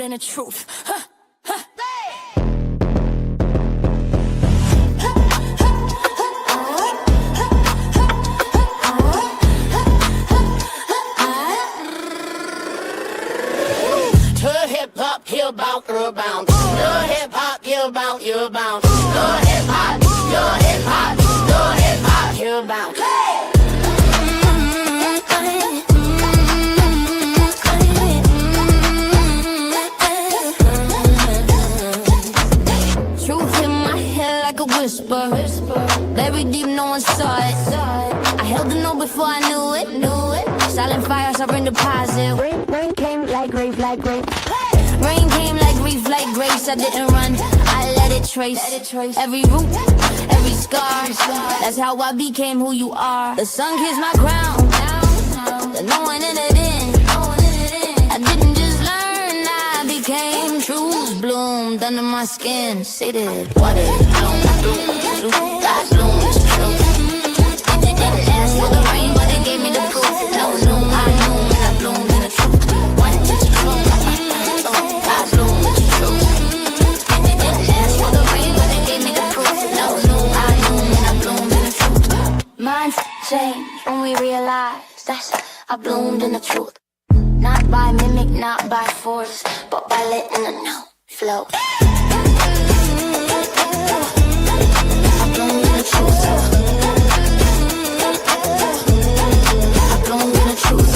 in the truth. Hip-hop, hillbound, earthbound. Your hip-hop, hillbound, hillbound. Your hip-hop, your hip-hop, your hip-hop, hillbound. Truth in my head like a whisper. Very deep, no one saw it. I held the note before I knew it. Silent fires, I bring deposit. Rain came like grave, like grave. Rain came like grief, like grace. I didn't run, I let it trace. Every root, every scar. That's how I became who you are. The sun kissed my ground, the no one in it in. I didn't just learn, I became truth bloomed under my skin. Say that, what is bloom, God bloom, it's true. They didn't ask for the rain, but they gave me the proof. No, I knew when I bloomed in the truth. What is true? God bloom, it's true. They didn't ask for the rain, but they gave me the proof. No, I knew when I bloomed in the truth. Minds change when we realize that's I bloomed in the truth. Not by mimic, not by force, but by letting the note flow. I bloomed in the truth. I bloomed in the truth.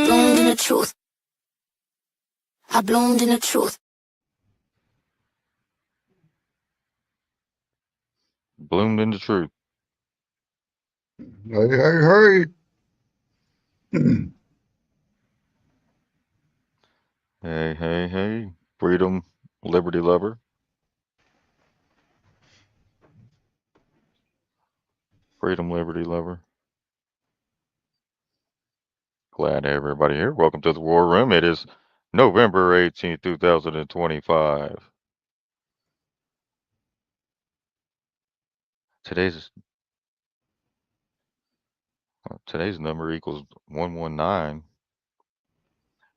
Bloomed in the truth. I bloomed in the truth. Bloomed in the truth. Hey. Hey. Freedom, liberty lover. Freedom, liberty lover. Glad to have everybody here. Welcome to the War Room. It is November 18th, 2025. Today's number equals 119.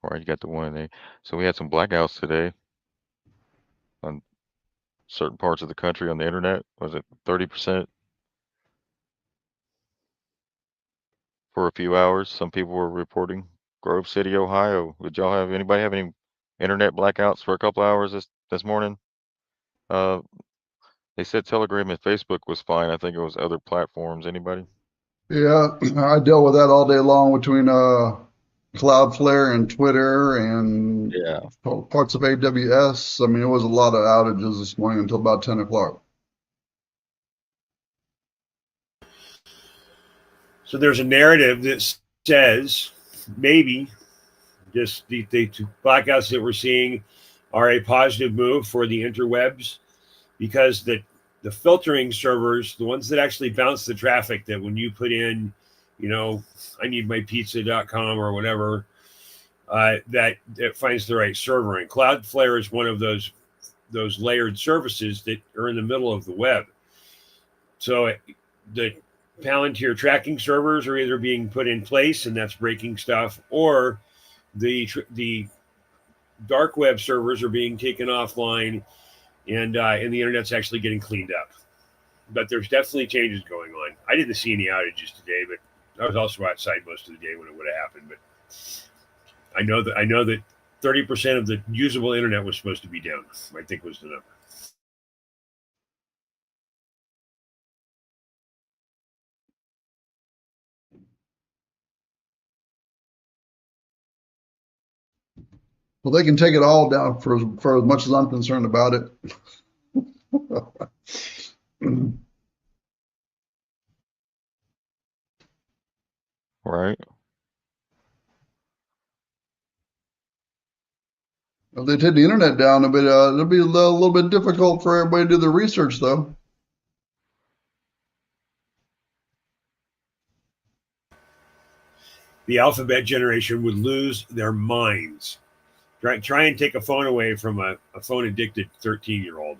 Right, you got the 1 and 8. So we had some blackouts today on certain parts of the country on the internet. Was it 30%? For a few hours, some people were reporting. Grove City, Ohio. Did y'all have anybody have any internet blackouts for a couple hours this morning? They said Telegram and Facebook was fine. I think it was other platforms. Anybody? Yeah, I dealt with that all day long between Cloudflare and Twitter and parts of AWS. I mean, it was a lot of outages this morning until about 10 o'clock. So there's a narrative that says maybe just the blackouts that we're seeing are a positive move for the interwebs, because the filtering servers, the ones that actually bounce the traffic, that when you put in, I need my pizza.com or whatever, that it finds the right server. And Cloudflare is one of those layered services that are in the middle of the web. So the Palantir tracking servers are either being put in place, and that's breaking stuff, or the dark web servers are being taken offline, and the internet's actually getting cleaned up. But there's definitely changes going on. I didn't see any outages today, but I was also outside most of the day when it would have happened. But I know that 30% of the usable internet was supposed to be down, I think was the number. Well, they can take it all down for as much as I'm concerned about it. Right. If they take the internet down a bit, it'll be a little bit difficult for everybody to do the research, though. The alphabet generation would lose their minds. Try and take a phone away from a phone addicted 13-year-old.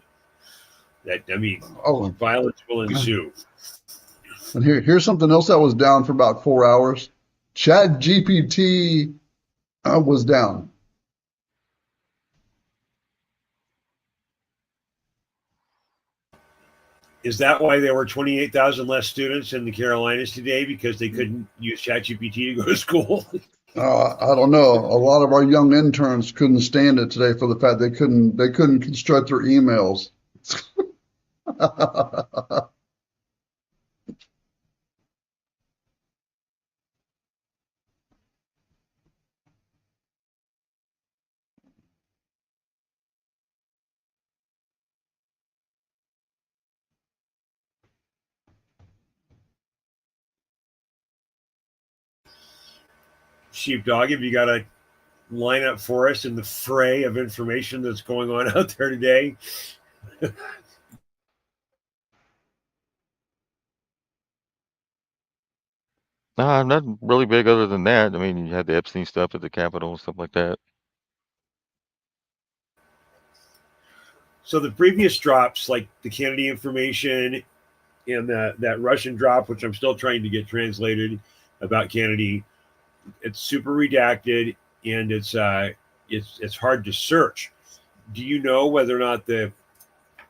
Violence will ensue. And here's something else that was down for about 4 hours. ChatGPT I was down. Is that why there were 28,000 less students in the Carolinas today because they couldn't use ChatGPT to go to school? I don't know. A lot of our young interns couldn't stand it today for the fact they couldn't construct their emails. Sheepdog, have you got a lineup for us in the fray of information that's going on out there today? Nah, nothing really big other than that. I mean, you had the Epstein stuff at the Capitol and stuff like that. So the previous drops, like the Kennedy information and that Russian drop, which I'm still trying to get translated about Kennedy, it's super redacted and it's hard to search. Do you know whether or not the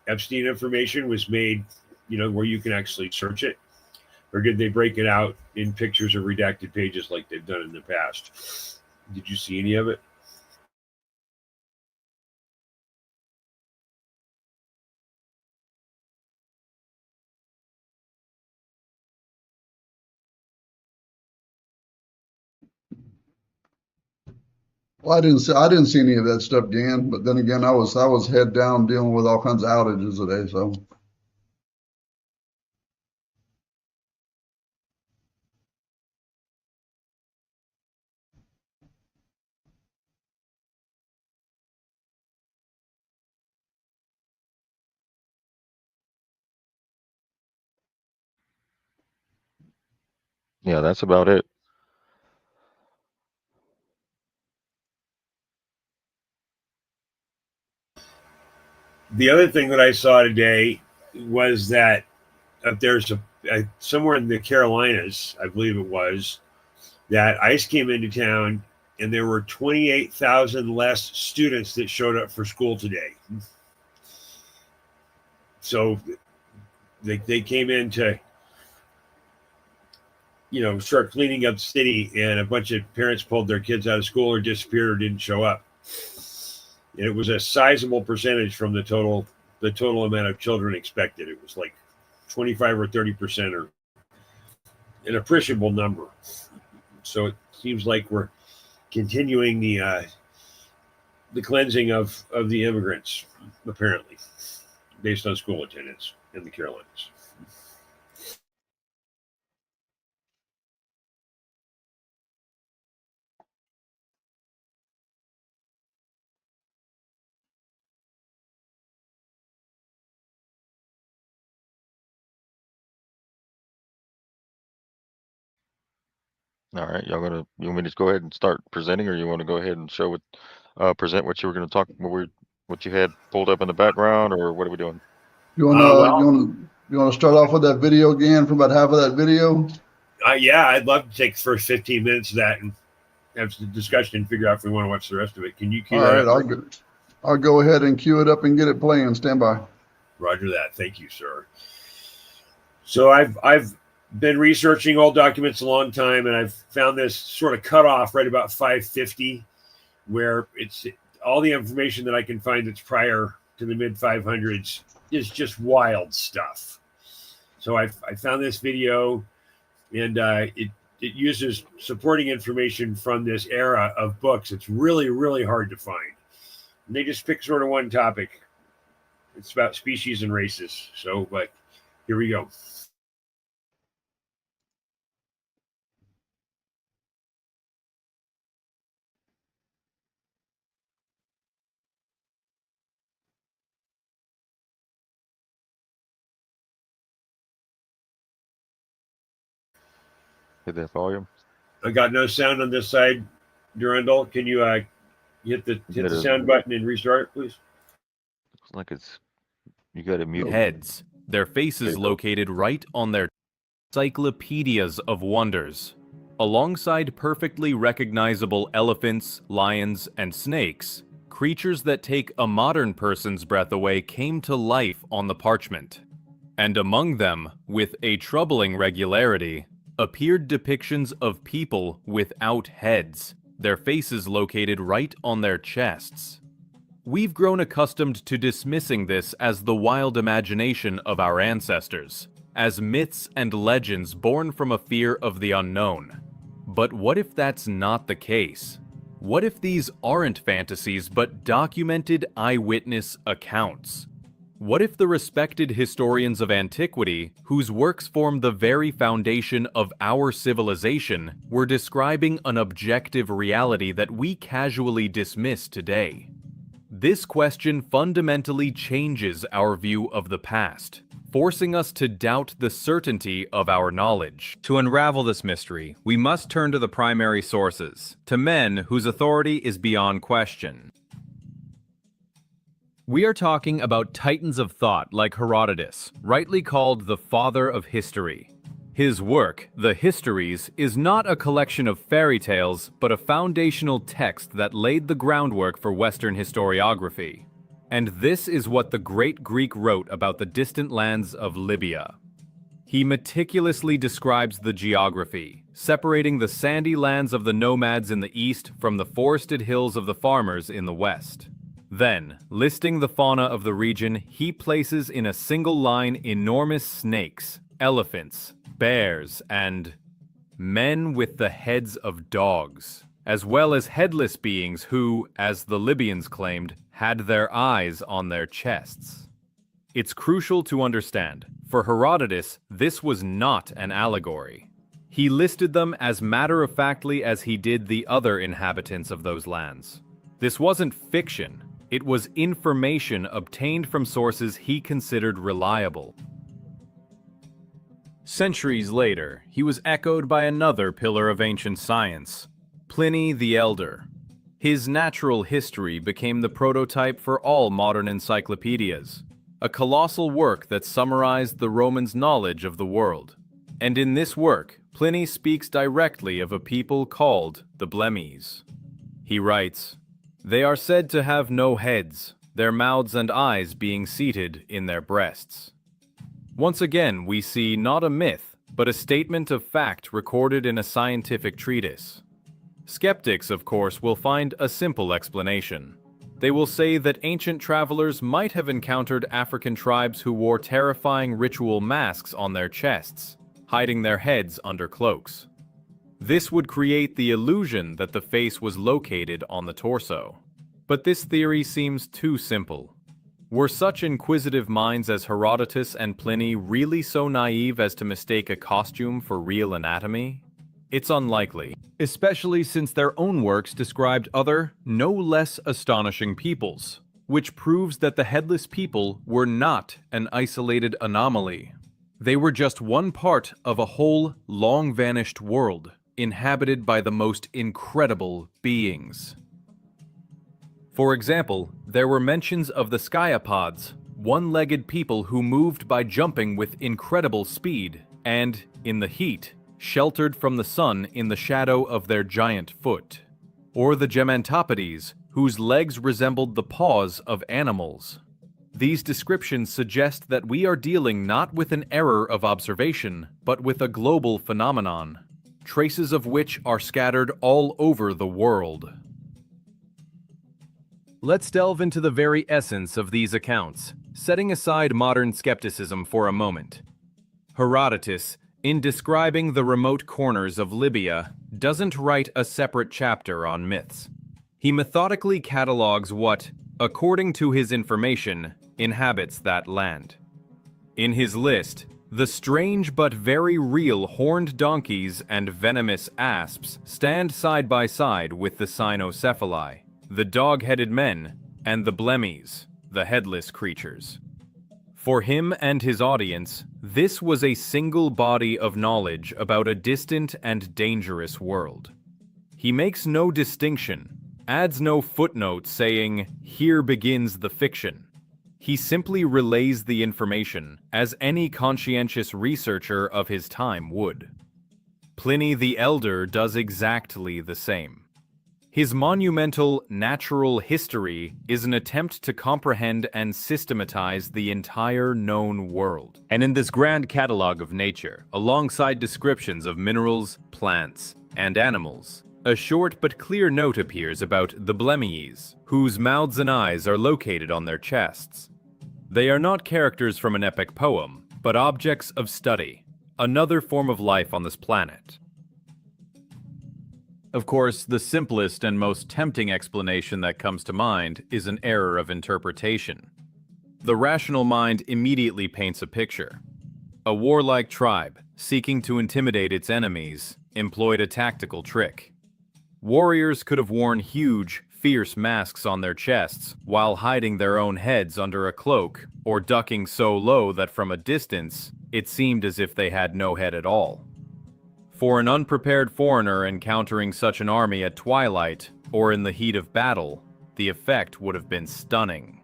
Epstein information was made, where you can actually search it? Or did they break it out in pictures of redacted pages like they've done in the past? Did you see any of it? Well, I didn't see any of that stuff, Dan. But then again, I was head down dealing with all kinds of outages today. So Yeah, that's about it. The other thing that I saw today was that there's somewhere in the Carolinas, I believe it was, that ICE came into town and there were 28,000 less students that showed up for school today. So they came in to, start cleaning up the city, and a bunch of parents pulled their kids out of school or disappeared or didn't show up. And it was a sizable percentage from the total amount of children expected. It was like 25 or 30%, or an appreciable number. So it seems like we're continuing the cleansing of the immigrants, apparently, based on school attendance in the Carolinas. All right, you want me to go ahead and start presenting, or you want to go ahead and present what you were going to talk, what you had pulled up in the background, or what are we doing? you want to start off with that video again from about half of that video? Yeah, I'd love to take the first 15 minutes of that and have some discussion and figure out if we want to watch the rest of it. Can you cue that up? I'll go ahead and cue it up and get it playing. Stand by. Roger that. Thank you, sir. So I've been researching old documents a long time, and I've found this sort of cutoff right about 550, where it's all the information that I can find that's prior to the mid 500s is just wild stuff. So I found this video, and it uses supporting information from this era of books. It's really, really hard to find. And they just pick sort of one topic. It's about species and races. So, but here we go. Hit that volume. I got no sound on this side, Durandal. Can you hit the sound button and restart it, please? Looks like you got to mute heads, their faces located right on their encyclopedias of wonders. Alongside perfectly recognizable elephants, lions, and snakes, creatures that take a modern person's breath away came to life on the parchment. And among them, with a troubling regularity, appeared depictions of people without heads, their faces located right on their chests. We've grown accustomed to dismissing this as the wild imagination of our ancestors, as myths and legends born from a fear of the unknown. But what if that's not the case? What if these aren't fantasies but documented eyewitness accounts? What if the respected historians of antiquity, whose works form the very foundation of our civilization, were describing an objective reality that we casually dismiss today? This question fundamentally changes our view of the past, forcing us to doubt the certainty of our knowledge. To unravel this mystery, we must turn to the primary sources, to men whose authority is beyond question. We are talking about titans of thought like Herodotus, rightly called the father of history. His work, The Histories, is not a collection of fairy tales, but a foundational text that laid the groundwork for Western historiography. And this is what the great Greek wrote about the distant lands of Libya. He meticulously describes the geography, separating the sandy lands of the nomads in the east from the forested hills of the farmers in the west. Then, listing the fauna of the region, he places in a single line enormous snakes, elephants, bears, and men with the heads of dogs, as well as headless beings who, as the Libyans claimed, had their eyes on their chests. It's crucial to understand, for Herodotus, this was not an allegory. He listed them as matter-of-factly as he did the other inhabitants of those lands. This wasn't fiction. It was information obtained from sources he considered reliable. Centuries later, he was echoed by another pillar of ancient science, Pliny the Elder. His natural history became the prototype for all modern encyclopedias, a colossal work that summarized the Romans' knowledge of the world. And in this work, Pliny speaks directly of a people called the Blemmies. He writes, "They are said to have no heads, their mouths and eyes being seated in their breasts." Once again, we see not a myth, but a statement of fact recorded in a scientific treatise. Skeptics, of course, will find a simple explanation. They will say that ancient travelers might have encountered African tribes who wore terrifying ritual masks on their chests, hiding their heads under cloaks. This would create the illusion that the face was located on the torso. But this theory seems too simple. Were such inquisitive minds as Herodotus and Pliny really so naive as to mistake a costume for real anatomy? It's unlikely, especially since their own works described other, no less astonishing peoples, which proves that the headless people were not an isolated anomaly. They were just one part of a whole, long-vanished world, inhabited by the most incredible beings. For example, there were mentions of the Skyapods, one-legged people who moved by jumping with incredible speed, and, in the heat, sheltered from the sun in the shadow of their giant foot. Or the Gemantopodes, whose legs resembled the paws of animals. These descriptions suggest that we are dealing not with an error of observation, but with a global phenomenon, traces of which are scattered all over the world. Let's delve into the very essence of these accounts, setting aside modern skepticism for a moment. Herodotus, in describing the remote corners of Libya, doesn't write a separate chapter on myths. He methodically catalogs what, according to his information, inhabits that land. In his list, the strange but very real horned donkeys and venomous asps stand side by side with the cynocephali, the dog-headed men, and the Blemmies, the headless creatures. For him and his audience, this was a single body of knowledge about a distant and dangerous world. He makes no distinction, adds no footnote saying, "Here begins the fiction." He simply relays the information, as any conscientious researcher of his time would. Pliny the Elder does exactly the same. His monumental Natural History is an attempt to comprehend and systematize the entire known world. And in this grand catalogue of nature, alongside descriptions of minerals, plants, and animals, a short but clear note appears about the Blemmyes, whose mouths and eyes are located on their chests. They are not characters from an epic poem, but objects of study, another form of life on this planet. Of course, the simplest and most tempting explanation that comes to mind is an error of interpretation. The rational mind immediately paints a picture. A warlike tribe, seeking to intimidate its enemies, employed a tactical trick. Warriors could have worn huge, fierce masks on their chests while hiding their own heads under a cloak, or ducking so low that from a distance, it seemed as if they had no head at all. For an unprepared foreigner encountering such an army at twilight or in the heat of battle, the effect would have been stunning.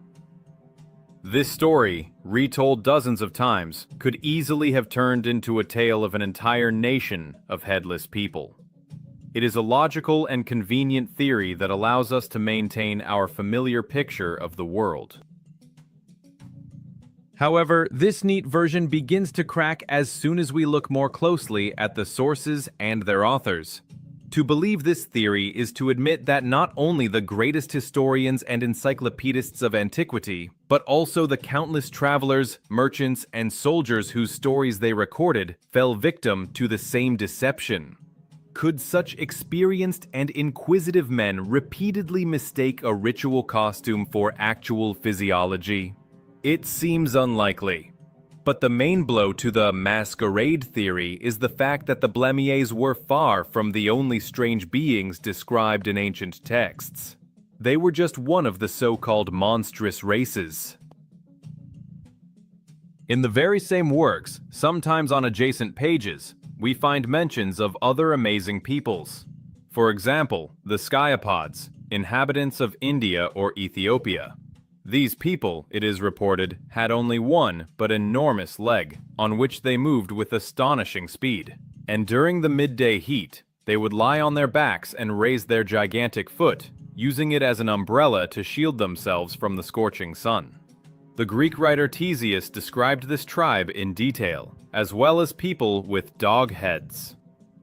This story, retold dozens of times, could easily have turned into a tale of an entire nation of headless people. It is a logical and convenient theory that allows us to maintain our familiar picture of the world. However, this neat version begins to crack as soon as we look more closely at the sources and their authors. To believe this theory is to admit that not only the greatest historians and encyclopedists of antiquity, but also the countless travelers, merchants, and soldiers whose stories they recorded fell victim to the same deception. Could such experienced and inquisitive men repeatedly mistake a ritual costume for actual physiology? It seems unlikely. But the main blow to the masquerade theory is the fact that the Blemmyes were far from the only strange beings described in ancient texts. They were just one of the so-called monstrous races. In the very same works, sometimes on adjacent pages, we find mentions of other amazing peoples. For example, the Skyapods, inhabitants of India or Ethiopia. These people, it is reported, had only one but enormous leg, on which they moved with astonishing speed. And during the midday heat, they would lie on their backs and raise their gigantic foot, using it as an umbrella to shield themselves from the scorching sun. The Greek writer Ctesias described this tribe in detail, as well as people with dog heads.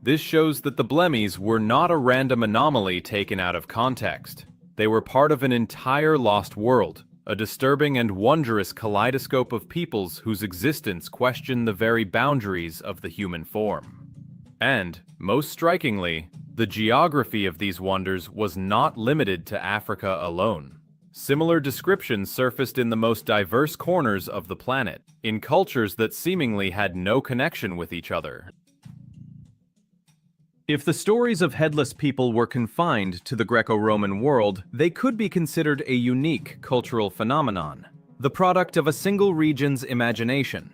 This shows that the Blemmyes were not a random anomaly taken out of context. They were part of an entire lost world, a disturbing and wondrous kaleidoscope of peoples whose existence question the very boundaries of the human form. And, most strikingly, the geography of these wonders was not limited to Africa alone. Similar descriptions surfaced in the most diverse corners of the planet, in cultures that seemingly had no connection with each other. If the stories of headless people were confined to the Greco-Roman world, they could be considered a unique cultural phenomenon, the product of a single region's imagination.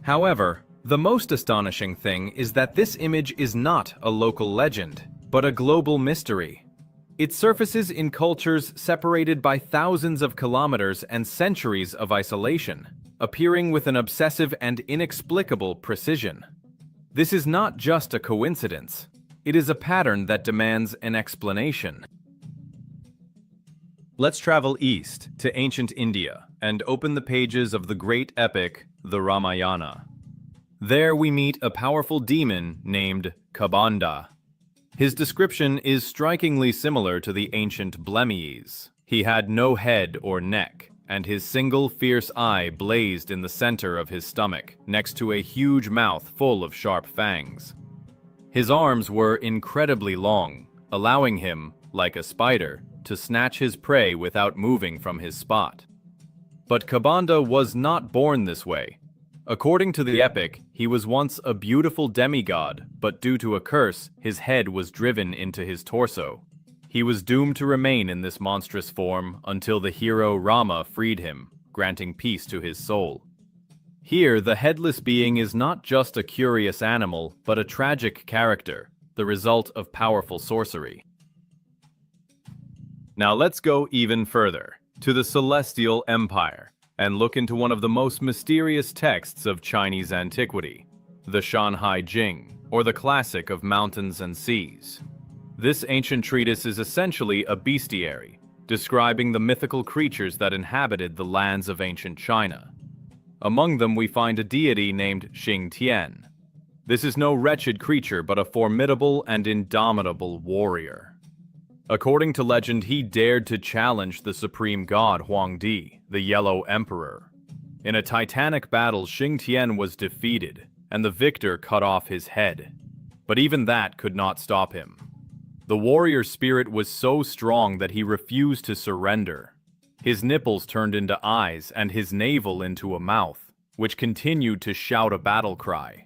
However, the most astonishing thing is that this image is not a local legend, but a global mystery. It surfaces in cultures separated by thousands of kilometers and centuries of isolation, appearing with an obsessive and inexplicable precision. This is not just a coincidence. It is a pattern that demands an explanation. Let's travel east to ancient India and open the pages of the great epic, the Ramayana. There we meet a powerful demon named Kabanda. His description is strikingly similar to the ancient Blemmyes. He had no head or neck, and his single fierce eye blazed in the center of his stomach, next to a huge mouth full of sharp fangs. His arms were incredibly long, allowing him, like a spider, to snatch his prey without moving from his spot. But Kabanda was not born this way. According to the epic, he was once a beautiful demigod, but due to a curse, his head was driven into his torso. He was doomed to remain in this monstrous form until the hero Rama freed him, granting peace to his soul. Here, the headless being is not just a curious animal, but a tragic character, the result of powerful sorcery. Now let's go even further, to the Celestial Empire, and look into one of the most mysterious texts of Chinese antiquity, the Shanhai Jing, or the classic of mountains and seas. This ancient treatise is essentially a bestiary, describing the mythical creatures that inhabited the lands of ancient China. Among them we find a deity named Xing Tian. This is no wretched creature but a formidable and indomitable warrior. According to legend, he dared to challenge the supreme god Huangdi, the Yellow Emperor. In a titanic battle, Xing Tian was defeated, and the victor cut off his head. But even that could not stop him. The warrior's spirit was so strong that he refused to surrender. His nipples turned into eyes and his navel into a mouth, which continued to shout a battle cry.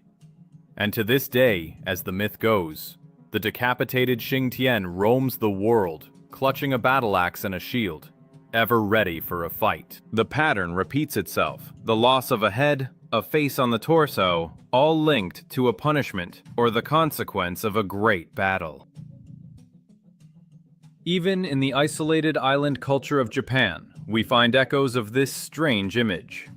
And to this day, as the myth goes, the decapitated Xing Tian roams the world, clutching a battle axe and a shield, ever ready for a fight. The pattern repeats itself: the loss of a head, a face on the torso, all linked to a punishment or the consequence of a great battle. Even in the isolated island culture of Japan, we find echoes of this strange image.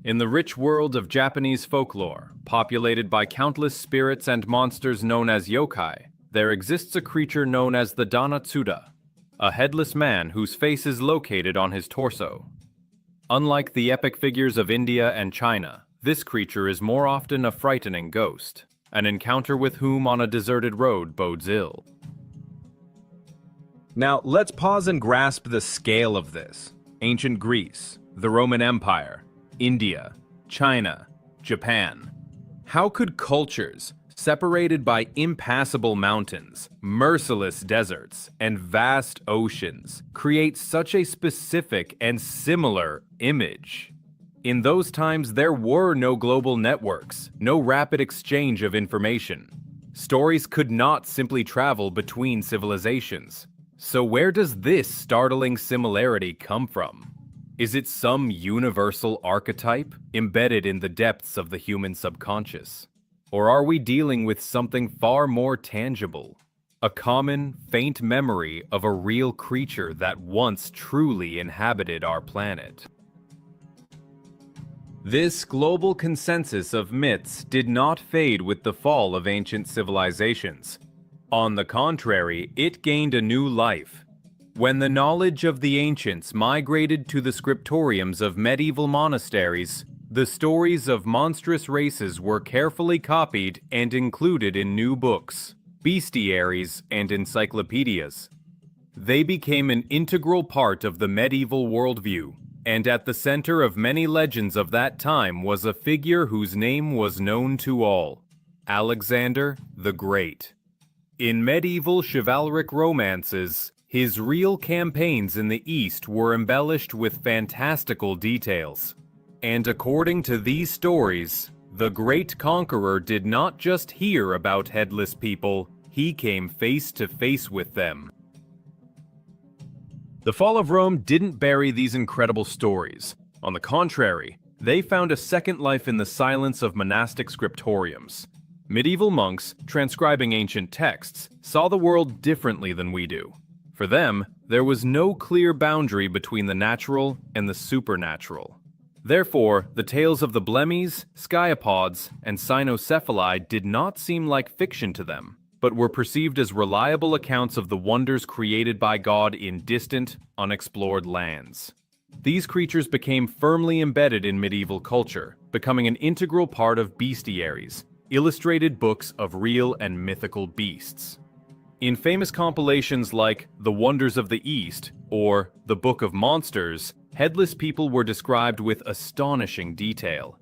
In the rich world of Japanese folklore, populated by countless spirits and monsters known as yokai, there exists a creature known as the Danatsuda, a headless man whose face is located on his torso. Unlike the epic figures of India and China, this creature is more often a frightening ghost, an encounter with whom on a deserted road bodes ill. Now, let's pause and grasp the scale of this. Ancient Greece, the Roman Empire, India, China, Japan. How could cultures, separated by impassable mountains, merciless deserts, and vast oceans, create such a specific and similar image? In those times, there were no global networks, no rapid exchange of information. Stories could not simply travel between civilizations. So where does this startling similarity come from? Is it some universal archetype embedded in the depths of the human subconscious? Or are we dealing with something far more tangible? A common, faint memory of a real creature that once truly inhabited our planet. This global consensus of myths did not fade with the fall of ancient civilizations. On the contrary, it gained a new life. When the knowledge of the ancients migrated to the scriptoriums of medieval monasteries, the stories of monstrous races were carefully copied and included in new books, bestiaries, and encyclopedias. They became an integral part of the medieval worldview, and at the center of many legends of that time was a figure whose name was known to all: Alexander the Great. In medieval chivalric romances, his real campaigns in the East were embellished with fantastical details. And according to these stories, the great conqueror did not just hear about headless people, he came face to face with them. The fall of Rome didn't bury these incredible stories. On the contrary, they found a second life in the silence of monastic scriptoriums. Medieval monks, transcribing ancient texts, saw the world differently than we do. For them, there was no clear boundary between the natural and the supernatural. Therefore, the tales of the blemmies, sciapods, and cynocephali did not seem like fiction to them, but were perceived as reliable accounts of the wonders created by God in distant, unexplored lands. These creatures became firmly embedded in medieval culture, becoming an integral part of bestiaries, illustrated books of real and mythical beasts. In famous compilations like The Wonders of the East or The Book of Monsters, headless people were described with astonishing detail.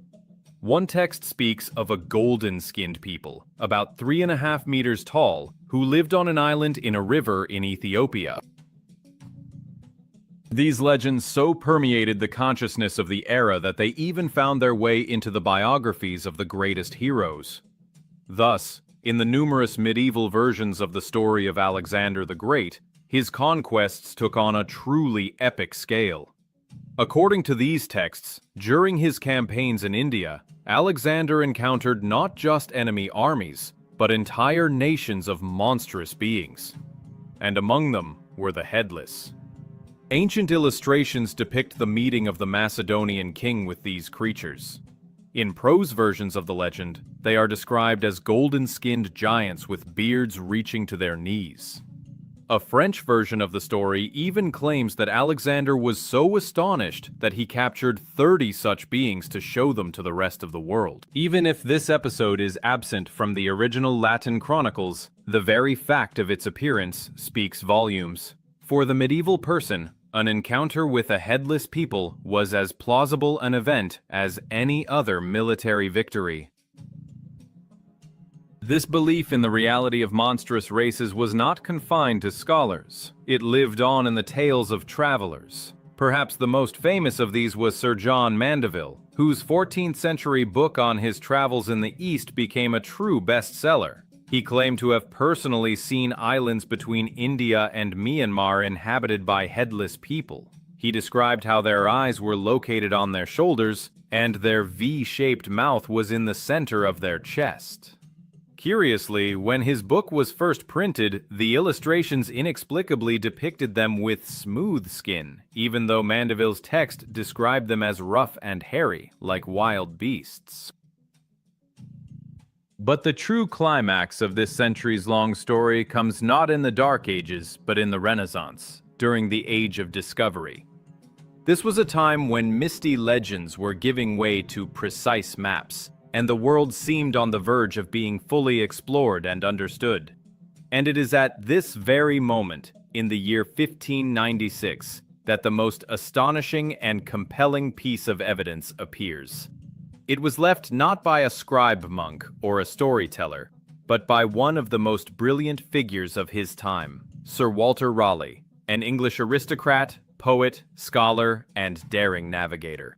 One text speaks of a golden-skinned people, about 3.5 meters tall, who lived on an island in a river in Ethiopia. These legends so permeated the consciousness of the era that they even found their way into the biographies of the greatest heroes. Thus, in the numerous medieval versions of the story of Alexander the Great, his conquests took on a truly epic scale. According to these texts, during his campaigns in India, Alexander encountered not just enemy armies, but entire nations of monstrous beings. And among them were the headless. Ancient illustrations depict the meeting of the Macedonian king with these creatures. In prose versions of the legend, they are described as golden-skinned giants with beards reaching to their knees. A French version of the story even claims that Alexander was so astonished that he captured 30 such beings to show them to the rest of the world. Even if this episode is absent from the original Latin chronicles, the very fact of its appearance speaks volumes. For the medieval person, an encounter with a headless people was as plausible an event as any other military victory. This belief in the reality of monstrous races was not confined to scholars. It lived on in the tales of travelers. Perhaps the most famous of these was Sir John Mandeville, whose 14th century book on his travels in the East became a true bestseller. He claimed to have personally seen islands between India and Myanmar inhabited by headless people. He described how their eyes were located on their shoulders, and their V-shaped mouth was in the center of their chest. Curiously, when his book was first printed, the illustrations inexplicably depicted them with smooth skin, even though Mandeville's text described them as rough and hairy, like wild beasts. But the true climax of this centuries-long story comes not in the Dark Ages, but in the Renaissance, during the Age of Discovery. This was a time when misty legends were giving way to precise maps, and the world seemed on the verge of being fully explored and understood. And it is at this very moment, in the year 1596, that the most astonishing and compelling piece of evidence appears. It was left not by a scribe monk or a storyteller, but by one of the most brilliant figures of his time, Sir Walter Raleigh, an English aristocrat, poet, scholar, and daring navigator.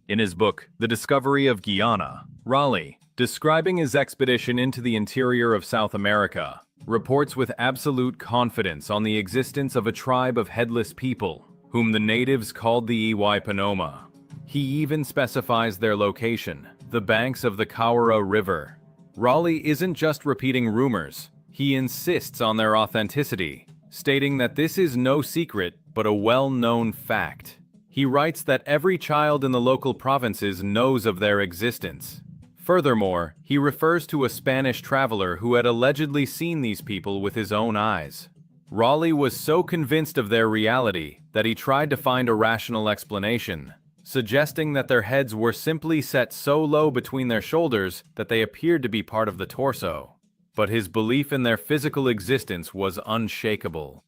In his book, The Discovery of Guyana, Raleigh, describing his expedition into the interior of South America, reports with absolute confidence on the existence of a tribe of headless people, whom the natives called the Iwaipanoma. He even specifies their location, the banks of the Kaura River. Raleigh isn't just repeating rumors, he insists on their authenticity, stating that this is no secret but a well-known fact. He writes that every child in the local provinces knows of their existence. Furthermore, he refers to a Spanish traveler who had allegedly seen these people with his own eyes. Raleigh was so convinced of their reality that he tried to find a rational explanation, suggesting that their heads were simply set so low between their shoulders that they appeared to be part of the torso. But his belief in their physical existence was unshakable.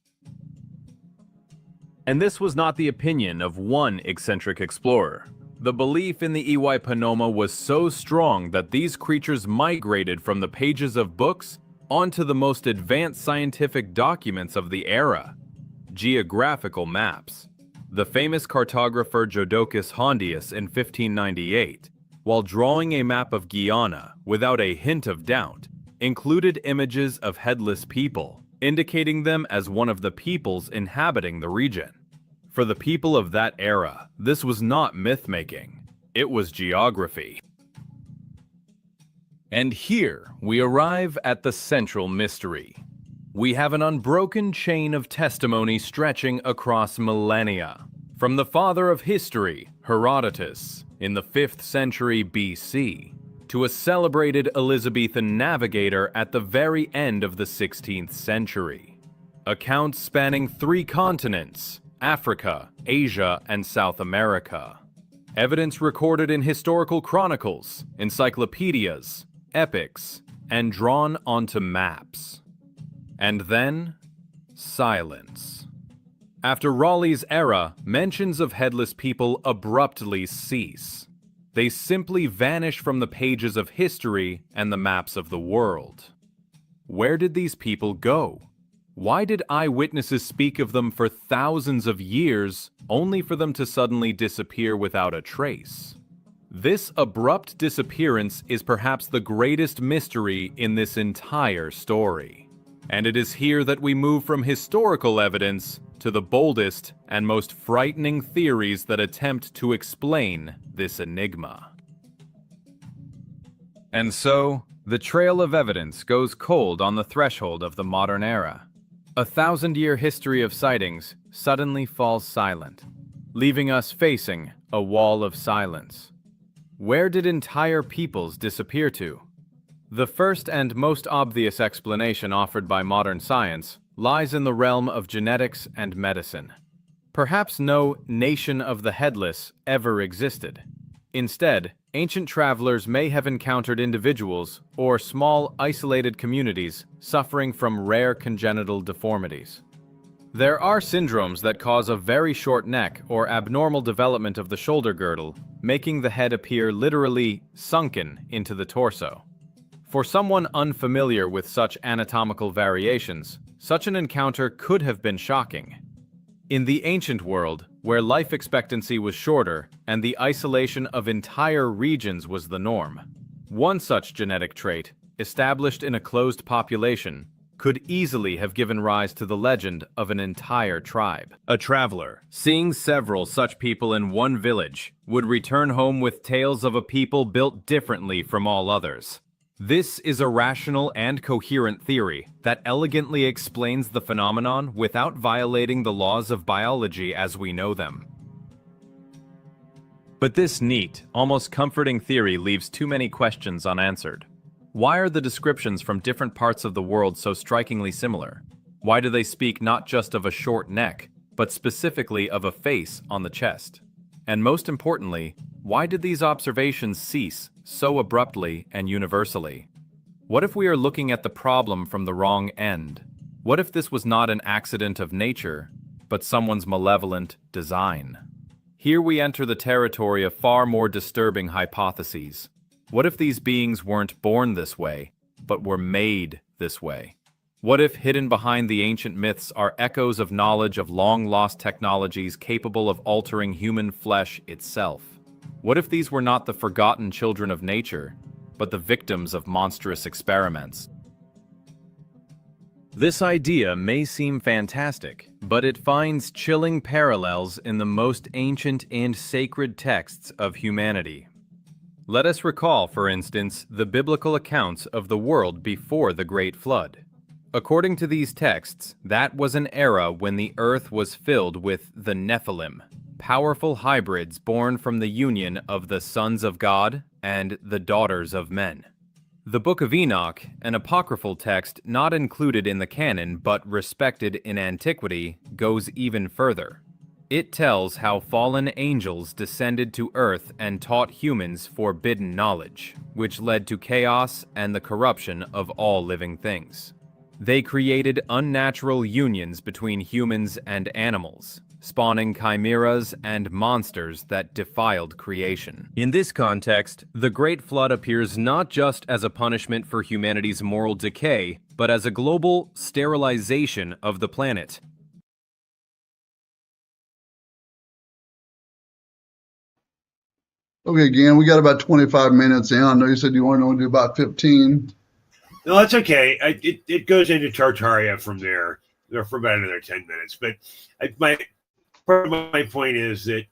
And this was not the opinion of one eccentric explorer. The belief in the Iwaipanoma was so strong that these creatures migrated from the pages of books onto the most advanced scientific documents of the era, geographical maps. The famous cartographer Jodocus Hondius in 1598, while drawing a map of Guyana without a hint of doubt, included images of headless people, indicating them as one of the peoples inhabiting the region. For the people of that era, this was not myth-making, it was geography. And here we arrive at the central mystery. We have an unbroken chain of testimony stretching across millennia. From the father of history, Herodotus, in the 5th century BC, to a celebrated Elizabethan navigator at the very end of the 16th century. Accounts spanning 3 continents, Africa, Asia, and South America. Evidence recorded in historical chronicles, encyclopedias, epics, and drawn onto maps. And then, silence. After Raleigh's era, mentions of headless people abruptly cease. They simply vanish from the pages of history and the maps of the world. Where did these people go? Why did eyewitnesses speak of them for thousands of years, only for them to suddenly disappear without a trace? This abrupt disappearance is perhaps the greatest mystery in this entire story. And it is here that we move from historical evidence to the boldest and most frightening theories that attempt to explain this enigma. And so, the trail of evidence goes cold on the threshold of the modern era. A 1,000-year history of sightings suddenly falls silent, leaving us facing a wall of silence. Where did entire peoples disappear to? The first and most obvious explanation offered by modern science lies in the realm of genetics and medicine. Perhaps no nation of the headless ever existed. Instead, ancient travelers may have encountered individuals or small, isolated communities suffering from rare congenital deformities. There are syndromes that cause a very short neck or abnormal development of the shoulder girdle, making the head appear literally sunken into the torso. For someone unfamiliar with such anatomical variations, such an encounter could have been shocking. In the ancient world, where life expectancy was shorter and the isolation of entire regions was the norm, one such genetic trait, established in a closed population, could easily have given rise to the legend of an entire tribe. A traveler, seeing several such people in one village, would return home with tales of a people built differently from all others. This is a rational and coherent theory that elegantly explains the phenomenon without violating the laws of biology as we know them. But this neat, almost comforting theory leaves too many questions unanswered. Why are the descriptions from different parts of the world so strikingly similar? Why do they speak not just of a short neck, but specifically of a face on the chest? And most importantly, why did these observations cease so abruptly and universally? What if we are looking at the problem from the wrong end? What if this was not an accident of nature, but someone's malevolent design? Here we enter the territory of far more disturbing hypotheses. What if these beings weren't born this way, but were made this way? What if hidden behind the ancient myths are echoes of knowledge of long-lost technologies capable of altering human flesh itself? What if these were not the forgotten children of nature, but the victims of monstrous experiments? This idea may seem fantastic, but it finds chilling parallels in the most ancient and sacred texts of humanity. Let us recall, for instance, the biblical accounts of the world before the Great Flood. According to these texts, that was an era when the earth was filled with the Nephilim, powerful hybrids born from the union of the sons of God and the daughters of men. The Book of Enoch, an apocryphal text not included in the canon but respected in antiquity, goes even further. It tells how fallen angels descended to earth and taught humans forbidden knowledge, which led to chaos and the corruption of all living things. They created unnatural unions between humans and animals, spawning chimeras and monsters that defiled creation. In this context, the Great Flood appears not just as a punishment for humanity's moral decay, but as a global sterilization of the planet. Okay, again, we got about 25 minutes in. I know you said you wanted to do about 15. No, that's okay. It goes into Tartaria from there for about another 10 minutes. But part of my point is that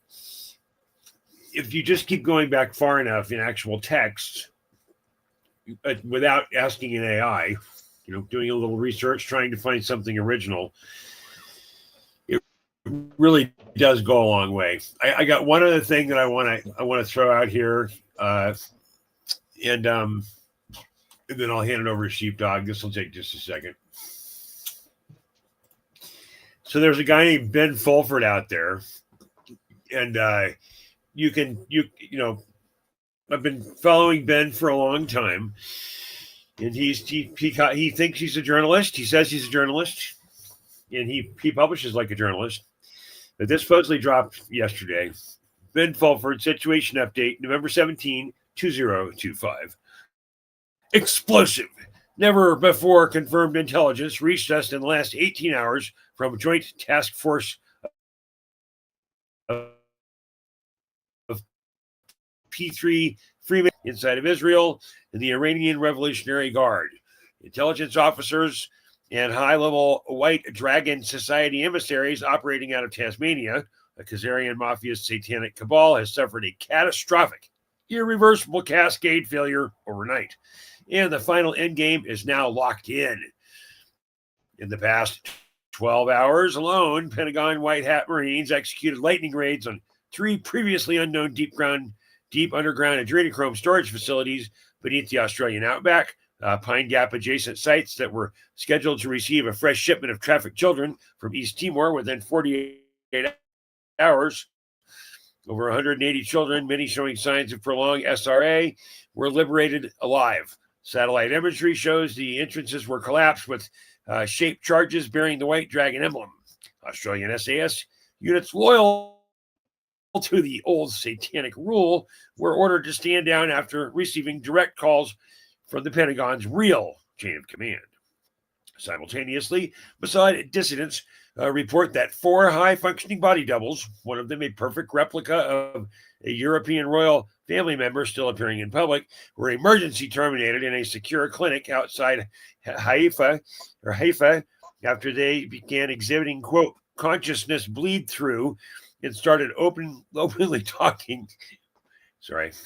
if you just keep going back far enough in actual text, without asking an AI, doing a little research, trying to find something original, it really does go a long way. I got one other thing that I want to throw out here, and then I'll hand it over to Sheepdog. This will take just a second. So there's a guy named Ben Fulford out there, and I've been following Ben for a long time, and he thinks he's a journalist. He says he's a journalist, and he publishes like a journalist. But this supposedly dropped yesterday. Ben Fulford, situation update, November 17, 2025. Explosive. Never before confirmed intelligence reached us in the last 18 hours from a joint task force of P3 Freeman inside of Israel and the Iranian Revolutionary Guard. Intelligence officers and high-level White Dragon Society emissaries operating out of Tasmania, a Khazarian mafia's satanic cabal, has suffered a catastrophic, irreversible cascade failure overnight. And the final endgame is now locked in. In the past 12 hours alone, Pentagon White Hat Marines executed lightning raids on 3 previously unknown deep underground adrenochrome storage facilities beneath the Australian outback, Pine Gap adjacent sites that were scheduled to receive a fresh shipment of trafficked children from East Timor within 48 hours. Over 180 children, many showing signs of prolonged SRA, were liberated alive. Satellite imagery shows the entrances were collapsed with shaped charges bearing the White Dragon emblem. Australian SAS units loyal to the old satanic rule were ordered to stand down after receiving direct calls from the Pentagon's real chain of command. Simultaneously, Mossad dissidents report that 4 high-functioning body doubles, one of them a perfect replica of a European royal family member still appearing in public, were emergency terminated in a secure clinic outside Haifa after they began exhibiting, quote, consciousness bleed through and started openly talking,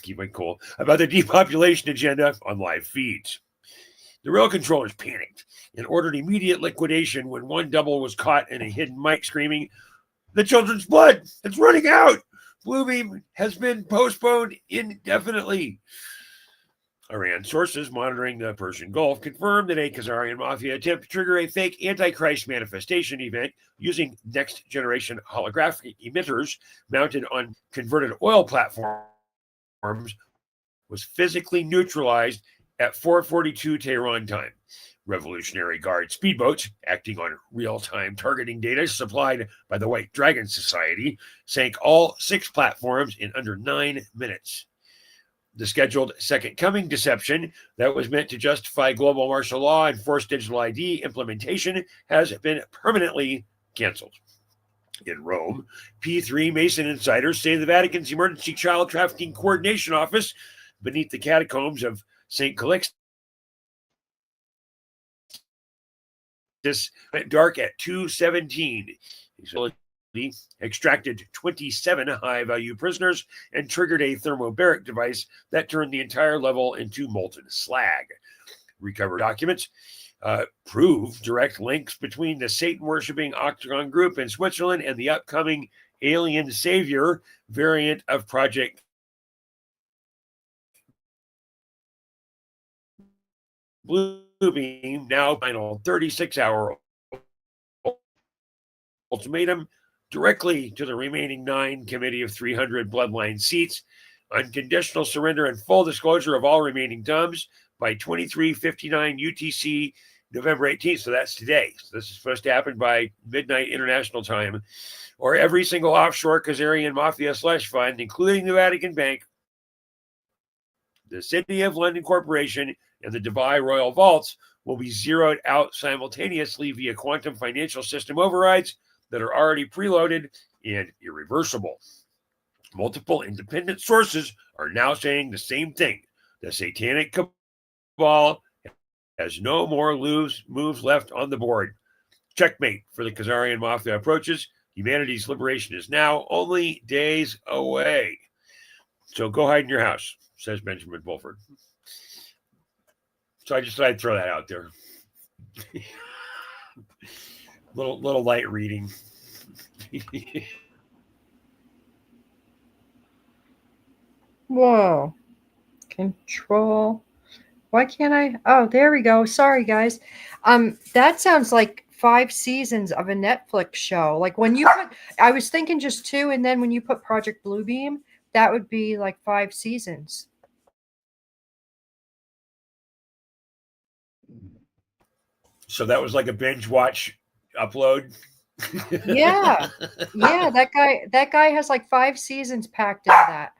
keep my cool, about the depopulation agenda on live feeds. The rail controllers panicked and ordered immediate liquidation when one double was caught in a hidden mic screaming, "The children's blood! It's running out! Bluebeam has been postponed indefinitely." Iran sources monitoring the Persian Gulf confirmed that a Khazarian mafia attempt to trigger a fake Antichrist manifestation event using next-generation holographic emitters mounted on converted oil platforms was physically neutralized at 4:42 Tehran time. Revolutionary Guard speedboats, acting on real-time targeting data supplied by the White Dragon Society, sank all 6 platforms in under 9 minutes. The scheduled Second Coming deception that was meant to justify global martial law and forced digital ID implementation has been permanently canceled. In Rome, P3 Mason insiders say the Vatican's Emergency Child Trafficking Coordination Office beneath the catacombs of St. Calixtus went dark at 2:17. The extracted 27 high-value prisoners and triggered a thermobaric device that turned the entire level into molten slag. Recovered documents prove direct links between the Satan-worshipping Octagon group in Switzerland and the upcoming Alien Savior variant of Project Bluebeam, now final 36-hour ultimatum directly to the remaining 9 committee of 300 bloodline seats, unconditional surrender and full disclosure of all remaining DUMs by 23:59 UTC November 18th. So that's today. So this is supposed to happen by midnight international time, or every single offshore Khazarian mafia slush fund, including the Vatican Bank, the City of London Corporation, and the Dubai Royal Vaults will be zeroed out simultaneously via quantum financial system overrides that are already preloaded and irreversible. Multiple independent sources are now saying the same thing. The satanic cabal has no more moves left on the board. Checkmate for the Khazarian mafia approaches. Humanity's liberation is now only days away. So go hide in your house, says Benjamin Bulford. So I just thought I'd throw that out there. little light reading. Whoa. Control. Why can't I? Oh, there we go. Sorry, guys. That sounds like 5 seasons of a Netflix show. Like when you put, I was thinking just 2, and then when you put Project Bluebeam, that would be like 5 seasons. So that was like a binge watch upload. Yeah. Yeah, that guy has like 5 seasons packed into that.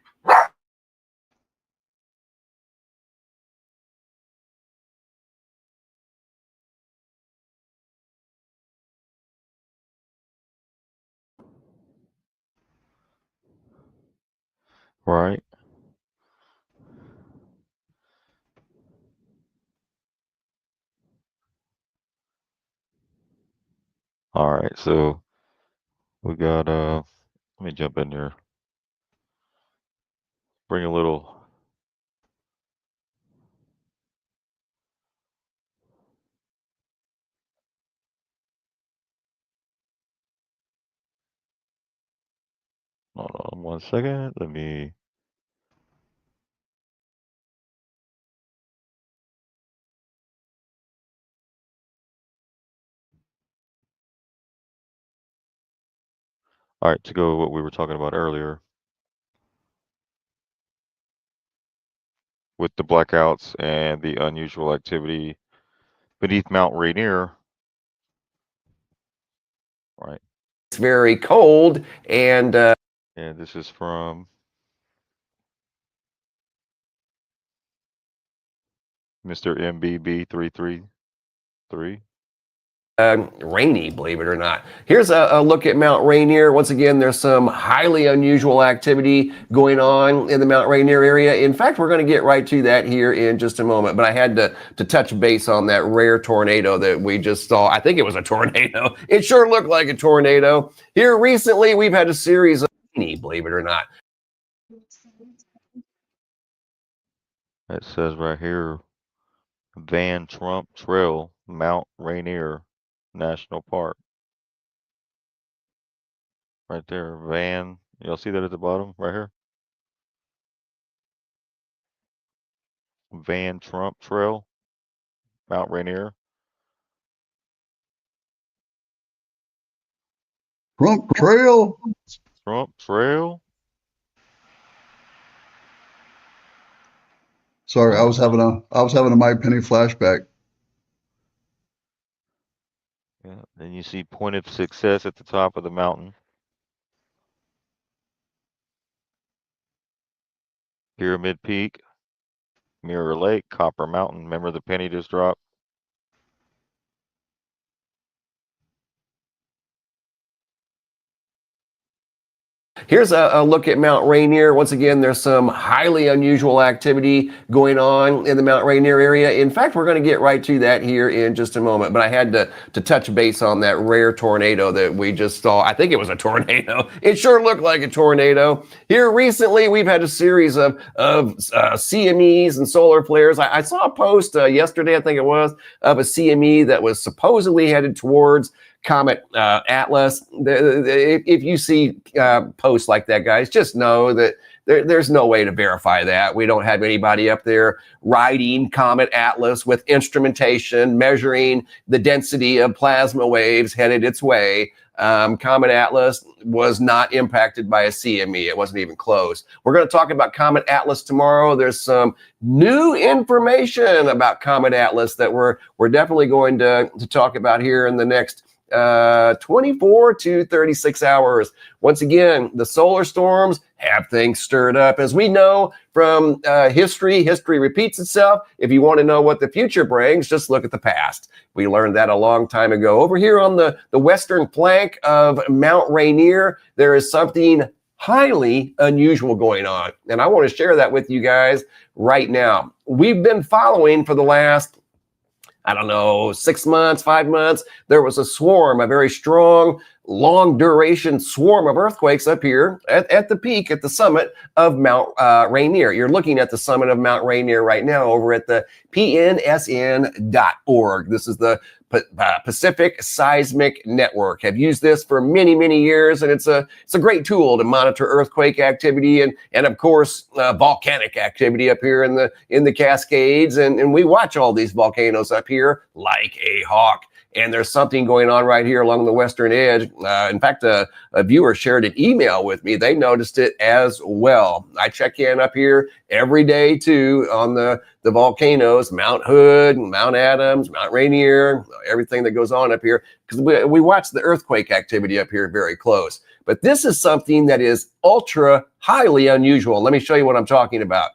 Right. All right, so we got let me jump in here. Bring a little 1 second. Let me. All right, to go what we were talking about earlier with the blackouts and the unusual activity beneath Mount Rainier. Right. It's very cold, and this is from Mr. MBB333. rainy, believe it or not. Here's a look at Mount Rainier. Once again, there's some highly unusual activity going on in the Mount Rainier area. In fact, we're going to get right to that here in just a moment, but I had to touch base on that rare tornado that we just saw. I think it was a tornado. It sure looked like a tornado. Here recently, we've had a series of rainy, believe it or not. It says right here, Van Trump Trail, Mount Rainier National Park. Right there, Van. Y'all see that at the bottom right here? Van Trump Trail, Mount Rainier. Trump Trail. Trump Trail. Sorry, I was having a Mike Penny flashback. Yeah, then you see Point of Success at the top of the mountain. Pyramid Peak, Mirror Lake, Copper Mountain. Remember the penny just dropped? Here's a look at Mount Rainier. Once again, there's some highly unusual activity going on in the Mount Rainier area. In fact, we're going to get right to that here in just a moment, but I had to touch base on that rare tornado that we just saw. I think it was a tornado. It sure looked like a tornado. Here recently, we've had a series of CMEs and solar flares. I saw a post yesterday, I think it was, of a CME that was supposedly headed towards Comet Atlas. If you see posts like that, guys, just know that there's no way to verify that. We don't have anybody up there riding Comet Atlas with instrumentation, measuring the density of plasma waves headed its way. Comet Atlas was not impacted by a CME. It wasn't even close. We're going to talk about Comet Atlas tomorrow. There's some new information about Comet Atlas that we're definitely going to talk about here in the next 24 to 36 hours. Once again, the solar storms have things stirred up. As we know from history repeats itself. If you want to know what the future brings, just look at the past. We learned that a long time ago. Over here on the western flank of Mount Rainier, there is something highly unusual going on. And I want to share that with you guys right now. We've been following for the last 6 months, 5 months, there was a swarm, a very strong, long duration swarm of earthquakes up here at the peak, at the summit of Mount Rainier. You're looking at the summit of Mount Rainier right now over at the pnsn.org. This is the Pacific Seismic Network. Have used this for many, many years, and it's a great tool to monitor earthquake activity and of course volcanic activity up here in the Cascades. And we watch all these volcanoes up here like a hawk. And there's something going on right here along the western edge. In fact, a viewer shared an email with me. They noticed it as well. I check in up here every day too on the volcanoes, Mount Hood, Mount Adams, Mount Rainier, everything that goes on up here, because we watch the earthquake activity up here very close. But this is something that is ultra highly unusual. Let me show you what I'm talking about.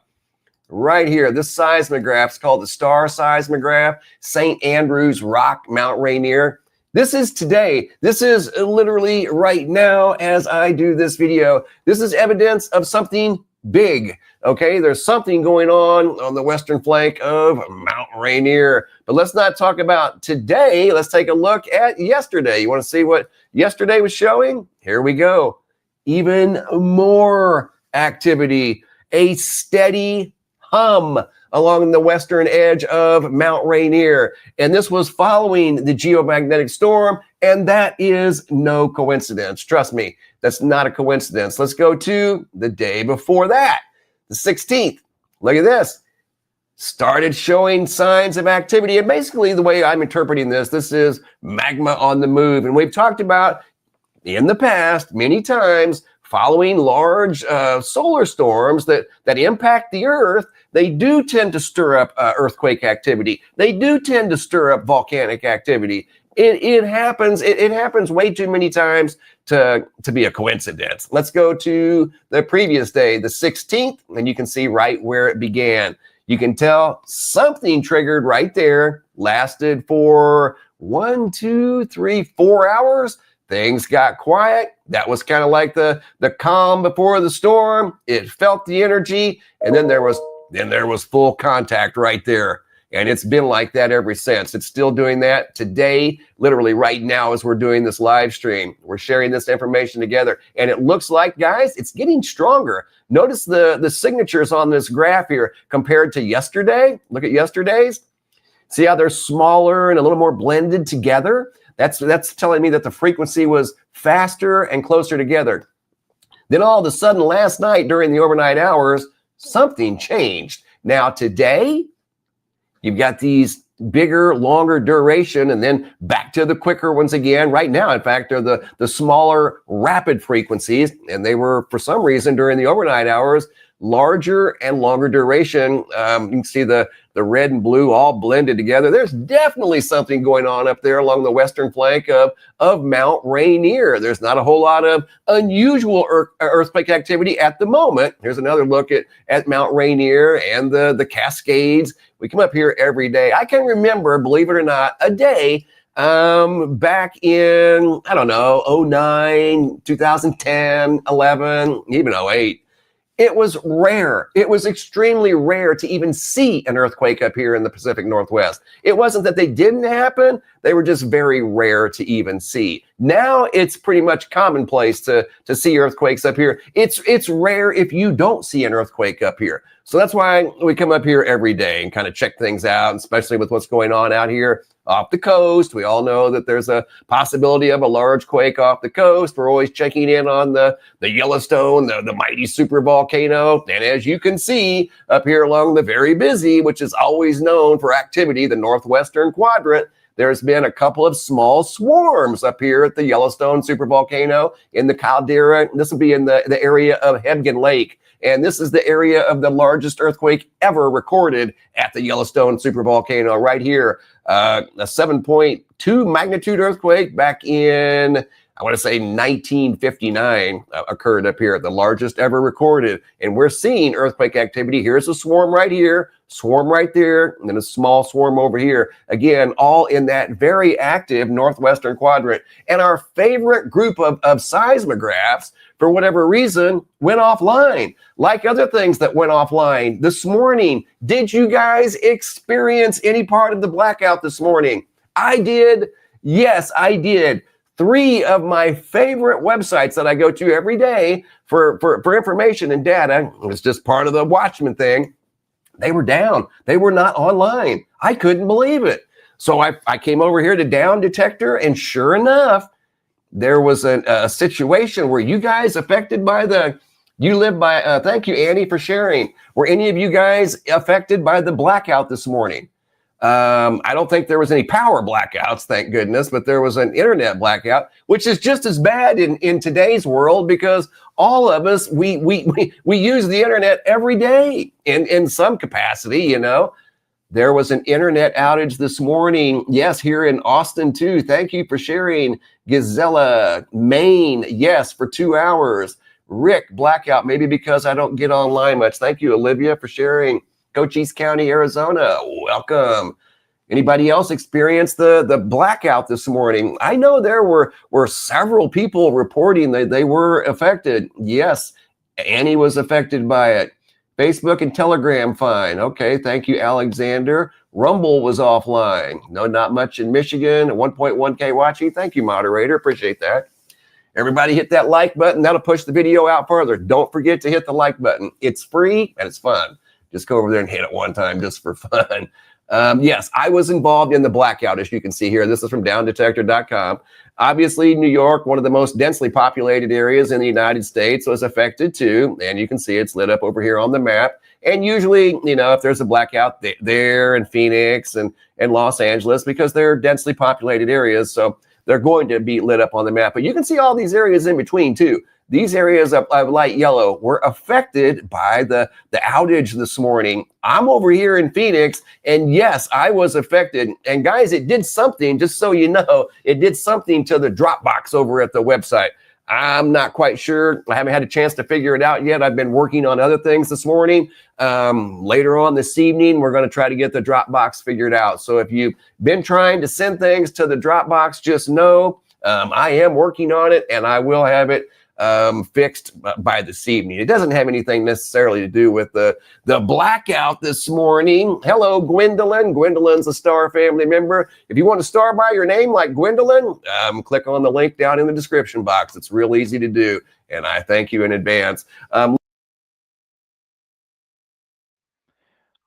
Right here, this seismograph is called the Star Seismograph, St. Andrews Rock, Mount Rainier. This is today. This is literally right now as I do this video. This is evidence of something big. Okay, there's something going on the western flank of Mount Rainier. But let's not talk about today. Let's take a look at yesterday. You want to see what yesterday was showing? Here we go. Even more activity, a steady hum along the western edge of Mount Rainier. And this was following the geomagnetic storm And that is no coincidence. Trust me, that's not a coincidence. Let's go to the day before that, the 16th. Look at this. Started showing signs of activity. And basically the way I'm interpreting this is magma on the move. And we've talked about in the past many times, following large solar storms that impact the Earth, they do tend to stir up earthquake activity. They do tend to stir up volcanic activity. It happens way too many times to be a coincidence. Let's go to the previous day, the 16th, and you can see right where it began. You can tell something triggered right there, lasted for 1, 2, 3, 4 hours. Things got quiet. That was kind of like the calm before the storm. It felt the energy, and then there was full contact right there. And it's been like that ever since. It's still doing that today, literally right now as we're doing this live stream. We're sharing this information together. And it looks like, guys, it's getting stronger. Notice the signatures on this graph here compared to yesterday. Look at yesterday's. See how they're smaller and a little more blended together? That's telling me that the frequency was faster and closer together. Then all of a sudden last night during the overnight hours, something changed. Now today, you've got these bigger, longer duration, and then back to the quicker ones again. Right now, in fact, they're the smaller, rapid frequencies, and they were, for some reason, during the overnight hours, larger and longer duration. You can see the red and blue all blended together. There's definitely something going on up there along the western flank of Mount Rainier. There's not a whole lot of unusual earthquake activity at the moment. Here's another look at Mount Rainier and the Cascades. We come up here every day. I can remember, believe it or not, a day back in, I don't know, 09, 2010, 11, even 08. It was rare. It was extremely rare to even see an earthquake up here in the Pacific Northwest. It wasn't that they didn't happen. They were just very rare to even see. Now it's pretty much commonplace to see earthquakes up here. It's rare if you don't see an earthquake up here. So that's why we come up here every day and kind of check things out, especially with what's going on out here off the coast. We all know that there's a possibility of a large quake off the coast. We're always checking in on the Yellowstone, the mighty super volcano. And as you can see up here along the very busy, which is always known for activity, the northwestern quadrant, there's been a couple of small swarms up here at the Yellowstone supervolcano in the caldera. This will be in the area of Hebgen Lake. And this is the area of the largest earthquake ever recorded at the Yellowstone supervolcano right here. A 7.2 magnitude earthquake back in, I want to say 1959 occurred up here, the largest ever recorded. And we're seeing earthquake activity. Here's a swarm right here, swarm right there, and then a small swarm over here. Again, all in that very active northwestern quadrant. And our favorite group of seismographs, for whatever reason, went offline. Like other things that went offline this morning. Did you guys experience any part of the blackout this morning? I did. Yes, I did. 3 of my favorite websites that I go to every day for information and data, it's just part of the Watchman thing, they were down. They were not online. I couldn't believe it. So I came over here to Down Detector, and sure enough, there was a situation where you guys affected by thank you, Annie, for sharing. Were any of you guys affected by the blackout this morning? I don't think there was any power blackouts, thank goodness, but there was an internet blackout, which is just as bad in today's world because all of us, we use the internet every day in some capacity, you know. There was an internet outage this morning. Yes, here in Austin too. Thank you for sharing. Gazella, Maine, yes, for 2 hours. Rick, blackout, maybe because I don't get online much. Thank you, Olivia, for sharing. Cochise County, Arizona, welcome. Anybody else experience the blackout this morning? I know there were several people reporting that they were affected. Yes, Annie was affected by it. Facebook and Telegram, fine. Okay, thank you, Alexander. Rumble was offline. No, not much in Michigan. 1.1K watching. Thank you, moderator. Appreciate that. Everybody hit that like button. That'll push the video out further. Don't forget to hit the like button. It's free and it's fun. Just go over there and hit it one time just for fun. Yes, I was involved in the blackout, as you can see here. This is from downdetector.com. Obviously, New York, one of the most densely populated areas in the United States, was affected too. And you can see it's lit up over here on the map. And usually, you know, if there's a blackout there in Phoenix and Los Angeles, because they're densely populated areas, so they're going to be lit up on the map. But you can see all these areas in between too. These areas of light yellow were affected by the outage this morning. I'm over here in Phoenix, and yes, I was affected. And guys, it did something, just so you know, it did something to the Dropbox over at the website. I'm not quite sure. I haven't had a chance to figure it out yet. I've been working on other things this morning. Later on this evening, we're going to try to get the Dropbox figured out. So if you've been trying to send things to the Dropbox, just know I am working on it, and I will have it fixed by this evening. It doesn't have anything necessarily to do with the blackout this morning. Hello, Gwendolyn. Gwendolyn's a Star family member. If you want to star by your name like Gwendolyn, click on the link down in the description box. It's real easy to do, and I thank you in advance. All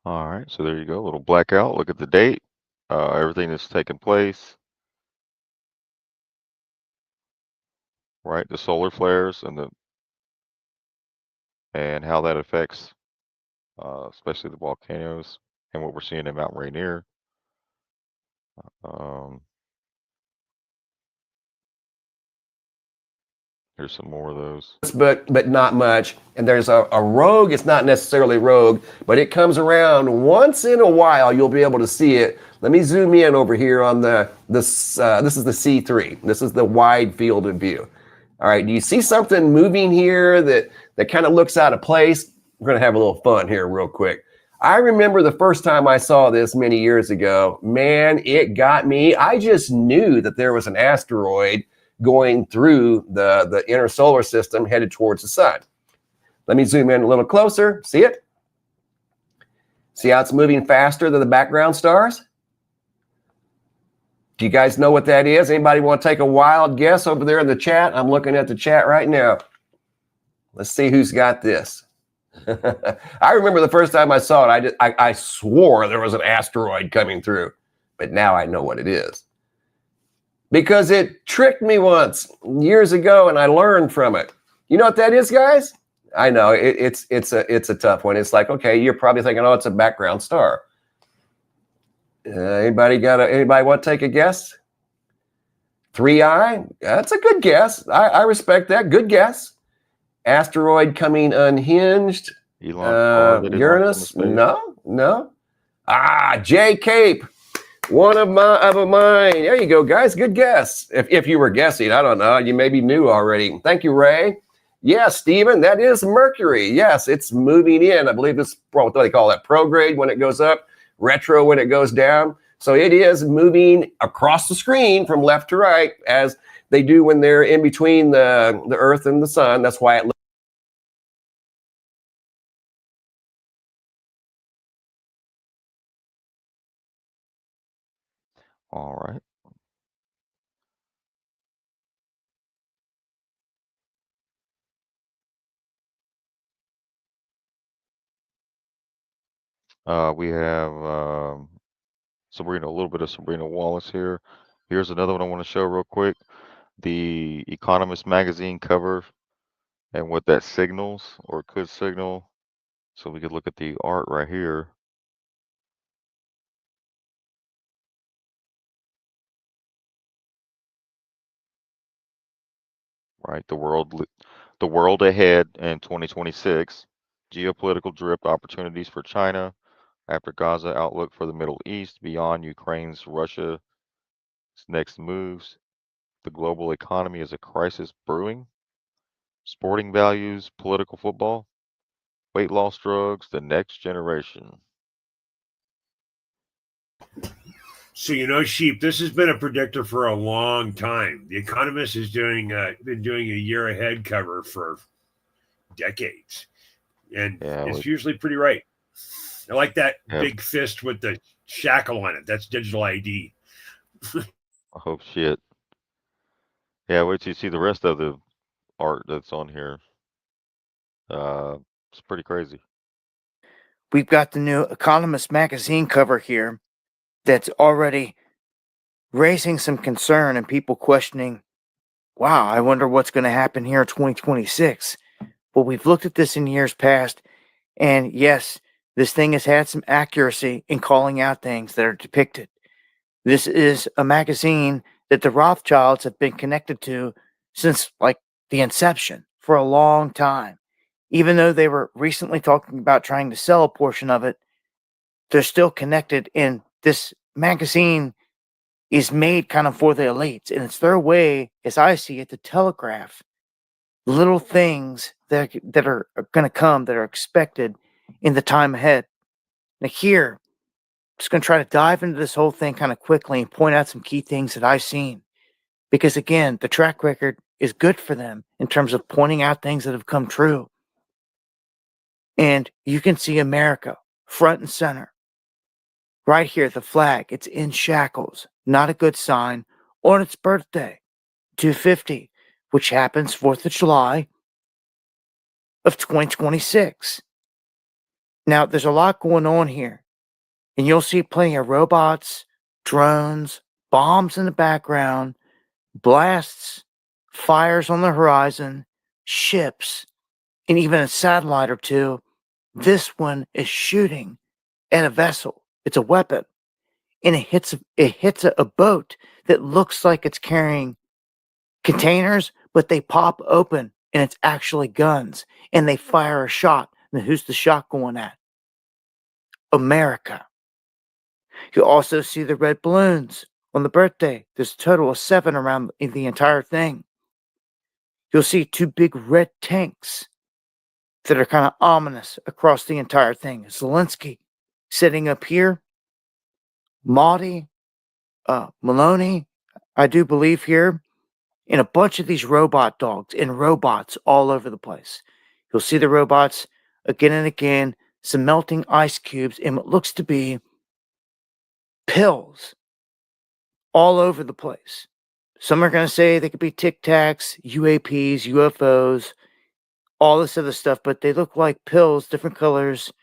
right, so there you go, a little blackout. Look at the date, everything that's taken place. Right, the solar flares and how that affects, especially the volcanoes and what we're seeing in Mount Rainier. Here's some more of those. But not much. And there's a rogue. It's not necessarily rogue, but it comes around once in a while. You'll be able to see it. Let me zoom in over here on this is the C3. This is the wide field of view. All right, do you see something moving here that kind of looks out of place? We're going to have a little fun here real quick. I remember the first time I saw this many years ago. Man, it got me. I just knew that there was an asteroid going through the inner solar system headed towards the sun. Let me zoom in a little closer. See it? See how it's moving faster than the background stars? Do you guys know what that is? Anybody want to take a wild guess over there in the chat? I'm looking at the chat right now. Let's see who's got this. I remember the first time I saw it, I swore there was an asteroid coming through, but now I know what it is. Because it tricked me once years ago, and I learned from it. You know what that is, guys? I know it's a tough one. It's like, okay, you're probably thinking, oh, it's a background star. Anybody want to take a guess? 3i? That's a good guess. I respect that. Good guess. Asteroid coming unhinged. Uranus? No. J Cape. One of mine. There you go, guys. Good guess. If you were guessing, I don't know. You maybe knew already. Thank you, Ray. Yes, Stephen, that is Mercury. Yes, it's moving in. I believe it's what they call that, prograde when it goes up, retro when it goes down. So it is moving across the screen from left to right as they do when they're in between the Earth and the sun. That's why it looks. All right. We have Sabrina, a little bit of Sabrina Wallace here. Here's another one I want to show real quick. The Economist magazine cover and what that signals or could signal. So we could look at the art right here. Right, the world ahead in 2026. Geopolitical drift opportunities for China after Gaza, outlook for the Middle East beyond Ukraine's Russia's next moves. The global economy is a crisis brewing. Sporting values, political football, weight loss drugs, the next generation. So Sheep, this has been a predictor for a long time. The Economist is been doing a year ahead cover for decades, and it's usually pretty right. I like that big fist with the shackle on it. That's digital ID. Oh shit! Yeah, wait till you see the rest of the art that's on here. It's pretty crazy. We've got the new Economist magazine cover here. that's already raising some concern and people questioning, wow, I wonder what's going to happen here in 2026. Well, we've looked at this in years past, and yes, this thing has had some accuracy in calling out things that are depicted. This is a magazine that the Rothschilds have been connected to since like the inception for a long time. Even though they were recently talking about trying to sell a portion of it, they're still connected, and this magazine is made kind of for the elites, and it's their way, as I see it, to telegraph little things that are going to come, that are expected in the time ahead. Now here, I'm just going to try to dive into this whole thing kind of quickly and point out some key things that I've seen. Because again, the track record is good for them in terms of pointing out things that have come true. And you can see America front and center. Right here, the flag, it's in shackles. Not a good sign. On its birthday, 250, which happens 4th of July of 2026. Now, there's a lot going on here. And you'll see plenty of robots, drones, bombs in the background, blasts, fires on the horizon, ships, and even a satellite or two. This one is shooting at a vessel. It's a weapon. And it hits a boat that looks like it's carrying containers, but they pop open and it's actually guns. And they fire a shot. And who's the shot going at? America. You'll also see the red balloons on the birthday. There's a total of 7 around the entire thing. You'll see 2 big red tanks that are kind of ominous across the entire thing. Zelensky sitting up here. Mahdi, Maloney, I do believe here, and a bunch of these robot dogs and robots all over the place. You'll see the robots again and again, some melting ice cubes and what looks to be pills all over the place. Some are going to say they could be Tic Tacs, UAPs, UFOs, all this other stuff, but they look like pills, different colors,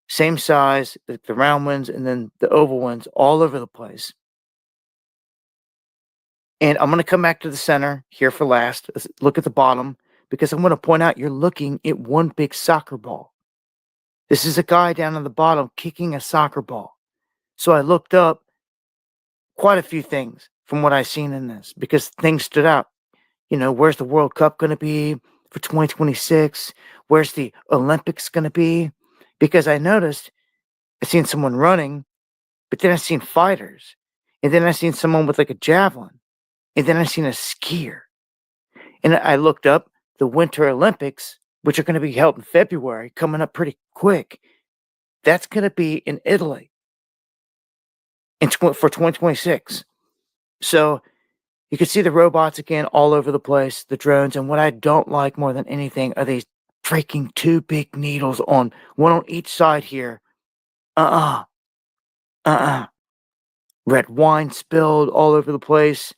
same size, the round ones and then the oval ones all over the place. And I'm going to come back to the center here for last. Let's look at the bottom because I'm going to point out you're looking at one big soccer ball. This is a guy down on the bottom kicking a soccer ball. So I looked up quite a few things from what I've seen in this because things stood out. You know, where's the World Cup going to be for 2026? Where's the Olympics going to be? Because I noticed I seen someone running, but then I seen fighters. And then I seen someone with like a javelin. And then I seen a skier. And I looked up the Winter Olympics, which are going to be held in February, coming up pretty quick. That's going to be in Italy for 2026. So you can see the robots again all over the place, the drones. And what I don't like more than anything are these freaking 2 big needles one on each side here. Red wine spilled all over the place.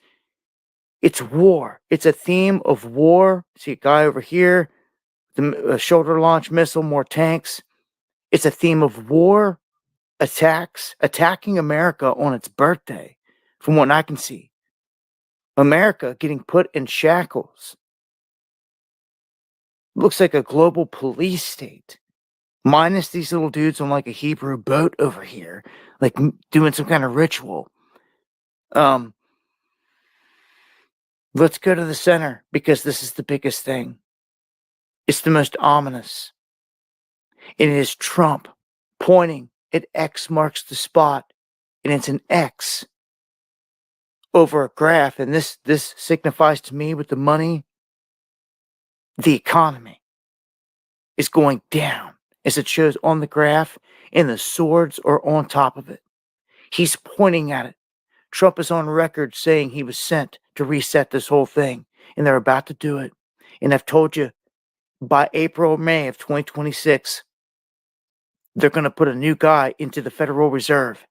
It's war. It's a theme of war. See a guy over here, the shoulder launch missile, more tanks. It's a theme of war, attacking America on its birthday, from what I can see. America getting put in shackles. Looks like a global police state. Minus these little dudes on like a Hebrew boat over here, like doing some kind of ritual. Let's go to the center because this is the biggest thing. It's the most ominous. It is Trump pointing at X marks the spot, and it's an X over a graph. And this signifies to me with the money, the economy is going down as it shows on the graph, and the swords are on top of it. He's pointing at it. Trump is on record saying he was sent to reset this whole thing, and they're about to do it. And I've told you, by April or May of 2026, they're going to put a new guy into the Federal Reserve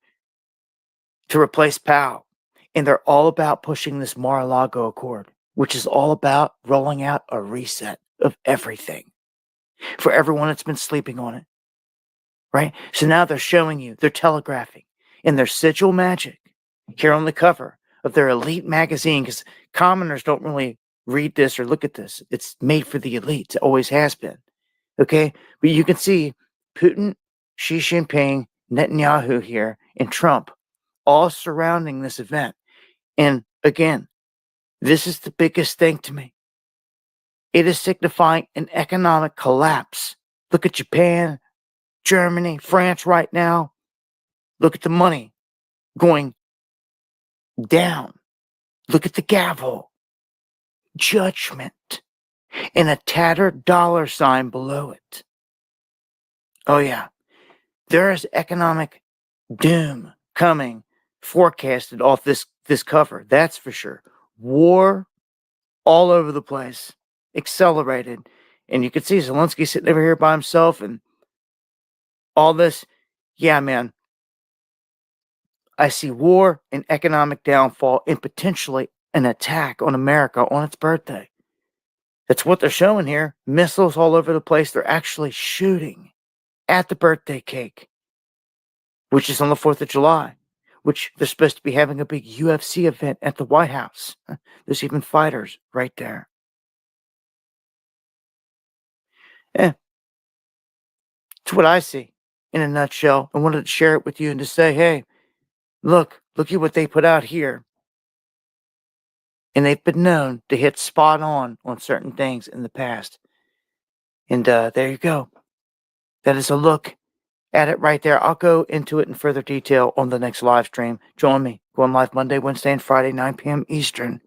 to replace Powell. And they're all about pushing this Mar-a-Lago Accord, which is all about rolling out a reset of everything for everyone that's been sleeping on it. Right? So now they're showing you, they're telegraphing. in their sigil magic here on the cover of their elite magazine, because commoners don't really read this or look at this. It's made for the elites. It always has been. Okay? But you can see Putin, Xi Jinping, Netanyahu here, and Trump all surrounding this event. And again, this is the biggest thing to me. It is signifying an economic collapse. Look at Japan, Germany, France right now. Look at the money going down. Look at the gavel. Judgment. And a tattered dollar sign below it. Oh yeah. There is economic doom coming, forecasted off this cover. That's for sure. War all over the place. Accelerated. And you can see Zelensky sitting over here by himself and all this. Yeah, man. I see war and economic downfall and potentially an attack on America on its birthday. That's what they're showing here. Missiles all over the place. They're actually shooting at the birthday cake, which is on the 4th of July, which they're supposed to be having a big UFC event at the White House. There's even fighters right there. It's what I see in a nutshell. I wanted to share it with you and to say, hey, look at what they put out here. And they've been known to hit spot on certain things in the past. And there you go. That is a look at it right there. I'll go into it in further detail on the next live stream. Join me. Going live Monday, Wednesday, and Friday, 9 p.m. Eastern.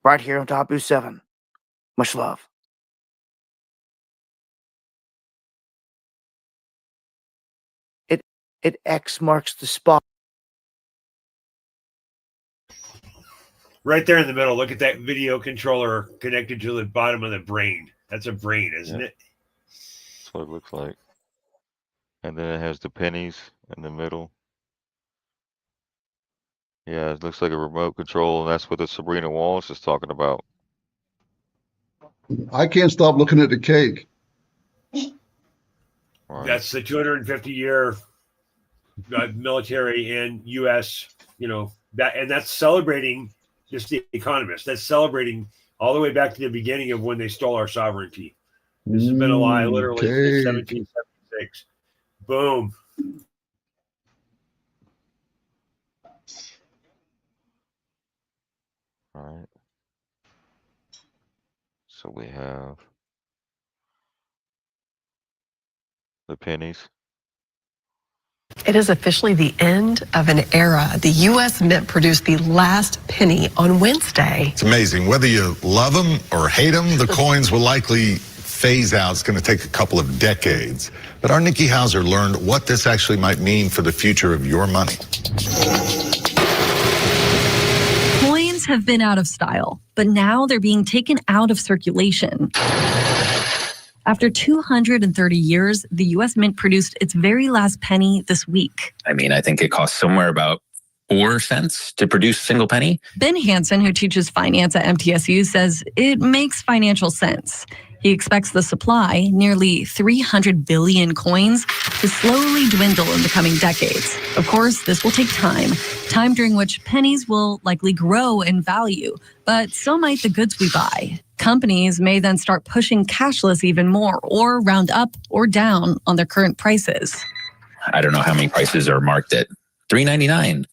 Right here on Tabu 7. Much love. It X marks the spot. Right there in the middle. Look at that video controller connected to the bottom of the brain. That's a brain, isn't it? That's what it looks like. And then it has the pennies in the middle. Yeah, it looks like a remote control, and that's what the Sabrina Wallace is talking about. I can't stop looking at the cake. Right. That's the 250-year military and U.S., and that's celebrating just the Economist. That's celebrating all the way back to the beginning of when they stole our sovereignty. This has been a lie literally since 1776. Boom. All right. So we have the pennies. It is officially the end of an era. The U.S. Mint produced the last penny on Wednesday. It's amazing. Whether you love them or hate them, the coins will likely phase out. It's going to take a couple of decades. But our Nikki Hauser learned what this actually might mean for the future of your money. Coins have been out of style, but now they're being taken out of circulation. After 230 years, the U.S. Mint produced its very last penny this week. I mean, I think it costs somewhere about 4 cents to produce a single penny. Ben Hansen, who teaches finance at MTSU, says it makes financial sense. He expects the supply, nearly 300 billion coins, to slowly dwindle in the coming decades. Of course, this will take time during which pennies will likely grow in value, but so might the goods we buy. Companies may then start pushing cashless even more, or round up or down on their current prices. I don't know how many prices are marked at $3.99.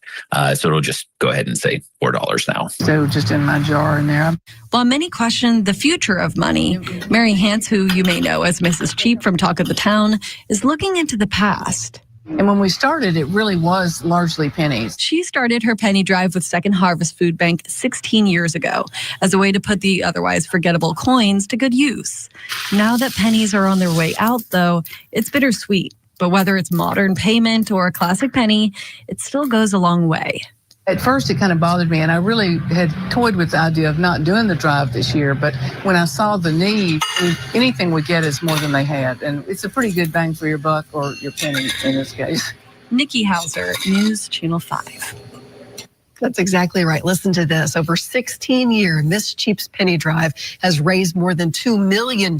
So it'll just go ahead and say $4 now. So just in my jar in there. While many question the future of money, Mary Hance, who you may know as Mrs. Cheap from Talk of the Town, is looking into the past. And when we started, it really was largely pennies. She started her penny drive with Second Harvest Food Bank 16 years ago as a way to put the otherwise forgettable coins to good use. Now that pennies are on their way out, though, it's bittersweet. But whether it's modern payment or a classic penny, it still goes a long way. At first, it kind of bothered me, and I really had toyed with the idea of not doing the drive this year. But when I saw the need, anything we get is more than they had. And it's a pretty good bang for your buck, or your penny in this case. Nikki Hauser, News Channel 5. That's exactly right. Listen to this. Over 16 years, Miss Cheap's Penny Drive has raised more than $2 million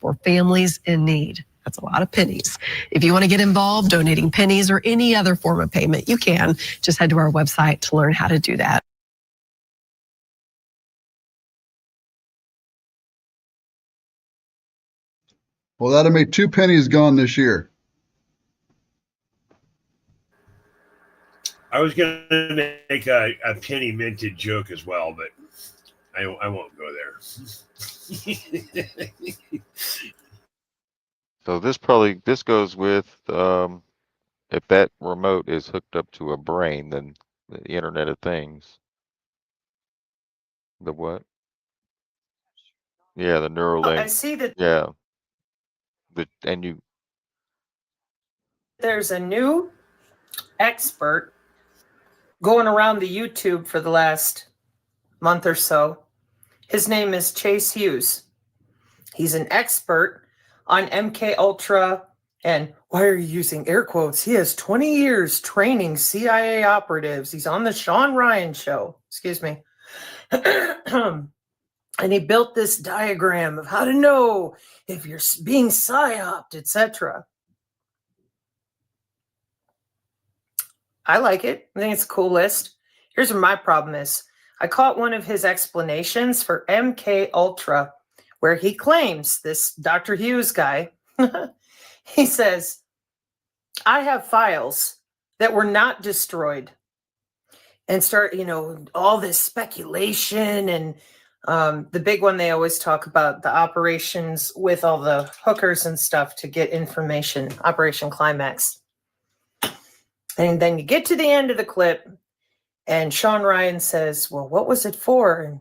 for families in need. That's a lot of pennies. If you want to get involved donating pennies or any other form of payment, you can. Just head to our website to learn how to do that. Well, that'll make 2 pennies gone this year. I was going to make a penny minted joke as well, but I won't go there. So this goes with if that remote is hooked up to a brain, then the Internet of Things. The what? Yeah, the Neuralink. I see that Yeah. there's a new expert going around the YouTube for the last month or so. His name is Chase Hughes. He's an expert on MK Ultra, and why are you using air quotes? He has 20 years training CIA operatives. He's on the Sean Ryan show. Excuse me. And he built this diagram of how to know if you're being psyoped, etc. I like it. I think it's a cool list. Here's where my problem is. I caught one of his explanations for MK Ultra, where he claims, this Dr. Hughes guy, he says, I have files that were not destroyed. And start, all this speculation and the big one they always talk about, the operations with all the hookers and stuff to get information, Operation Climax. And then you get to the end of the clip and Sean Ryan says, well, what was it for? And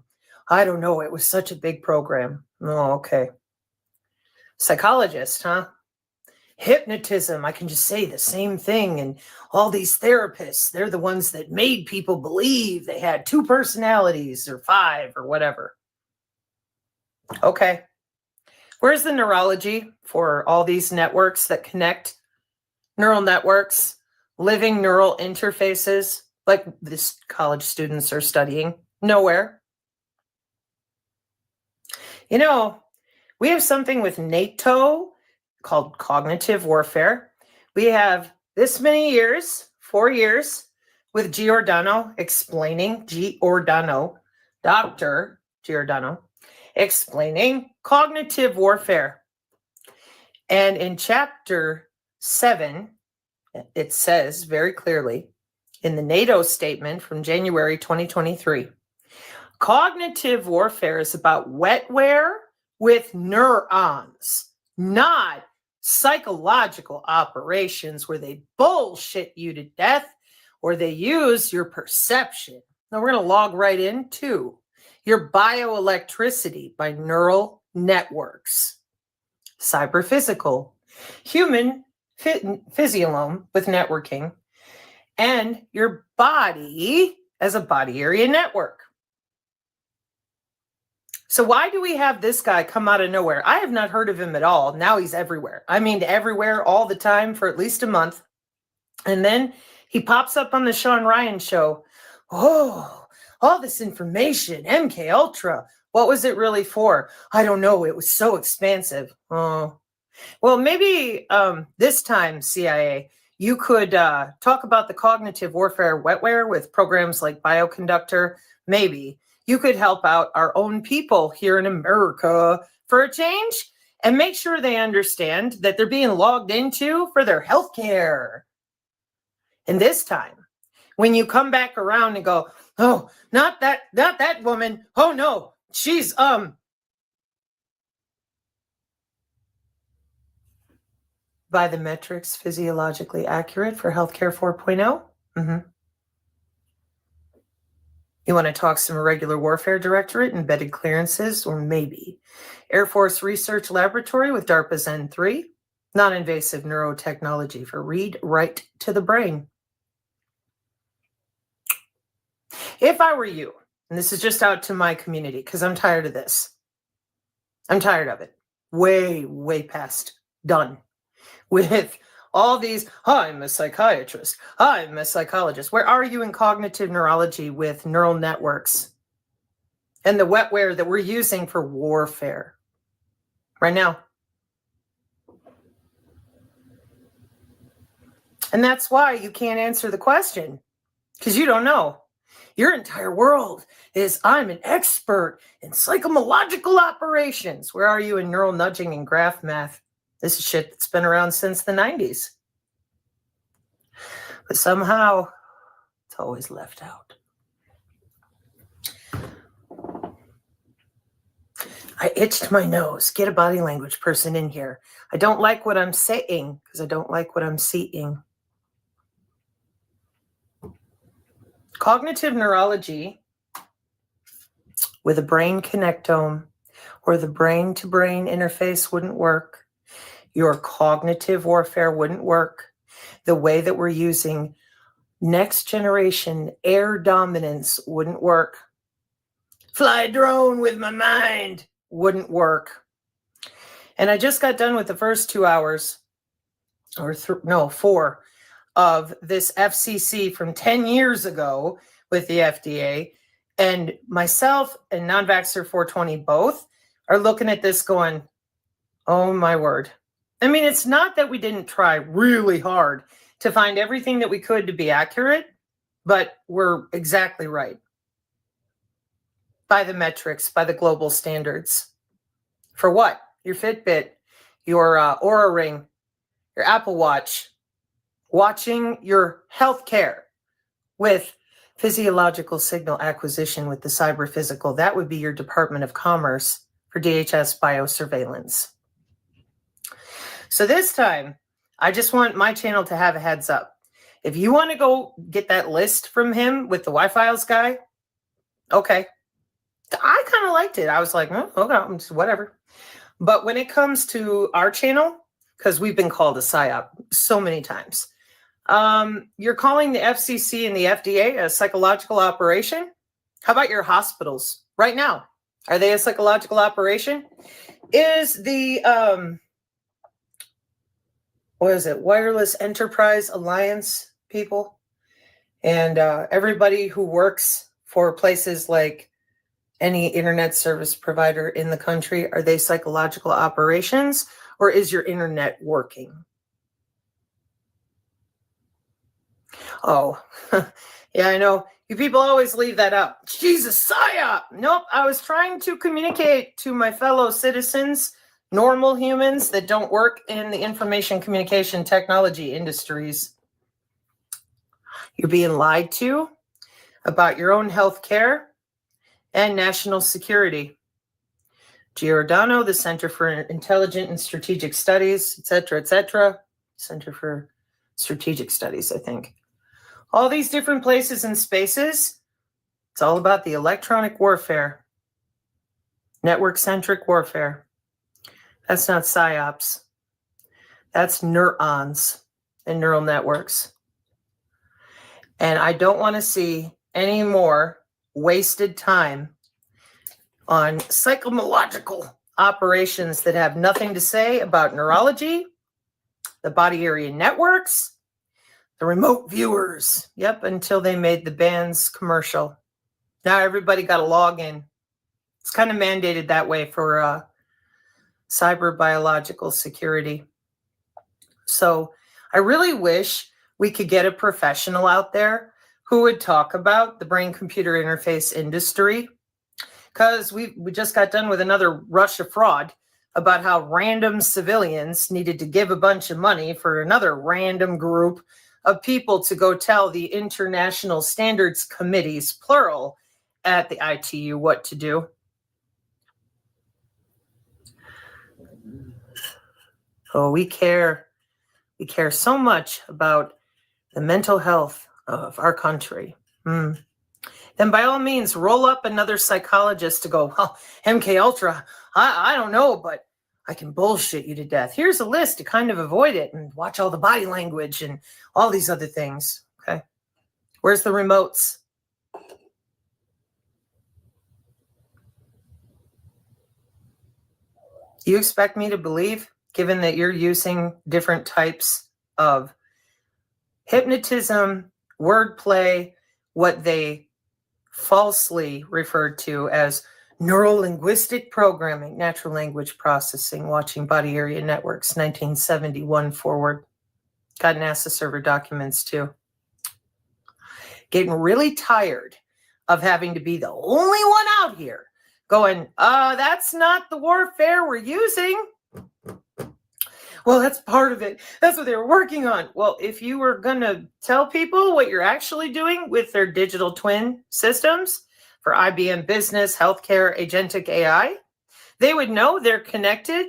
I don't know. It was such a big program. Oh, okay. Psychologist, huh? Hypnotism. I can just say the same thing. And all these therapists, they're the ones that made people believe they had 2 personalities or 5 or whatever. Okay. Where's the neurology for all these networks that connect? Neural networks, living neural interfaces, like this college students are studying. Nowhere. We have something with NATO called cognitive warfare. We have this many years, 4 years, with Giordano explaining, Dr. Giordano, explaining cognitive warfare. And in chapter 7, it says very clearly in the NATO statement from January 2023, cognitive warfare is about wetware with neurons, not psychological operations where they bullshit you to death or they use your perception. Now we're going to log right into your bioelectricity by neural networks, cyberphysical, human physiolome with networking, and your body as a body area network. So why do we have this guy come out of nowhere? I have not heard of him at all. Now he's everywhere. I mean, everywhere all the time for at least a month. And then he pops up on the Sean Ryan show. Oh, all this information, MK Ultra. What was it really for? I don't know. It was so expansive. Oh, well, maybe this time, CIA, you could talk about the cognitive warfare wetware with programs like Bioconductor. Maybe you could help out our own people here in America for a change and make sure they understand that they're being logged into for their health care. And this time, when you come back around and go, oh, not that woman. Oh, no, she's, by the metrics physiologically accurate for healthcare 4.0. Mm-hmm. You want to talk some irregular warfare directorate, embedded clearances, or maybe Air Force Research Laboratory with DARPA's N3, non-invasive neurotechnology for read right to the brain. If I were you, and this is just out to my community because I'm tired of this. I'm tired of it. Way past done with all these, I'm a psychiatrist, I'm a psychologist. Where are you in cognitive neurology with neural networks and the wetware that we're using for warfare right now? And that's why you can't answer the question, because you don't know. Your entire world is, I'm an expert in psychomological operations. Where are you in neural nudging and graph math? This is shit that's been around since the 90s. But somehow, it's always left out. I itched my nose. Get a body language person in here. I don't like what I'm saying because I don't like what I'm seeing. Cognitive neurology with a brain connectome or the brain-to-brain interface wouldn't work. Your cognitive warfare wouldn't work. The way that we're using next generation air dominance wouldn't work. Fly drone with my mind wouldn't work. And I just got done with the first 2 hours, or 4, of this FCC from 10 years ago with the FDA. And myself and non-vaxxer 420 both are looking at this going, oh my word. I mean, it's not that we didn't try really hard to find everything that we could to be accurate, but we're exactly right. By the metrics, by the global standards. For what? Your Fitbit, your Oura Ring, your Apple Watch, watching your healthcare with physiological signal acquisition with the cyber physical. That would be your Department of Commerce for DHS biosurveillance. So this time, I just want my channel to have a heads up. If you want to go get that list from him with the Wi-Files guy, okay. I kind of liked it. I was like, oh, okay, whatever. But when it comes to our channel, because we've been called a PSYOP so many times, you're calling the FCC and the FDA a psychological operation? How about your hospitals right now? Are they a psychological operation? Is the, Wireless Enterprise Alliance people and everybody who works for places like any internet service provider in the country, are they psychological operations, or is your internet working? Oh, yeah, I know. You people always leave that up. Jesus, psyop! Nope, I was trying to communicate to my fellow citizens, normal humans that don't work in the information communication technology industries. You're being lied to about your own health care and national security. Giordano, the Center for Intelligent and Strategic Studies, et cetera, Center for Strategic Studies, I think. All these different places and spaces, it's all about the electronic warfare, network-centric warfare. That's not PSYOPs. That's neurons and neural networks. And I don't want to see any more wasted time on psychomological operations that have nothing to say about neurology, the body area networks, the remote viewers. Yep, until they made the band's commercial. Now everybody got a login. It's kind of mandated that way for cyber biological security. So I really wish we could get a professional out there who would talk about the brain-computer interface industry, because we just got done with another rush of fraud about how random civilians needed to give a bunch of money for another random group of people to go tell the international standards committees, plural, at the ITU what to do. Oh, we care. We care so much about the mental health of our country. Then by all means, roll up another psychologist to go, well, MK Ultra, I don't know, but I can bullshit you to death. Here's a list to kind of avoid it and watch all the body language and all these other things. Okay. Where's the remotes? You expect me to believe, given that you're using different types of hypnotism, wordplay, what they falsely referred to as neuro-linguistic programming, natural language processing, watching body area networks, 1971 forward. Got NASA server documents too. Getting really tired of having to be the only one out here going, that's not the warfare we're using. Well, that's part of it. That's what they were working on. Well, if you were going to tell people what you're actually doing with their digital twin systems for IBM Business, Healthcare, Agentic AI, they would know they're connected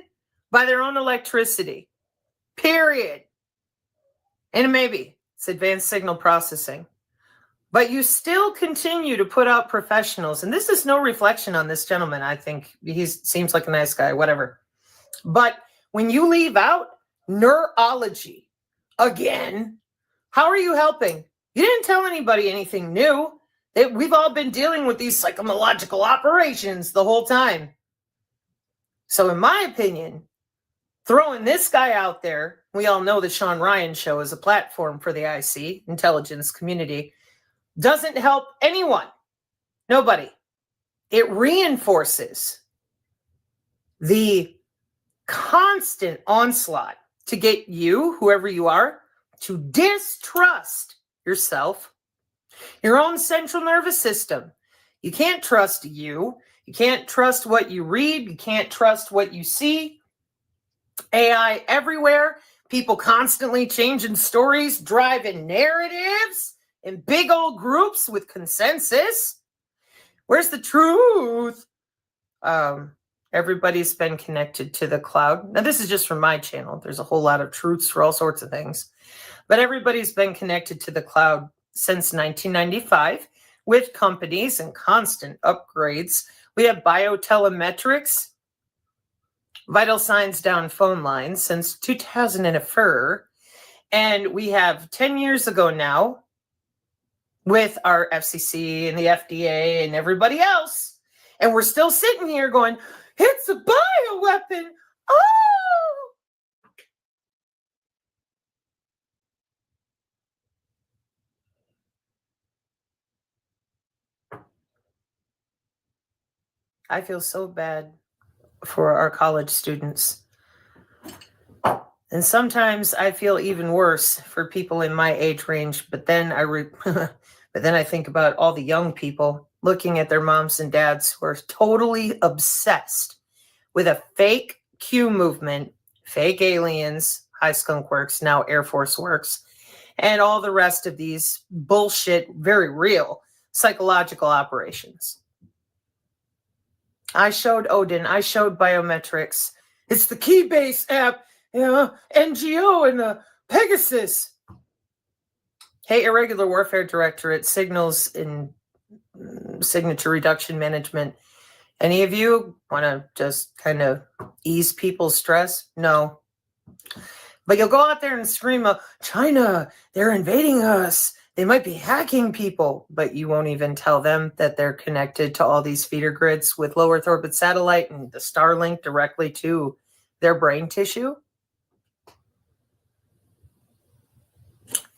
by their own electricity. Period. And maybe it's advanced signal processing. But you still continue to put out professionals. And this is no reflection on this gentleman. I think he seems like a nice guy, whatever. But when you leave out neurology again, how are you helping? You didn't tell anybody anything new. We've all been dealing with these psychological operations the whole time. So in my opinion, throwing this guy out there, we all know the Sean Ryan show is a platform for the IC, intelligence community, doesn't help anyone. Nobody. It reinforces the constant onslaught to get you, whoever you are, to distrust yourself, your own central nervous system. You can't trust you. You can't trust what you read. You can't trust what you see. AI everywhere. People constantly changing stories, driving narratives in big old groups with consensus. Where's the truth? Everybody's been connected to the cloud. Now, this is just from my channel. There's a whole lot of truths for all sorts of things. But everybody's been connected to the cloud since 1995 with companies and constant upgrades. We have biotelemetrics, vital signs down phone lines since 2004. And we have 10 years ago now with our FCC and the FDA and everybody else. And we're still sitting here going, it's a bioweapon. Oh! I feel so bad for our college students. And sometimes I feel even worse for people in my age range. But then I think about all the young people looking at their moms and dads who are totally obsessed with a fake Q movement, fake aliens, High Skunk Works, now Air Force Works, and all the rest of these bullshit, very real psychological operations. I showed Odin. I showed biometrics. It's the Keybase app, NGO, and the Pegasus. Hey, Irregular Warfare Directorate, Signals and Signature Reduction Management. Any of you want to just kind of ease people's stress? No. But you'll go out there and scream, China, they're invading us. They might be hacking people, but you won't even tell them that they're connected to all these feeder grids with low Earth orbit satellite and the Starlink directly to their brain tissue.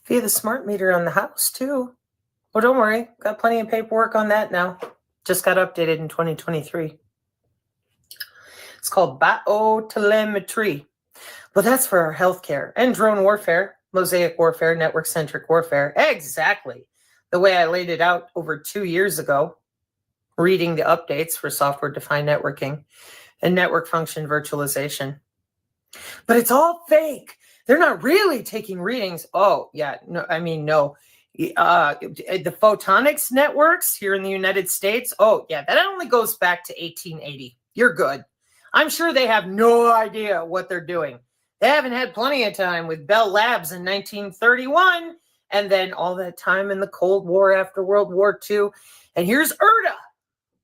Via the smart meter on the house, too. Well, don't worry. Got plenty of paperwork on that now. Just got updated in 2023. It's called biotelemetry. Well, that's for our healthcare and drone warfare, mosaic warfare, network-centric warfare. Exactly the way I laid it out over 2 years ago, reading the updates for software-defined networking and network function virtualization. But it's all fake. They're not really taking readings. Oh, yeah. No, I mean, no. The photonics networks here in the United States. Oh, yeah. That only goes back to 1880. You're good. I'm sure they have no idea what they're doing. They haven't had plenty of time with Bell Labs in 1931 and then all that time in the Cold War after World War II. And here's ERDA,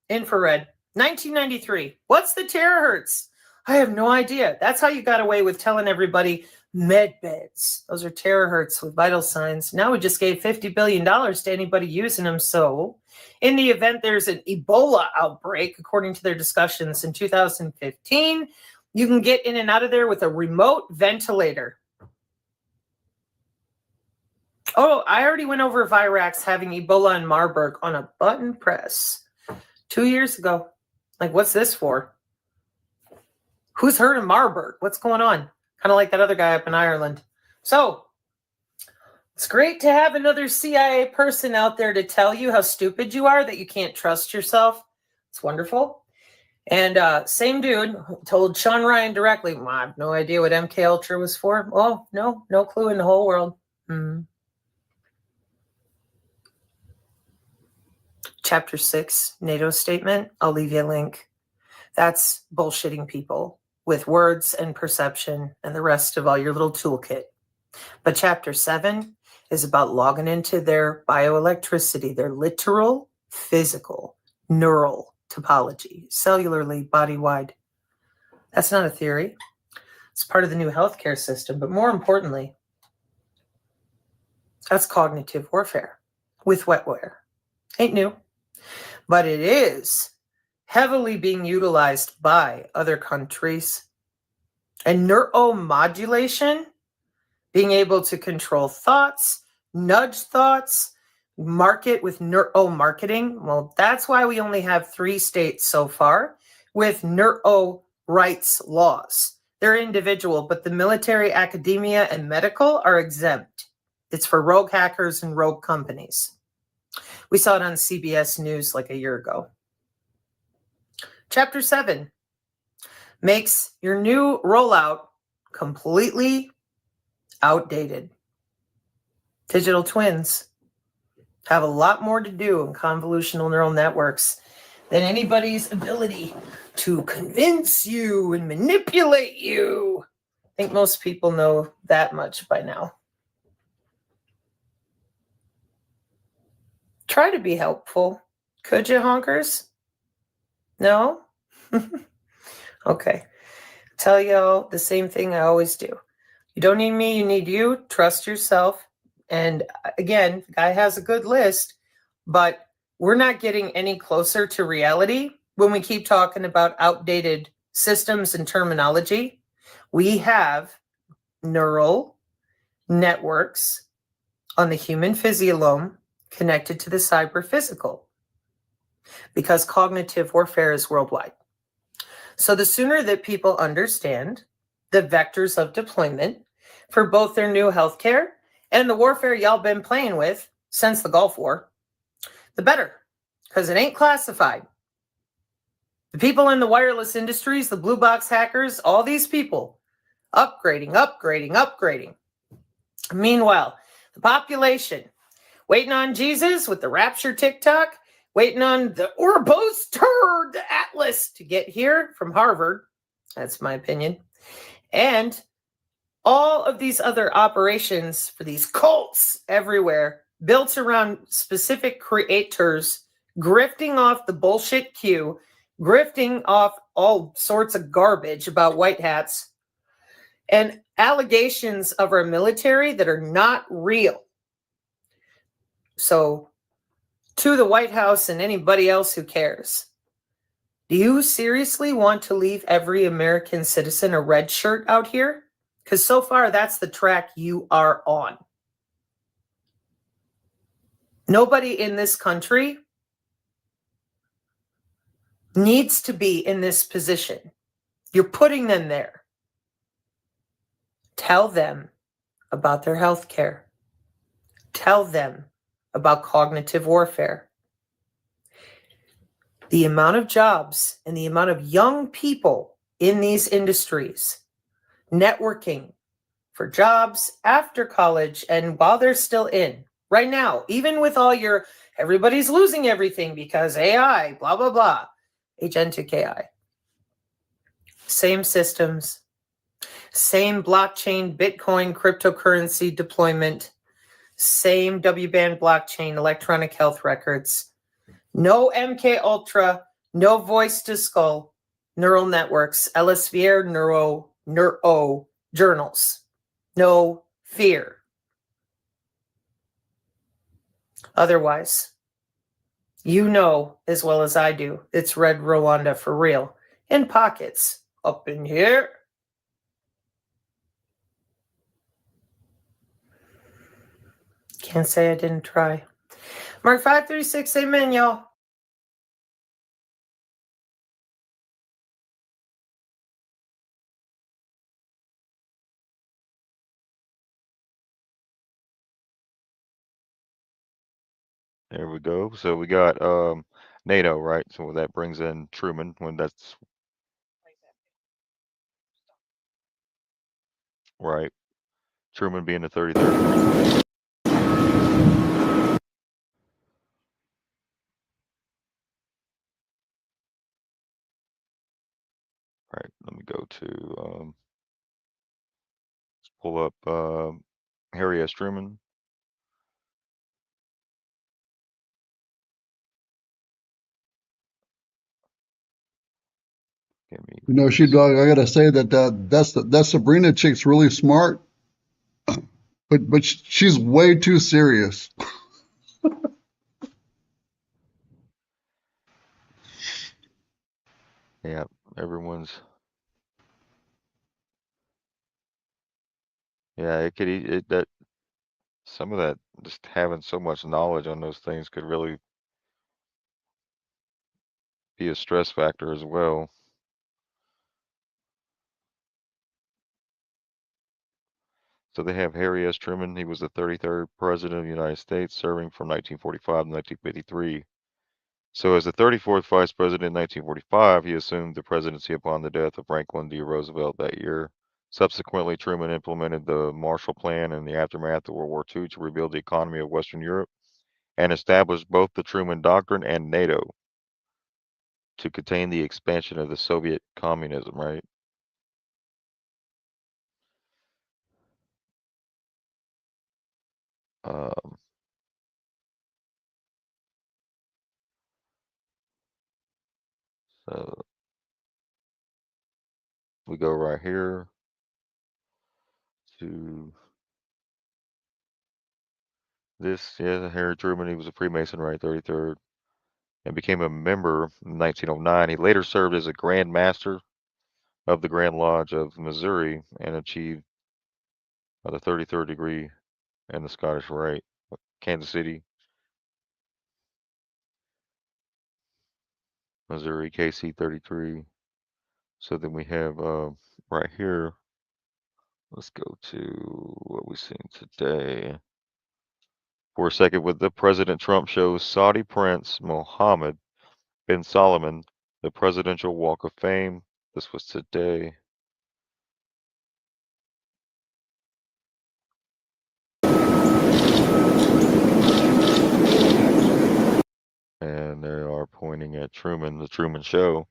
infrared, 1993. What's the terahertz? I have no idea. That's how you got away with telling everybody med beds. Those are terahertz with vital signs. Now we just gave $50 billion to anybody using them. So in the event there's an Ebola outbreak, according to their discussions in 2015, you can get in and out of there with a remote ventilator. Oh, I already went over Virax having Ebola in Marburg on a button press 2 years ago. Like, what's this for? Who's heard of Marburg? What's going on? Kind of like that other guy up in Ireland. So It's great to have another CIA person out there to tell you how stupid you are, that you can't trust yourself. It's wonderful. And same dude told Sean Ryan directly, I have no idea what MK Ultra was for. Oh, no clue in the whole world. Chapter 6, NATO statement. I'll leave you a link. That's bullshitting people with words and perception and the rest of all your little toolkit. But chapter 7 is about logging into their bioelectricity, their literal, physical, neural topology, cellularly, body-wide. That's not a theory. It's part of the new healthcare system. But more importantly, that's cognitive warfare with wetware. Ain't new. But it is heavily being utilized by other countries. And neuromodulation, being able to control thoughts, nudge thoughts, market with neuromarketing. Well, that's why we only have 3 states so far with neuro rights laws. They're individual, but the military, academia, and medical are exempt. It's for rogue hackers and rogue companies. We saw it on CBS News like a year ago. Chapter 7 makes your new rollout completely outdated. Digital twins have a lot more to do in convolutional neural networks than anybody's ability to convince you and manipulate you. I think most people know that much by now. Try to be helpful. Could you, honkers? No? Okay. Tell y'all the same thing I always do. You don't need me, you need you. Trust yourself. And again, the guy has a good list, but we're not getting any closer to reality when we keep talking about outdated systems and terminology. We have neural networks on the human physiolome connected to the cyber physical, because cognitive warfare is worldwide. So the sooner that people understand the vectors of deployment for both their new healthcare and the warfare y'all been playing with since the Gulf War, the better, because it ain't classified. The people in the wireless industries, the blue box hackers, all these people, upgrading. Meanwhile, the population waiting on Jesus with the rapture TikTok, waiting on the Ouroboros turd, the Atlas, to get here from Harvard. That's my opinion. And all of these other operations for these cults everywhere, built around specific creators, grifting off the bullshit queue, grifting off all sorts of garbage about white hats, and allegations of our military that are not real. So, to the White House and anybody else who cares, do you seriously want to leave every American citizen a red shirt out here? Because so far, that's the track you are on. Nobody in this country needs to be in this position. You're putting them there. Tell them about their health care. Tell them about cognitive warfare. The amount of jobs and the amount of young people in these industries networking for jobs after college and while they're still in. Right now, even with all your, everybody's losing everything because AI, blah, blah, blah. Agentic AI. Same systems, same blockchain, Bitcoin, cryptocurrency deployment, same W-band blockchain, electronic health records. No MK Ultra, no voice to skull, neural networks, LSVR, neuro journals. No fear. Otherwise, you know as well as I do, it's Red Rwanda for real. In pockets, up in here. Can't say I didn't try. Mark 536, amen, y'all. There we go. So we got NATO, right? So that brings in Truman when that's right. Truman being the 33rd. Right. Let me go to let's pull up Harry S. Truman. You know, Sheepdog, I gotta say that Sabrina chick's really smart, but she's way too serious. Yeah, everyone's. Yeah, it could that some of that just having so much knowledge on those things could really be a stress factor as well. So they have Harry S. Truman. He was the 33rd president of the United States, serving from 1945 to 1953. So as the 34th vice president in 1945, he assumed the presidency upon the death of Franklin D. Roosevelt that year. Subsequently, Truman implemented the Marshall Plan in the aftermath of World War II to rebuild the economy of Western Europe and established both the Truman Doctrine and NATO to contain the expansion of the Soviet communism, right? Um, so we go right here to this. Yeah, Harry Truman, he was a Freemason, right? 33rd, and became a member in 1909. He later served as a Grand Master of the Grand Lodge of Missouri and achieved the 33rd degree in the Scottish Rite. Kansas City, Missouri, KC 33. So then we have right here, let's go to what we've seen today. For a second, with the President Trump shows Saudi Prince Mohammed bin Salman the Presidential Walk of Fame. This was today. And they are pointing at Truman, the Truman Show.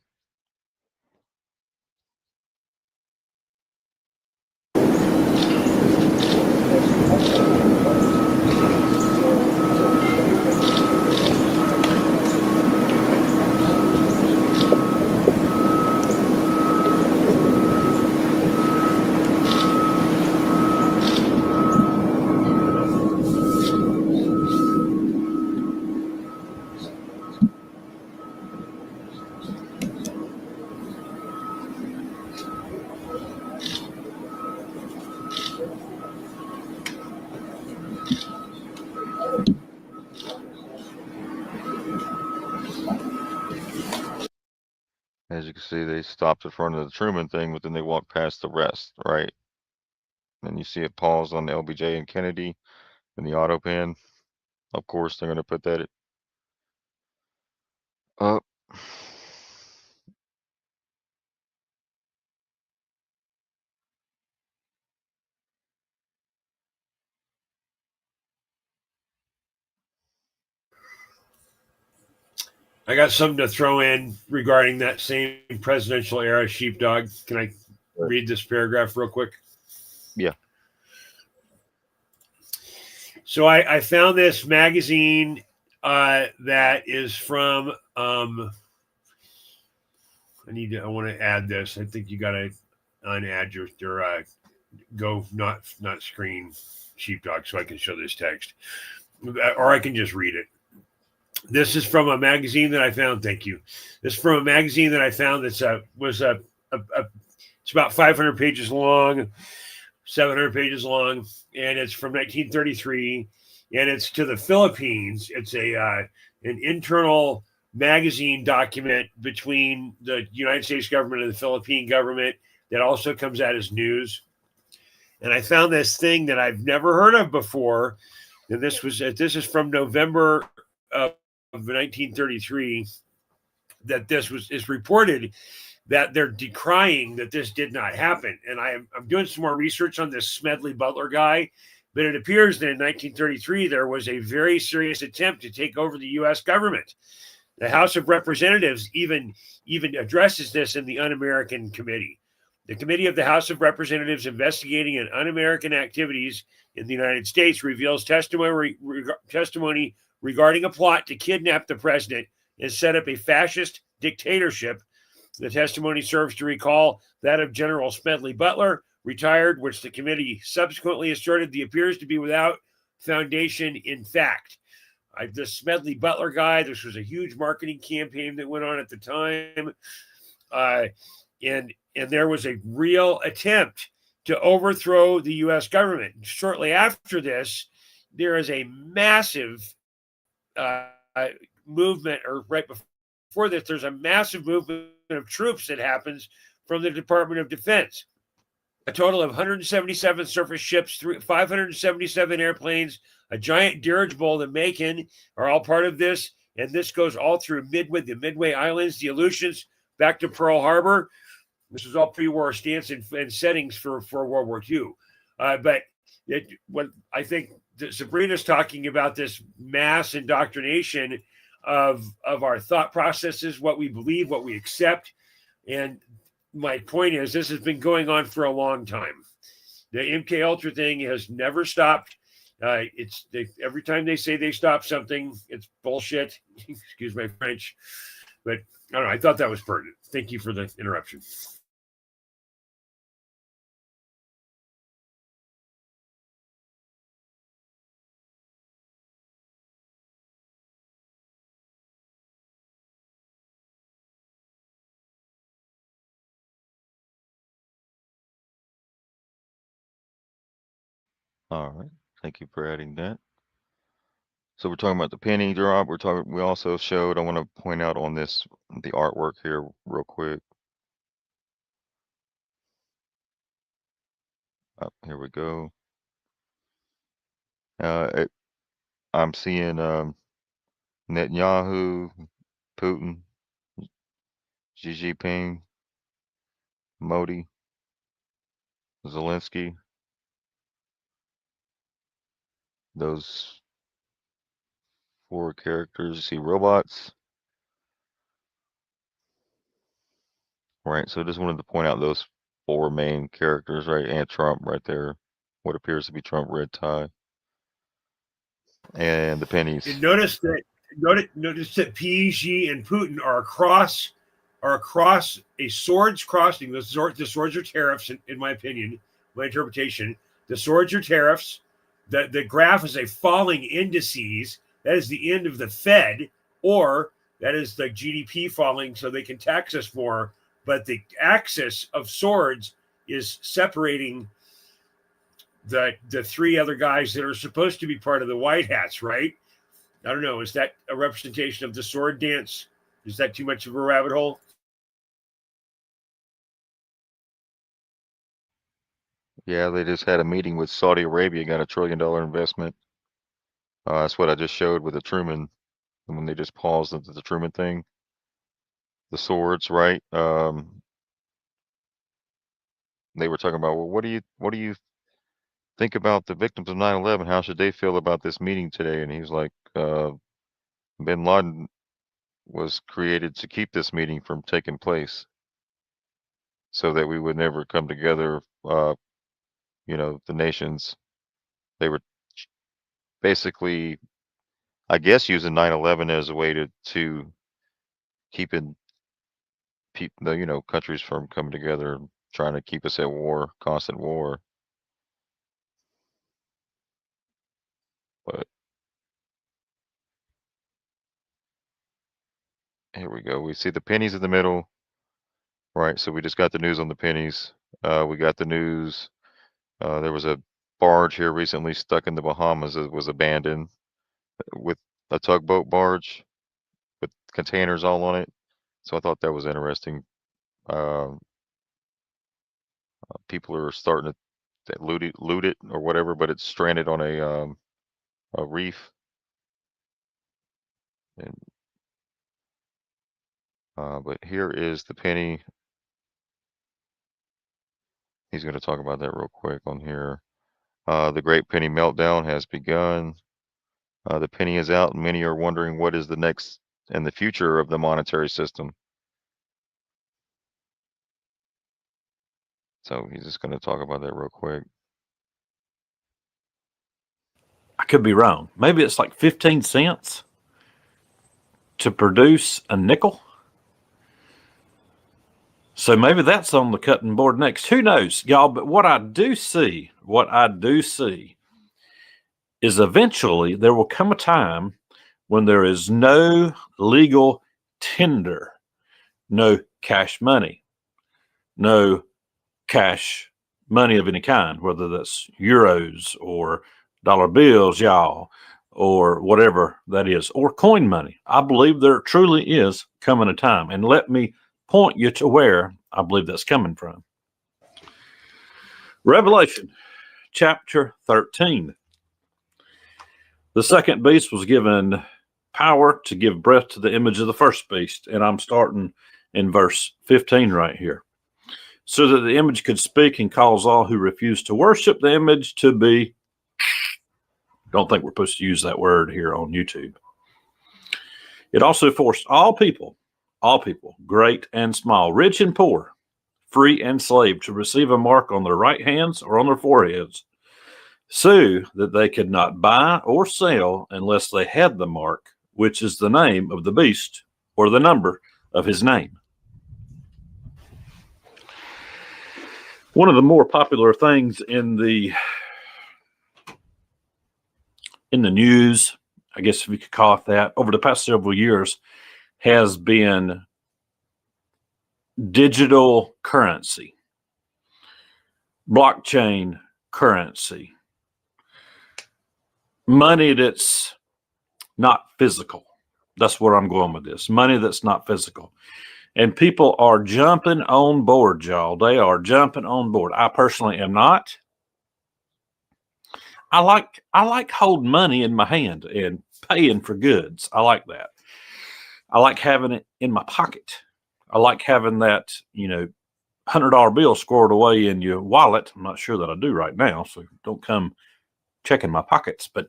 As you can see, they stopped in front of the Truman thing, but then they walked past the rest, right? And you see it paused on LBJ and Kennedy in the auto pen. Of course, they're going to put that up. I got something to throw in regarding that same presidential era, Sheepdog. Can I read this paragraph real quick? Yeah. So I found this magazine that is from I want to add this. I think you got to unadd your go not screen Sheepdog so I can show this text, or I can just read it. This is from a magazine that I found. Thank you. This is from a magazine that I found that's it's about 500 pages long, 700 pages long, and it's from 1933, and it's to the Philippines. It's an internal magazine document between the United States government and the Philippine government that also comes out as news. And I found this thing that I've never heard of before. And this is from November of 1933 that this is reported that they're decrying that this did not happen. And I'm doing some more research on this Smedley Butler guy, but it appears that in 1933 there was a very serious attempt to take over the U.S. government. The House of Representatives even addresses this in the Un-American Committee. The Committee of the House of Representatives investigating un-American activities in the United States reveals testimony regarding a plot to kidnap the president and set up a fascist dictatorship. The testimony serves to recall that of General Smedley Butler, retired, which the committee subsequently asserted appears to be without foundation in fact. This Smedley Butler guy, this was a huge marketing campaign that went on at the time. And there was a real attempt to overthrow the U.S. government. Shortly after this, there is a massive movement, or right before this, there's a massive movement of troops that happens from the Department of Defense. A total of 177 surface ships, 577 airplanes, a giant dirigible, the Macon, are all part of this. And this goes all through the Midway Islands, the Aleutians, back to Pearl Harbor. This was all pre-war stance and settings for World War II. But what I think Sabrina's talking about, this mass indoctrination of our thought processes, what we believe, what we accept. And my point is, this has been going on for a long time. The MK Ultra thing has never stopped. Every time they say they stop something, it's bullshit. Excuse my French, but I don't know. I thought that was pertinent. Thank you for the interruption. All right. Thank you for adding that. So we're talking about the penny drop. We also showed, I want to point out on this, the artwork here real quick. Here we go. I'm seeing Netanyahu, Putin, Xi Jinping, Modi, Zelensky. Those 4 characters. You see robots. Right, so just wanted to point out those 4 main characters, right, and Trump right there. What appears to be Trump, red tie. And the pennies. And notice that P, Xi, and Putin are across a swords crossing. The swords are tariffs, in my opinion, my interpretation. The swords are tariffs. The graph is a falling indices. That is the end of the Fed, or that is the GDP falling so they can tax us more. But the axis of swords is separating the 3 other guys that are supposed to be part of the white hats, right? I don't know. Is that a representation of the sword dance? Is that too much of a rabbit hole? Yeah, they just had a meeting with Saudi Arabia, got $1 trillion investment. That's what I just showed with the Truman, when they just paused the Truman thing. The swords, right? They were talking about, well, what do you think about the victims of 9/11? How should they feel about this meeting today? And he was like, bin Laden was created to keep this meeting from taking place, so that we would never come together. The nations. They were basically, I guess, using 9/11 as a way to keeping countries from coming together, trying to keep us at war, constant war. But here we go. We see the pennies in the middle, right? So we just got the news on the pennies. We got the news. There was a barge here recently stuck in the Bahamas that was abandoned, with a tugboat barge with containers all on it. So I thought that was interesting. People are starting to loot it or whatever, but it's stranded on a reef. And, but here is the penny. He's going to talk about that real quick on here. The great penny meltdown has begun. The penny is out, and many are wondering what is the next and the future of the monetary system. So he's just going to talk about that real quick. I could be wrong. Maybe it's like 15 cents to produce a nickel. So maybe that's on the cutting board next. Who knows, y'all? But what I do see is eventually there will come a time when there is no legal tender, no cash money, no cash money of any kind, whether that's euros or dollar bills, y'all, or whatever that is, or coin money. I believe there truly is coming a time. And let me point you to where I believe that's coming from. Revelation chapter 13. The second beast was given power to give breath to the image of the first beast. And I'm starting in verse 15 right here. So that the image could speak and cause all who refuse to worship the image to be. Don't think we're supposed to use that word here on YouTube. It also forced all people, great and small, rich and poor, free and slave, to receive a mark on their right hands or on their foreheads, so that they could not buy or sell unless they had the mark, which is the name of the beast or the number of his name. One of the more popular things in the news, I guess if you could call it that, over the past several years has been digital currency, blockchain currency, money that's not physical. That's where I'm going with this. Money that's not physical. And people are jumping on board, y'all. They are jumping on board. I personally am not. I like holding money in my hand and paying for goods. I like that. I like having it in my pocket. I like having that, $100 bill squirreled away in your wallet. I'm not sure that I do right now, so don't come checking my pockets. But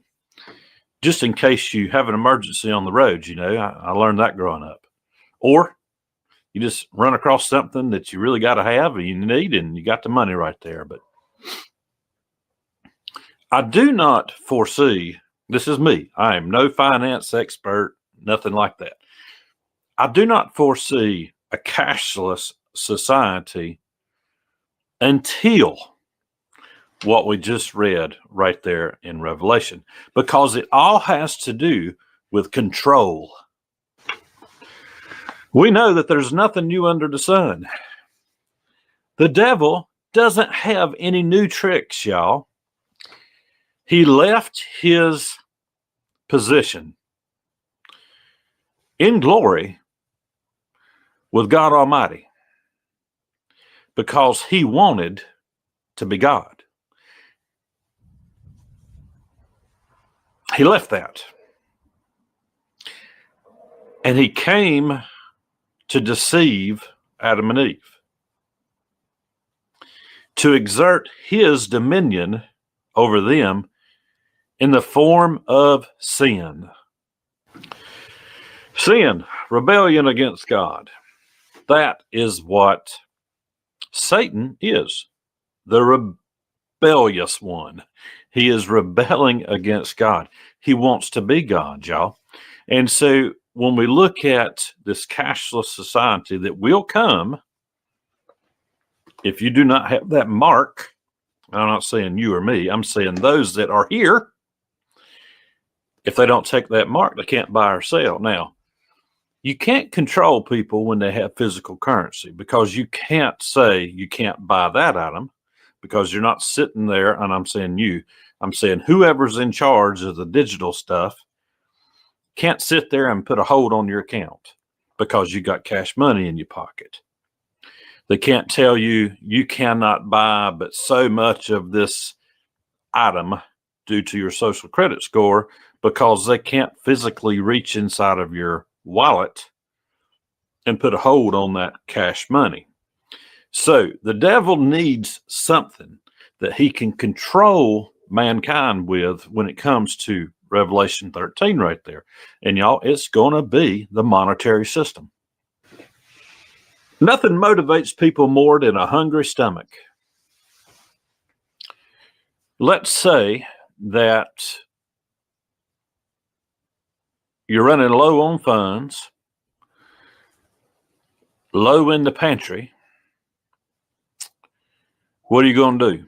just in case you have an emergency on the road, I learned that growing up. Or you just run across something that you really got to have and you need, and you got the money right there. But I do not foresee, this is me, I am no finance expert, nothing like that. I do not foresee a cashless society until what we just read right there in Revelation, because it all has to do with control. We know that there's nothing new under the sun. The devil doesn't have any new tricks, y'all. He left his position in glory with God Almighty because he wanted to be God. He left that. And he came to deceive Adam and Eve, to exert his dominion over them in the form of sin. Sin, rebellion against God. That is what Satan is, the rebellious one. He is rebelling against God. He wants to be God, y'all. And so when we look at this cashless society that will come, if you do not have that mark, I'm not saying you or me, I'm saying those that are here, if they don't take that mark, they can't buy or sell. Now, you can't control people when they have physical currency, because you can't say you can't buy that item because you're not sitting there, and I'm saying you, I'm saying whoever's in charge of the digital stuff can't sit there and put a hold on your account because you got cash money in your pocket. They can't tell you you cannot buy but so much of this item due to your social credit score because they can't physically reach inside of your wallet and put a hold on that cash money. So the devil needs something that he can control mankind with when it comes to Revelation 13 right there. And y'all, it's going to be the monetary system. Nothing motivates people more than a hungry stomach. Let's say that you're running low on funds, low in the pantry. What are you going to do?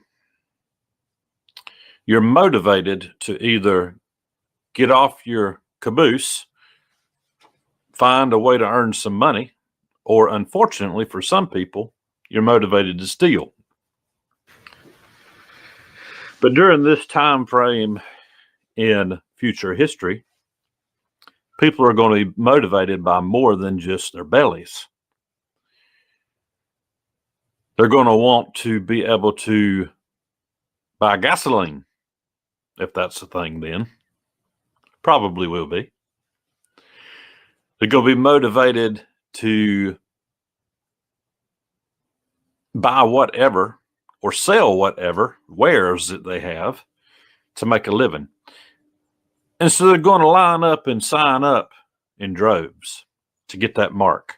You're motivated to either get off your caboose, find a way to earn some money, or unfortunately for some people, you're motivated to steal. But during this time frame in future history, people are going to be motivated by more than just their bellies. They're going to want to be able to buy gasoline, if that's the thing then. Probably will be. They're going to be motivated to buy whatever or sell whatever wares that they have to make a living. And so they're going to line up and sign up in droves to get that mark.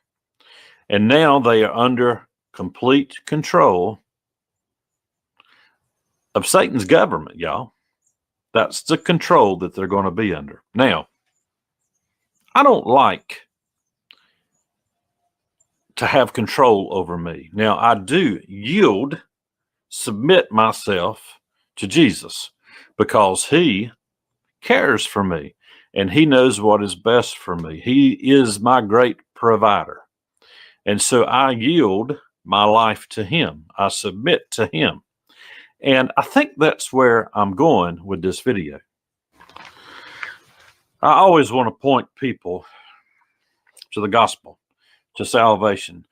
And now they are under complete control of Satan's government, y'all. That's the control that they're going to be under. Now, I don't like to have control over me. Now, I do submit myself to Jesus because he cares for me and he knows what is best for me. He is my great provider. And so I yield my life to him. I submit to him. And I think that's where I'm going with this video. I always want to point people to the gospel, to salvation.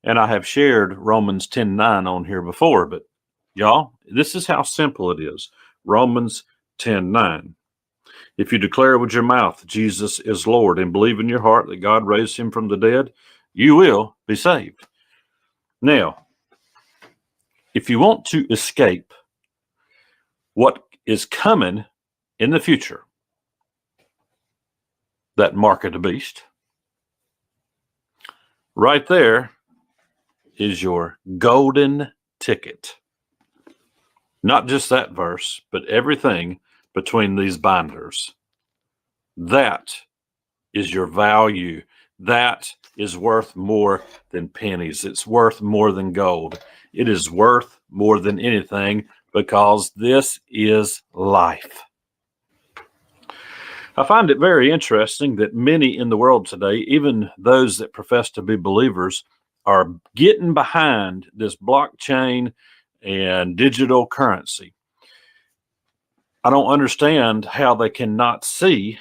And I have shared Romans 10:9 on here before, but y'all, this is how simple it is. Romans 10:9. If you declare with your mouth Jesus is Lord and believe in your heart that God raised him from the dead, you will be saved. Now, if you want to escape what is coming in the future, that mark of the beast, right there is your golden ticket. Not just that verse, but everything between these binders. That is your value. That is worth more than pennies. It's worth more than gold. It is worth more than anything because this is life. I find it very interesting that many in the world today, even those that profess to be believers, are getting behind this blockchain and digital currency. I don't understand how they cannot see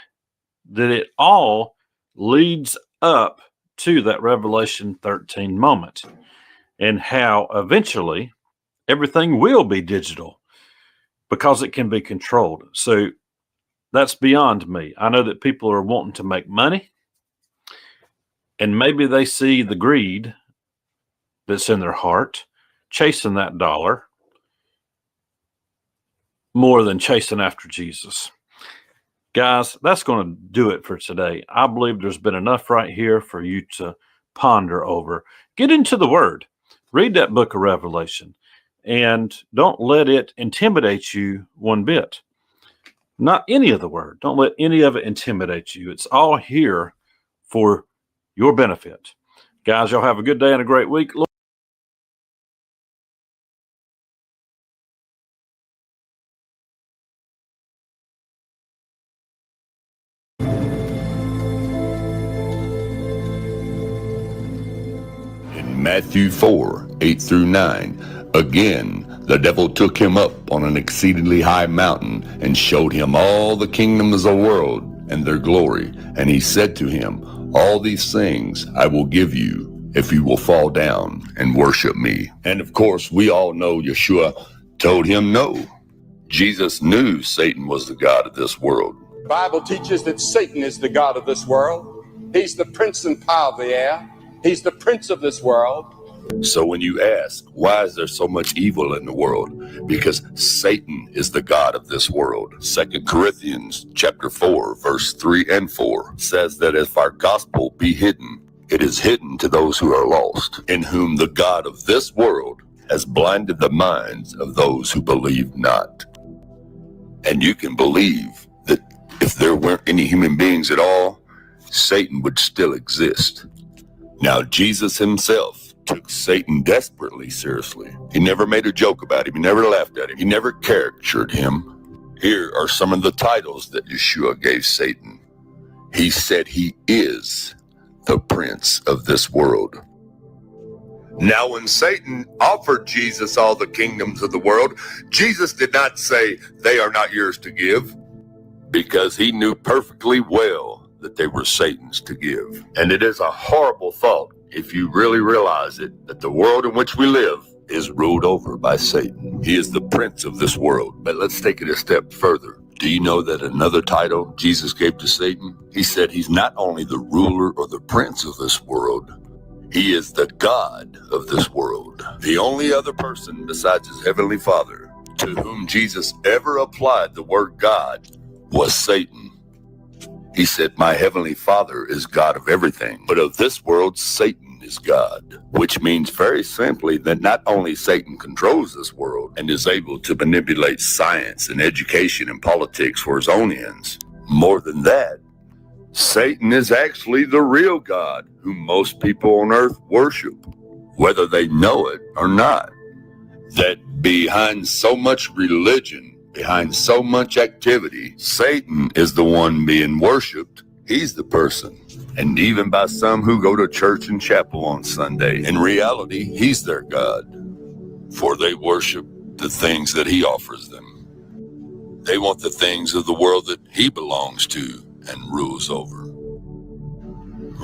that it all leads up to that Revelation 13 moment and how eventually everything will be digital because it can be controlled. So that's beyond me. I know that people are wanting to make money and maybe they see the greed that's in their heart, chasing that dollar more than chasing after Jesus. Guys, that's going to do it for today. I believe there's been enough right here for you to ponder over. Get into the Word. Read that book of Revelation. And don't let it intimidate you one bit. Not any of the Word. Don't let any of it intimidate you. It's all here for your benefit. Guys, y'all have a good day and a great week. Matthew 4:8-9. Again, the devil took him up on an exceedingly high mountain and showed him all the kingdoms of the world and their glory. And he said to him, all these things I will give you if you will fall down and worship me. And of course, we all know Yeshua told him no. Jesus knew Satan was the god of this world. Bible teaches that Satan is the god of this world. He's the prince and power of the air. He's the prince of this world. So when you ask, why is there so much evil in the world? Because Satan is the god of this world. 2 Corinthians chapter 4, verse 3 and 4 says that if our gospel be hidden, it is hidden to those who are lost, in whom the god of this world has blinded the minds of those who believe not. And you can believe that if there weren't any human beings at all, Satan would still exist. Now, Jesus himself took Satan desperately seriously. He never made a joke about him. He never laughed at him. He never caricatured him. Here are some of the titles that Yeshua gave Satan. He said he is the prince of this world. Now, when Satan offered Jesus all the kingdoms of the world, Jesus did not say, they are not yours to give, because he knew perfectly well that they were Satan's to give. And it is a horrible thought, if you really realize it, that the world in which we live is ruled over by Satan. He is the prince of this world. But let's take it a step further. Do you know that another title Jesus gave to Satan? He said he's not only the ruler or the prince of this world, he is the God of this world. The only other person besides his heavenly Father to whom Jesus ever applied the word God was Satan. He said, my heavenly Father is God of everything, but of this world, Satan is God, which means very simply that not only Satan controls this world and is able to manipulate science and education and politics for his own ends. More than that, Satan is actually the real God whom most people on earth worship, whether they know it or not. That behind so much religion, behind so much activity, Satan is the one being worshipped. He's the person. And even by some who go to church and chapel on Sunday, in reality, he's their God. For they worship the things that he offers them. They want the things of the world that he belongs to and rules over,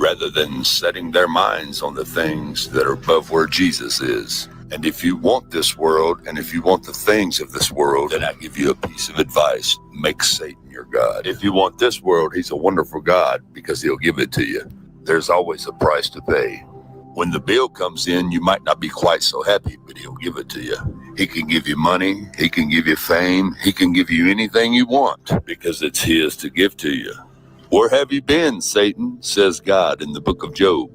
rather than setting their minds on the things that are above where Jesus is. And if you want this world, and if you want the things of this world, then I give you a piece of advice. Make Satan your God. If you want this world, he's a wonderful God because he'll give it to you. There's always a price to pay. When the bill comes in, you might not be quite so happy, but he'll give it to you. He can give you money. He can give you fame. He can give you anything you want because it's his to give to you. Where have you been, Satan? Says God in the book of Job.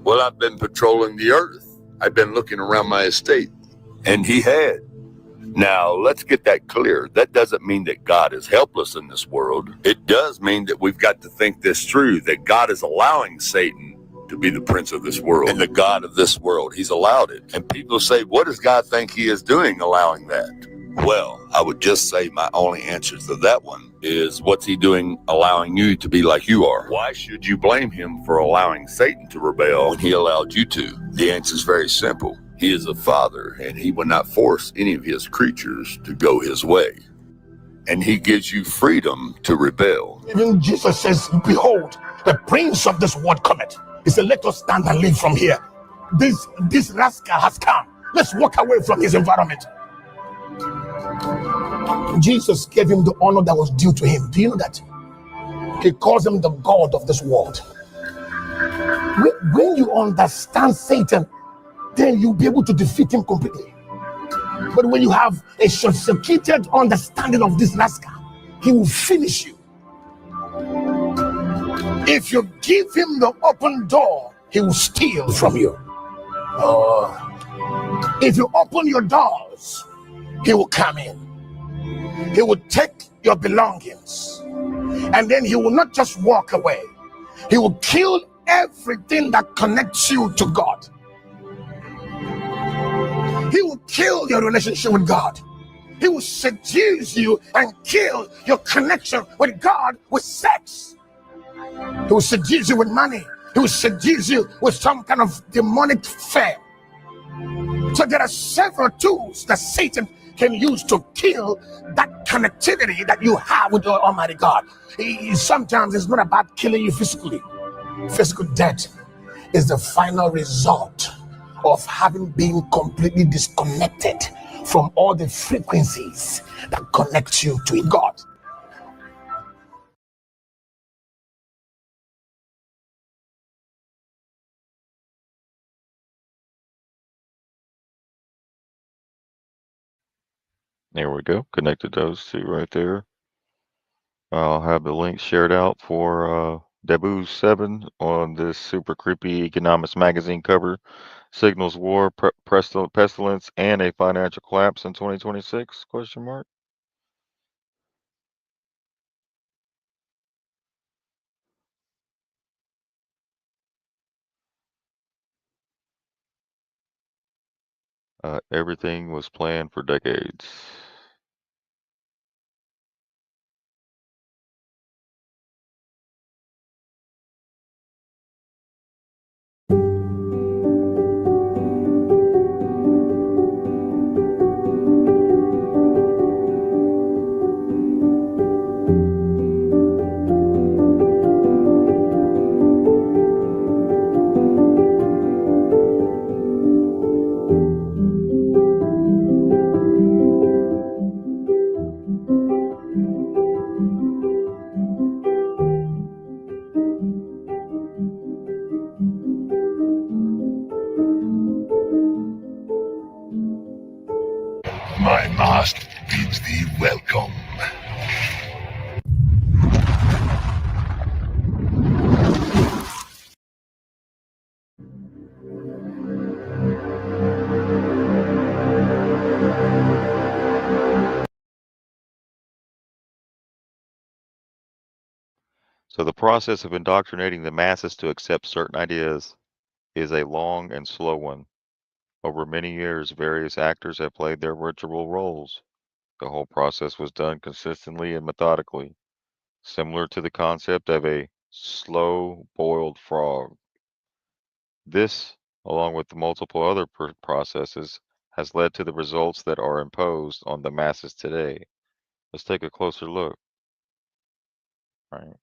Well, I've been patrolling the earth. I've been looking around my estate. And he had. Now, let's get that clear. That doesn't mean that God is helpless in this world. It does mean that we've got to think this through, that God is allowing Satan to be the prince of this world and the God of this world. He's allowed it. And people say, what does God think he is doing allowing that? Well, I would just say my only answer to that one is, what's he doing allowing you to be like you are? Why should you blame him for allowing Satan to rebel when he allowed you to? The answer is very simple. He is a father, and he will not force any of his creatures to go his way. And he gives you freedom to rebel. Even Jesus says, behold, the prince of this world cometh. He said, let us stand and live from here. This rascal has come. Let's walk away from his environment. Jesus gave him the honor that was due to him. Do you know that? He calls him the God of this world. When you understand Satan, then you'll be able to defeat him completely. But when you have a short-circuited understanding of this rascal, he will finish you. If you give him the open door, he will steal from you. If you open your doors, he will come in. He will take your belongings. And then he will not just walk away. He will kill everything that connects you to God. He will kill your relationship with God. He will seduce you and kill your connection with God with sex. He will seduce you with money. He will seduce you with some kind of demonic fame. So there are several tools that Satan can use to kill that connectivity that you have with your Almighty God. Sometimes it's not about killing you physically. Physical death is the final result of having been completely disconnected from all the frequencies that connect you to God. There we go. Connected those two right there. I'll have the link shared out for Debut 7 on this super creepy economics magazine cover. Signals war, pestilence, and a financial collapse in 2026? Question mark. Everything was planned for decades. My mask bids thee welcome. So the process of indoctrinating the masses to accept certain ideas is a long and slow one. Over many years, various actors have played their ritual roles. The whole process was done consistently and methodically, similar to the concept of a slow-boiled frog. This, along with the multiple other processes, has led to the results that are imposed on the masses today. Let's take a closer look. Right.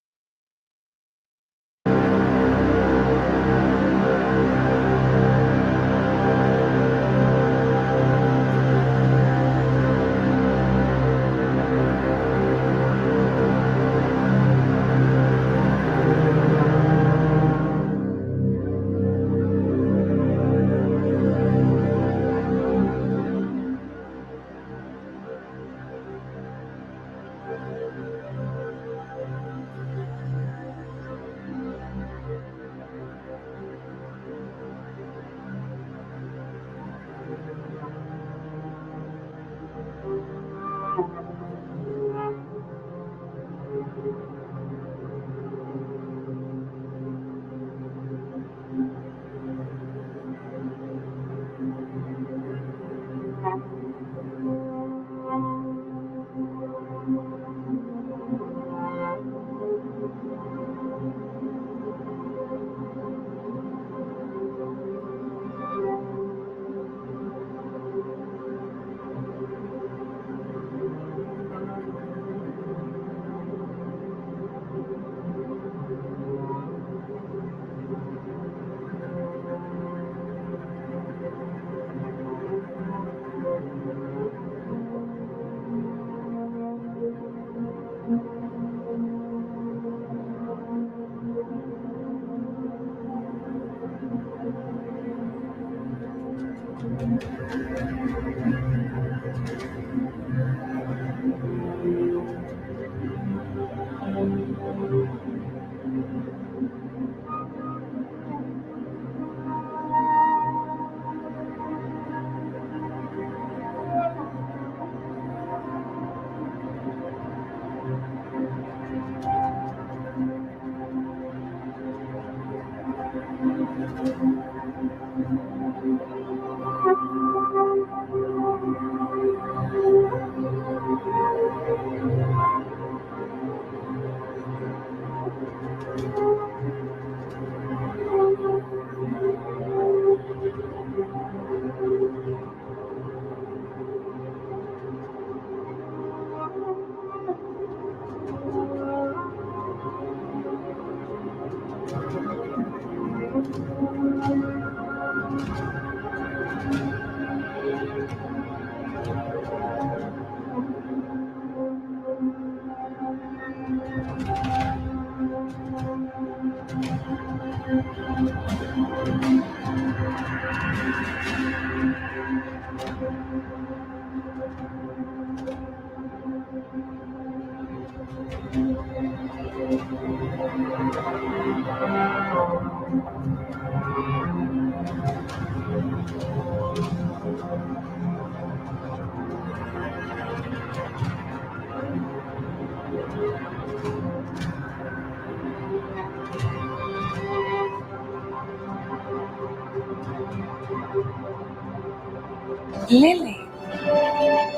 Lily,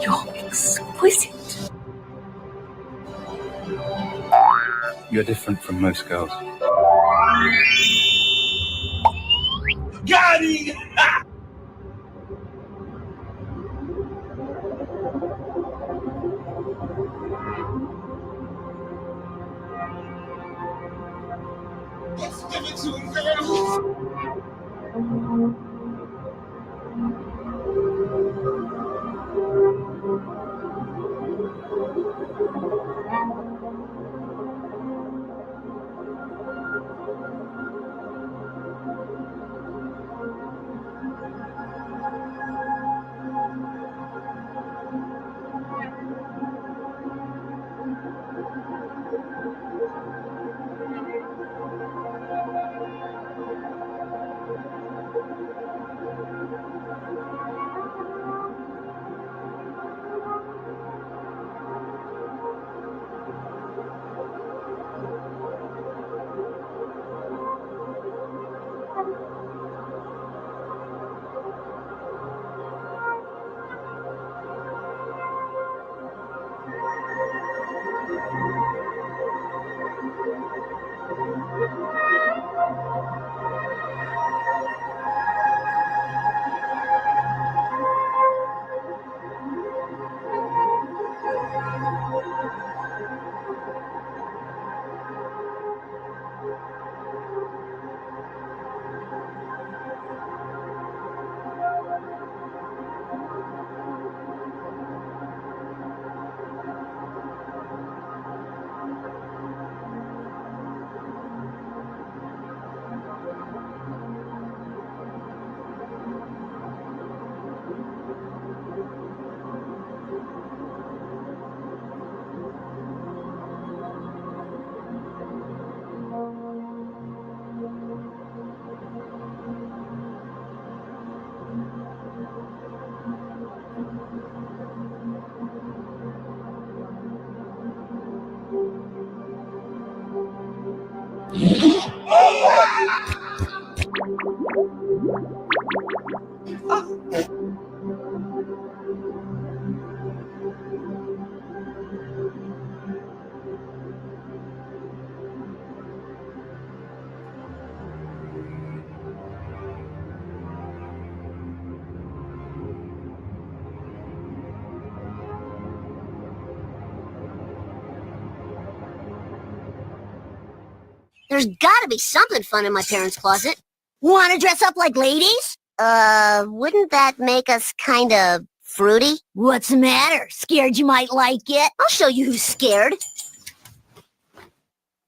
you're exquisite. You're different from most girls. Got it! Let's give it to him, girl. There's gotta be something fun in my parents' closet. Want to dress up like ladies? Wouldn't that make us kind of fruity? What's the matter? Scared you might like it? I'll show you who's scared.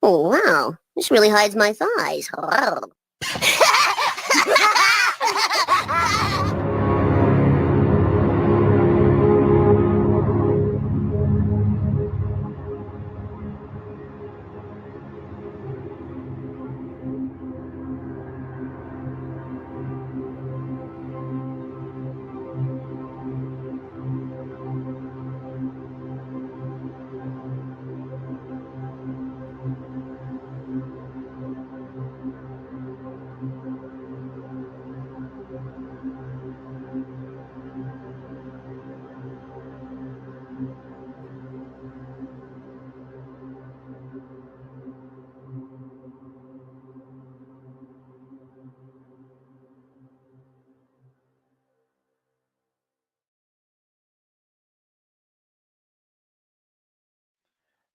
Oh, wow. This really hides my thighs.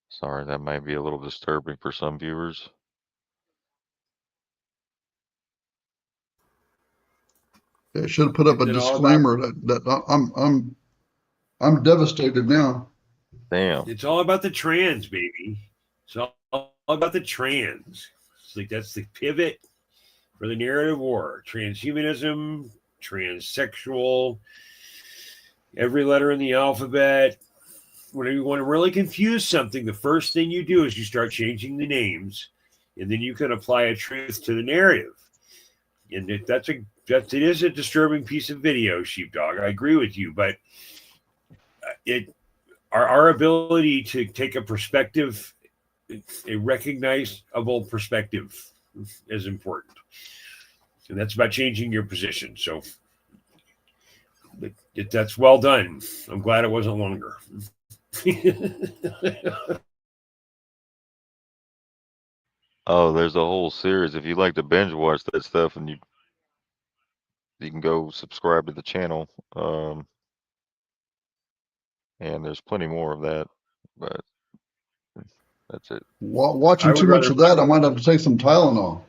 Sorry, that might be a little disturbing for some viewers. They should have put up a disclaimer that I'm devastated now. Damn. It's all about the trans, baby. It's all about the trans. It's like that's the pivot for the narrative war. Transhumanism, transsexual, every letter in the alphabet. When you want to really confuse something, the first thing you do is you start changing the names and then you can apply a truth to the narrative. And it is a disturbing piece of video, Sheepdog. I agree with you, but our ability to take a perspective, a recognizable perspective, is important, and that's about changing your position. So that's well done. I'm glad it wasn't longer. Oh, there's a whole series. If you like to binge watch that stuff, and you can go subscribe to the channel. And there's plenty more of that, but that's it. Watching too much of that, I might have to take some Tylenol.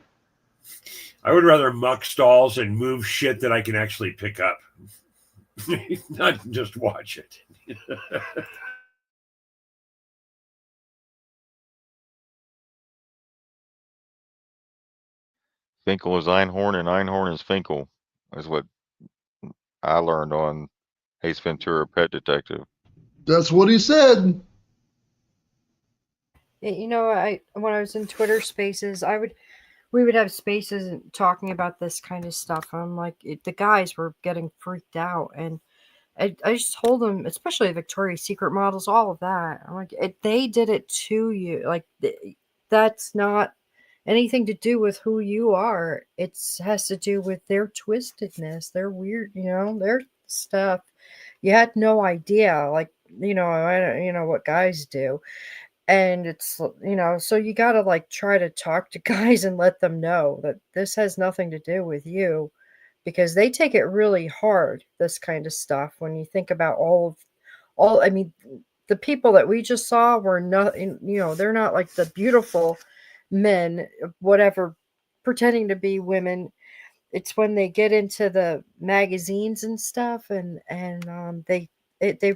I would rather muck stalls and move shit that I can actually pick up, not just watch it. Finkel is Einhorn, and Einhorn is Finkel, is what I learned on Ace Ventura: Pet Detective. That's what he said. You know, when I was in Twitter Spaces, we would have spaces talking about this kind of stuff. I'm like, the guys were getting freaked out, and I just told them, especially Victoria's Secret models, all of that. I'm like, they did it to you. Like, that's not anything to do with who you are. It has to do with their twistedness, their weird, their stuff. You had no idea, like, I don't what guys do. And it's, so you got to like try to talk to guys and let them know that this has nothing to do with you, because they take it really hard, this kind of stuff. When you think about I mean, the people that we just saw were not, they're not like the beautiful men, whatever, pretending to be women. It's when they get into the magazines and stuff, and they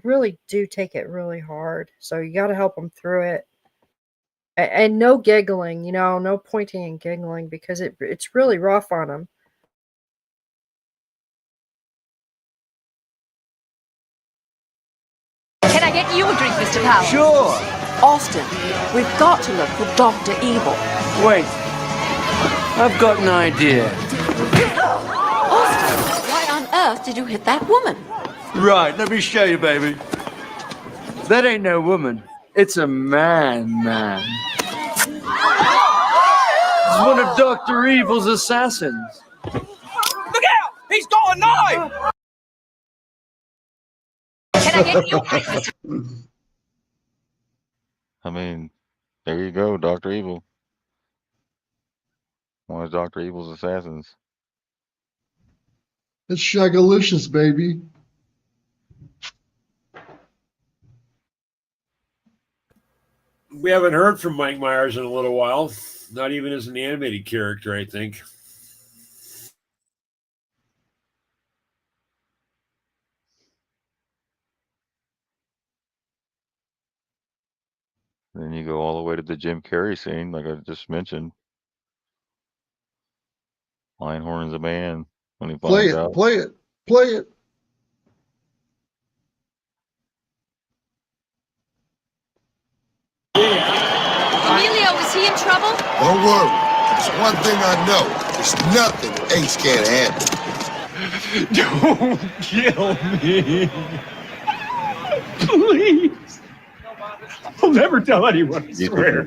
really do take it really hard. So you got to help them through it. And no giggling, no pointing and giggling, because it's really rough on them. Can I get you a drink, Mr. Powell? Sure. Austin, we've got to look for Dr. Evil. Wait. I've got an idea. Austin, why on earth did you hit that woman? Right, let me show you, baby. That ain't no woman. It's a man. It's one of Dr. Evil's assassins. Look out! He's got a knife! Can I get you? I mean, there you go, Dr. Evil. One of Dr. Evil's assassins. It's Shagalicious, baby. We haven't heard from Mike Myers in a little while. Not even as an animated character, I think. Then you go all the way to the Jim Carrey scene, like I just mentioned. Einhorn's a man when he finds out. Play it. Emilio, is he in trouble? Don't worry. There's one thing I know. There's nothing Ace can't handle. Don't kill me. Please. I'll never tell anyone, I swear.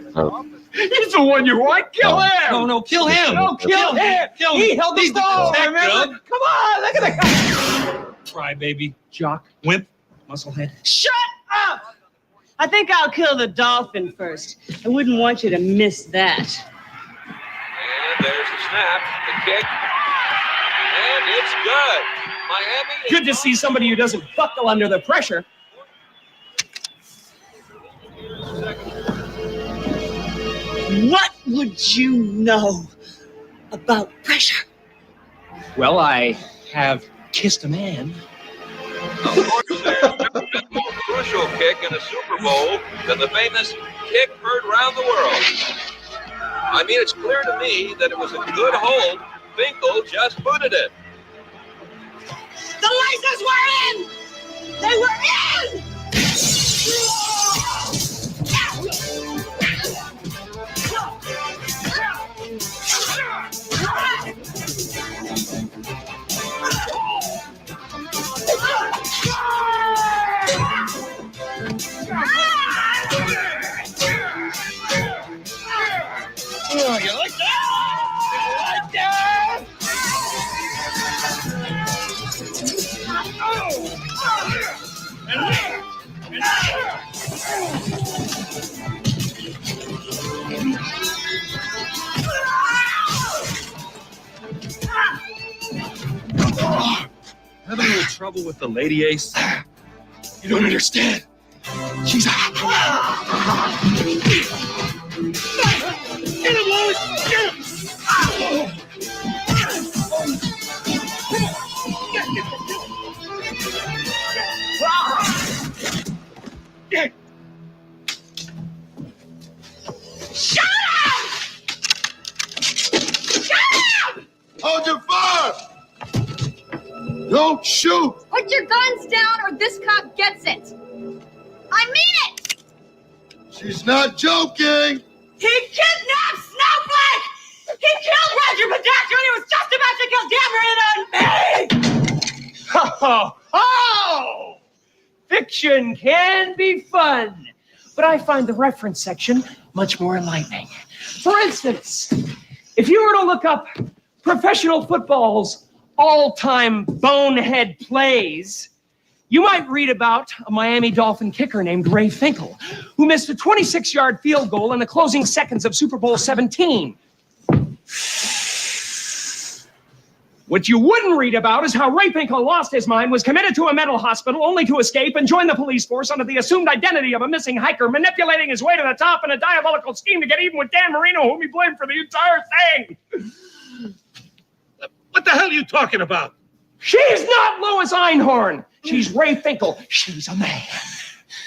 He's the one you want. Kill him. No, kill him. No, kill him. He held the ball. Remember? Come on, look at the guy. Crybaby, jock, wimp, musclehead. Shut up! I think I'll kill the dolphin first. I wouldn't want you to miss that. And there's the snap, the kick, and it's good. Miami. Good to see somebody who doesn't buckle under the pressure. What would you know about pressure? Well, I have kissed a man. Of course, there's the most crucial kick in a Super Bowl than the famous kick heard around the world. I mean, it's clear to me that it was a good hold. Finkel just booted it. The lasers were in! They were in! Having a little trouble with the lady, Ace? You don't understand. She's a... Get him, Wallace! Get him! Shut up! Shut up! Hold your fire! Don't shoot! Put your guns down or this cop gets it. I mean it! She's not joking! He kidnapped Snowflake! He killed Roger Pedactor and he was just about to kill Dameron and me! Oh! Fiction can be fun, but I find the reference section much more enlightening. For instance, if you were to look up professional football's all-time bonehead plays, you might read about a Miami Dolphin kicker named Ray Finkel, who missed a 26-yard field goal in the closing seconds of Super Bowl 17. What you wouldn't read about is how Ray Finkel lost his mind, was committed to a mental hospital only to escape and join the police force under the assumed identity of a missing hiker, manipulating his way to the top in a diabolical scheme to get even with Dan Marino, whom he blamed for the entire thing. What the hell are you talking about? She's not Lois Einhorn. She's Ray Finkel. She's a man.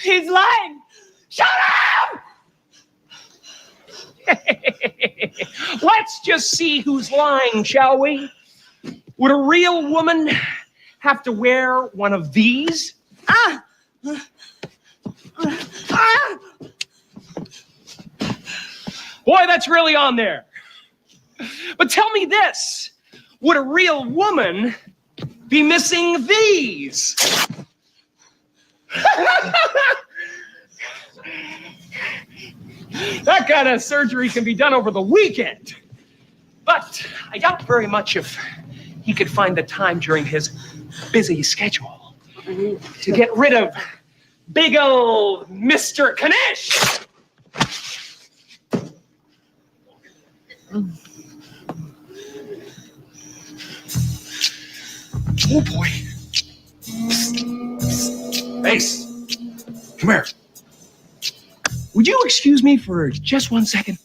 He's lying. Shut up! Let's just see who's lying, shall we? Would a real woman have to wear one of these? Boy, that's really on there. But tell me this. Would a real woman be missing these? That kind of surgery can be done over the weekend. But I doubt very much if he could find the time during his busy schedule to get rid of big old Mr. Kanish. Oh boy. Ace, come here. Would you excuse me for just 1 second?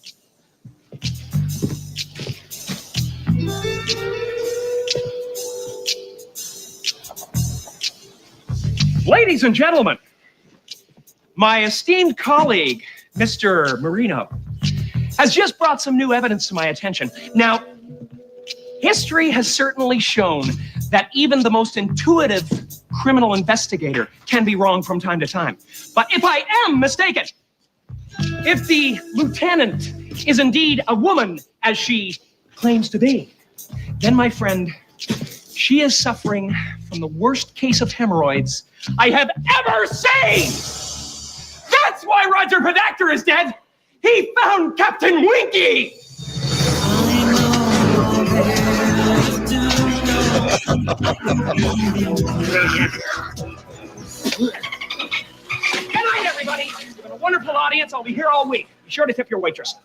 Ladies and gentlemen, my esteemed colleague, Mr. Marino, has just brought some new evidence to my attention. Now, history has certainly shown that even the most intuitive criminal investigator can be wrong from time to time. But if I am mistaken, if the lieutenant is indeed a woman, as she claims to be, then, my friend, she is suffering from the worst case of hemorrhoids I have ever seen! That's why Roger Pedactor is dead! He found Captain Winky! Good night, everybody. You've been a wonderful audience. I'll be here all week. Be sure to tip your waitress.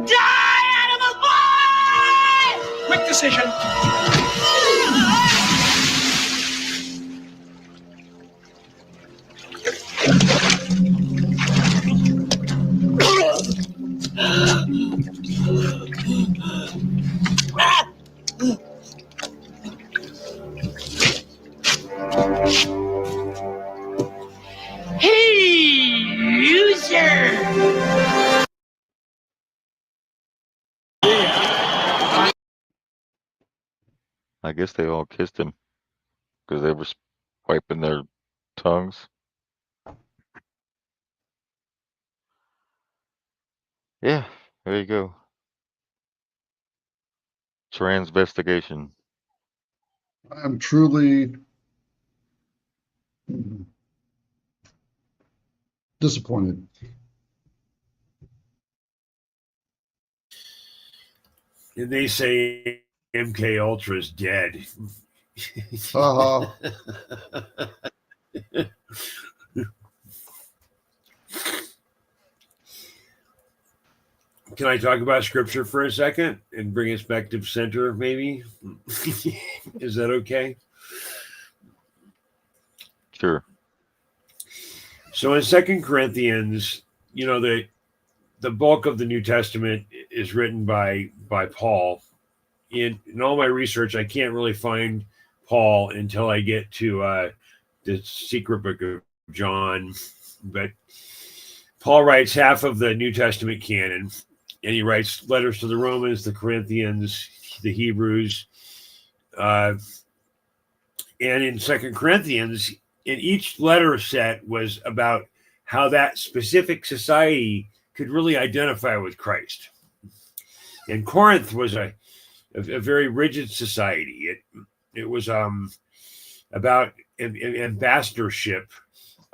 Die, animal boy! Quick decision. Hey, loser! I guess they all kissed him because they were wiping their tongues. Yeah, there you go. Transvestigation. I am truly disappointed. Did they say MK Ultra is dead? Uh-huh. Can I talk about scripture for a second and bring us back to center, maybe? Is that okay? Sure. So in 2 Corinthians, you know, the bulk of the New Testament is written by Paul. In all my research, I can't really find Paul until I get to the secret book of John. But Paul writes half of the New Testament canon, and he writes letters to the Romans, the Corinthians, the Hebrews. And in 2 Corinthians, in each letter set was about how that specific society could really identify with Christ. And Corinth was a very rigid society. It was about ambassadorship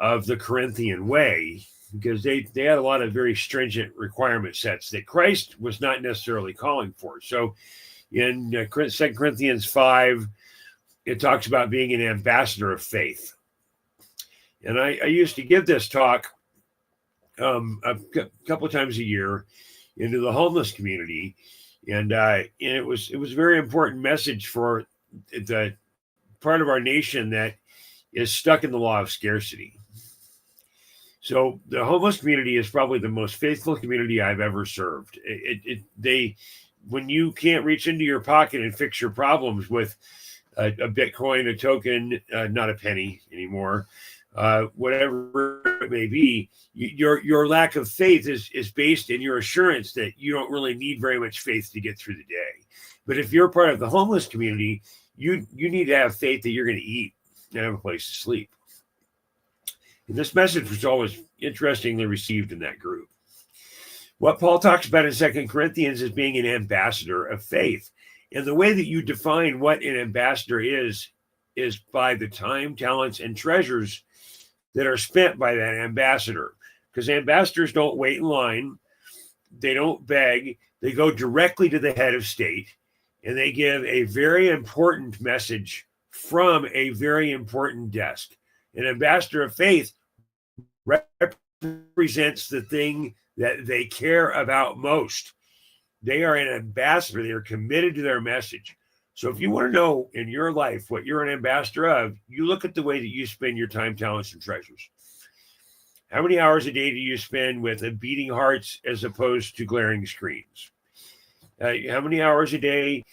of the Corinthian way, because they had a lot of very stringent requirement sets that Christ was not necessarily calling for. So in 2 Corinthians 5, it talks about being an ambassador of faith. And I used to give this talk a couple of times a year into the homeless community. And it was a very important message for the part of our nation that is stuck in the law of scarcity. So the homeless community is probably the most faithful community I've ever served. When you can't reach into your pocket and fix your problems with a Bitcoin, a token, not a penny anymore, whatever it may be, your lack of faith is based in your assurance that you don't really need very much faith to get through the day. But if you're part of the homeless community, you need to have faith that you're going to eat and have a place to sleep. And this message was always interestingly received in that group. What Paul talks about in 2 Corinthians is being an ambassador of faith. And the way that you define what an ambassador is by the time, talents, and treasures that are spent by that ambassador. Because ambassadors don't wait in line. They don't beg. They go directly to the head of state, and they give a very important message from a very important desk. An ambassador of faith represents the thing that they care about most. They are an ambassador. They are committed to their message. So if you want to know in your life what you're an ambassador of, you look at the way that you spend your time, talents, and treasures. How many hours a day do you spend with beating hearts as opposed to glaring screens? How many hours a day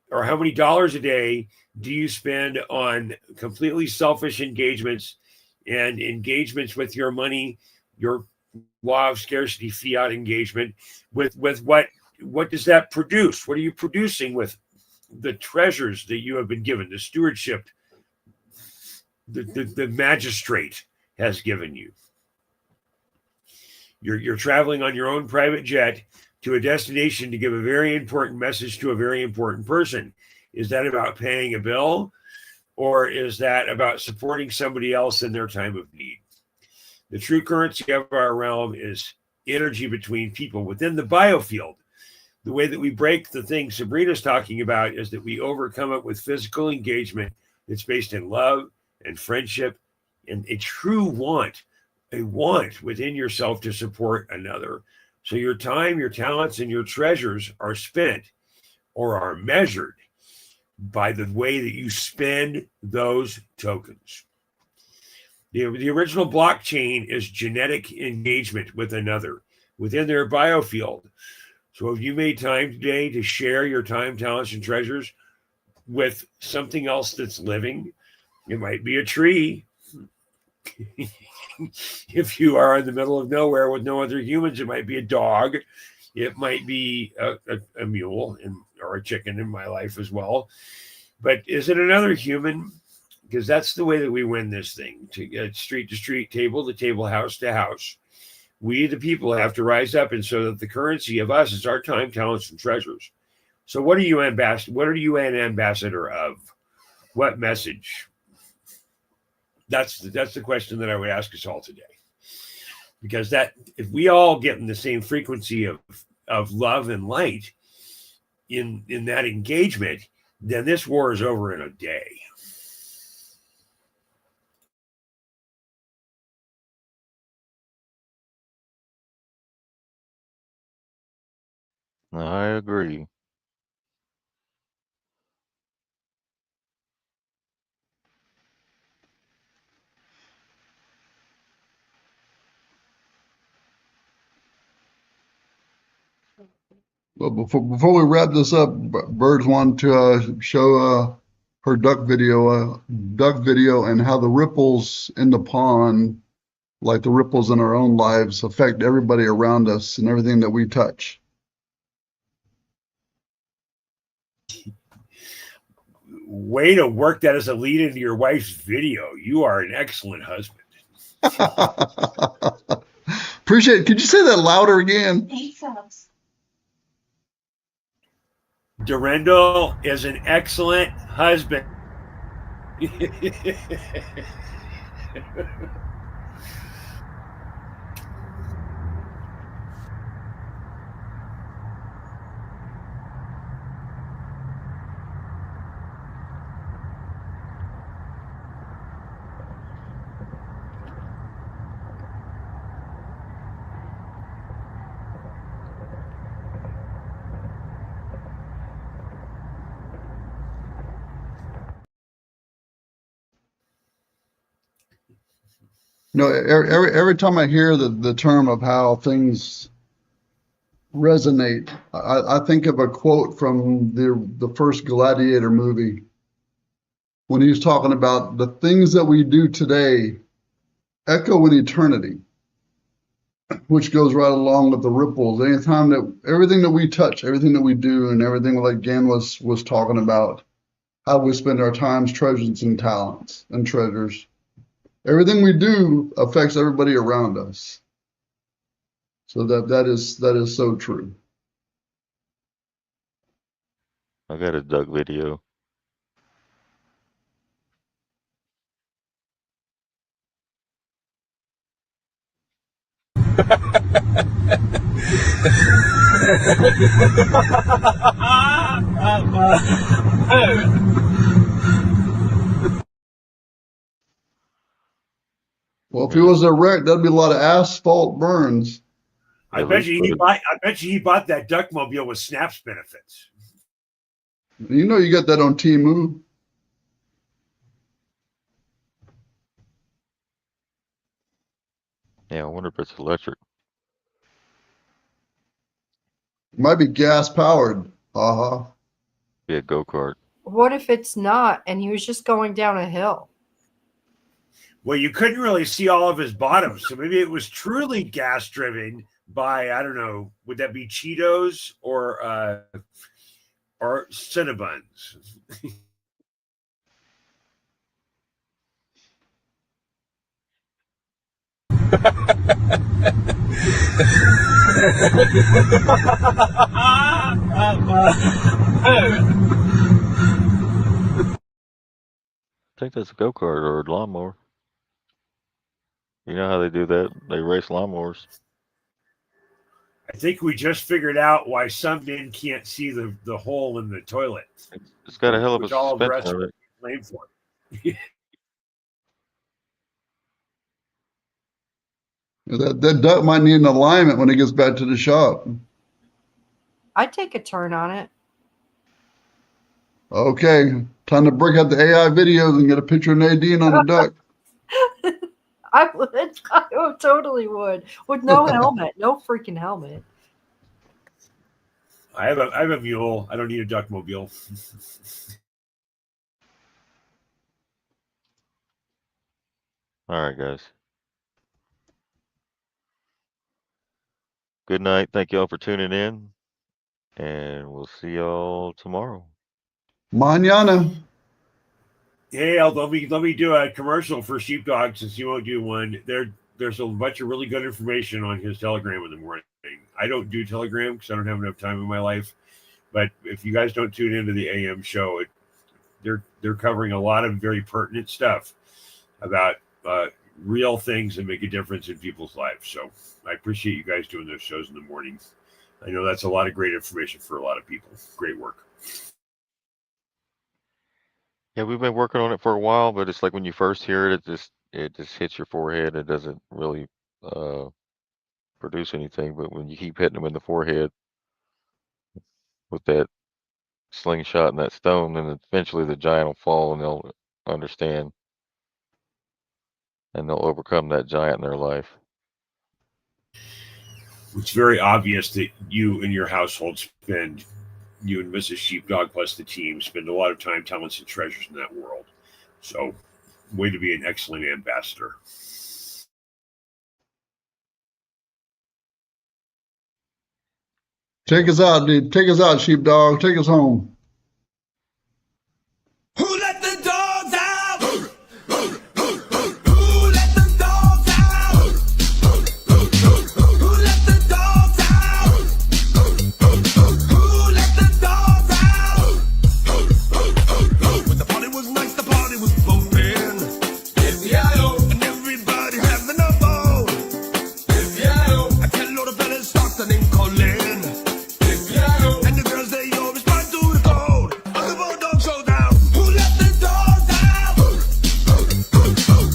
or how many dollars a day do you spend on completely selfish engagements and engagements with your money, your law of scarcity fiat engagement? With what does that produce? What are you producing with the treasures that you have been given, the stewardship the magistrate has given you? You're traveling on your own private jet to a destination to give a very important message to a very important person. Is that about paying a bill, or is that about supporting somebody else in their time of need? The true currency of our realm is energy between people within the biofield. The way that we break the thing Sabrina's talking about is that we overcome it with physical engagement that's based in love and friendship and a true want, a want within yourself to support another. So your time, your talents, and your treasures are spent or are measured by the way that you spend those tokens. The original blockchain is genetic engagement with another within their biofield. So have you made time today to share your time, talents, and treasures with something else that's living? It might be a tree. If you are in the middle of nowhere with no other humans, it might be a dog. It might be a mule or a chicken in my life as well. But is it another human? Because that's the way that we win this thing, to get street to street, table to table, house to house. We, the people, have to rise up, and so that the currency of us is our time, talents, and treasures. So what are you What are you an ambassador of? What message? That's the question that I would ask us all today. Because that if we all get in the same frequency of love and light in that engagement, then this war is over in a day. I agree. Well, before we wrap this up, Birds wanted to show her duck video, and how the ripples in the pond, like the ripples in our own lives, affect everybody around us and everything that we touch. Way to work that as a lead into your wife's video. You are an excellent husband. Appreciate it. Could you say that louder again? Durendal is an excellent husband. You know, every time I hear the term of how things resonate, I think of a quote from the first Gladiator movie when he's talking about the things that we do today echo in eternity, which goes right along with the ripples. Anytime that everything that we touch, everything that we do, and everything like Gan was talking about, how we spend our times, treasures, and talents and treasures. Everything we do affects everybody around us. So that is so true. I got a duck video. Well, if it was a wreck, that'd be a lot of asphalt burns. I bet you he bought that duckmobile with snaps benefits. You know you got that on Temu. Yeah, I wonder if it's electric. Might be gas powered. Uh-huh. Be a go-kart. What if it's not and he was just going down a hill? Well, you couldn't really see all of his bottom, so maybe it was truly gas driven by, I don't know, would that be Cheetos or Cinnabons? I think that's a go-kart or a lawnmower. You know how they do that? They race lawnmowers. I think we just figured out why some men can't see the hole in the toilet. It's got a hell of a which all of the suspension rest of it. blame for. That duck might need an alignment when it gets back to the shop. I'd take a turn on it. Okay, time to break out the AI videos and get a picture of Nadine on the duck. I would. I totally would. With no helmet. No freaking helmet. I have a mule. I don't need a duckmobile. All right, guys. Good night. Thank y'all for tuning in, and we'll see y'all tomorrow. Mañana. Hey, let me do a commercial for Sheepdog since you won't do one. There's a bunch of really good information on his Telegram in the morning. I don't do Telegram because I don't have enough time in my life. But if you guys don't tune into the AM show, they're covering a lot of very pertinent stuff about real things that make a difference in people's lives. So I appreciate you guys doing those shows in the mornings. I know that's a lot of great information for a lot of people. Great work. Yeah, we've been working on it for a while, but it's like when you first hear it, it just hits your forehead. It doesn't really produce anything. But when you keep hitting them in the forehead with that slingshot and that stone, then eventually the giant will fall and they'll understand and they'll overcome that giant in their life. It's very obvious that you and your household you and Mrs. Sheepdog plus the team spend a lot of time telling some treasures in that world. So, way to be an excellent ambassador. Take us out, dude. Take us out, Sheepdog. Take us home. Who let the dogs out? Who let the dogs out? Who let the dogs out? Who let the dogs out? When the party was nice, the party was bumping. F-E-I-O. And everybody having a ball. F-E-I-O. I tell all the fellas start the name calling. F-E-I-O. And the girls, they all respond to the code. Other bulldog showdown. Who let the dogs out?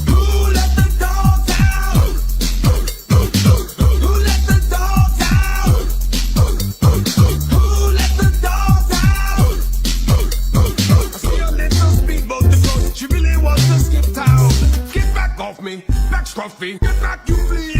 Who let the dogs out? Who let the dogs out? Who let the dogs out? I see a little speedboat to go. She really wants to skip town. Get back off me, back scruffy. Get back, you please.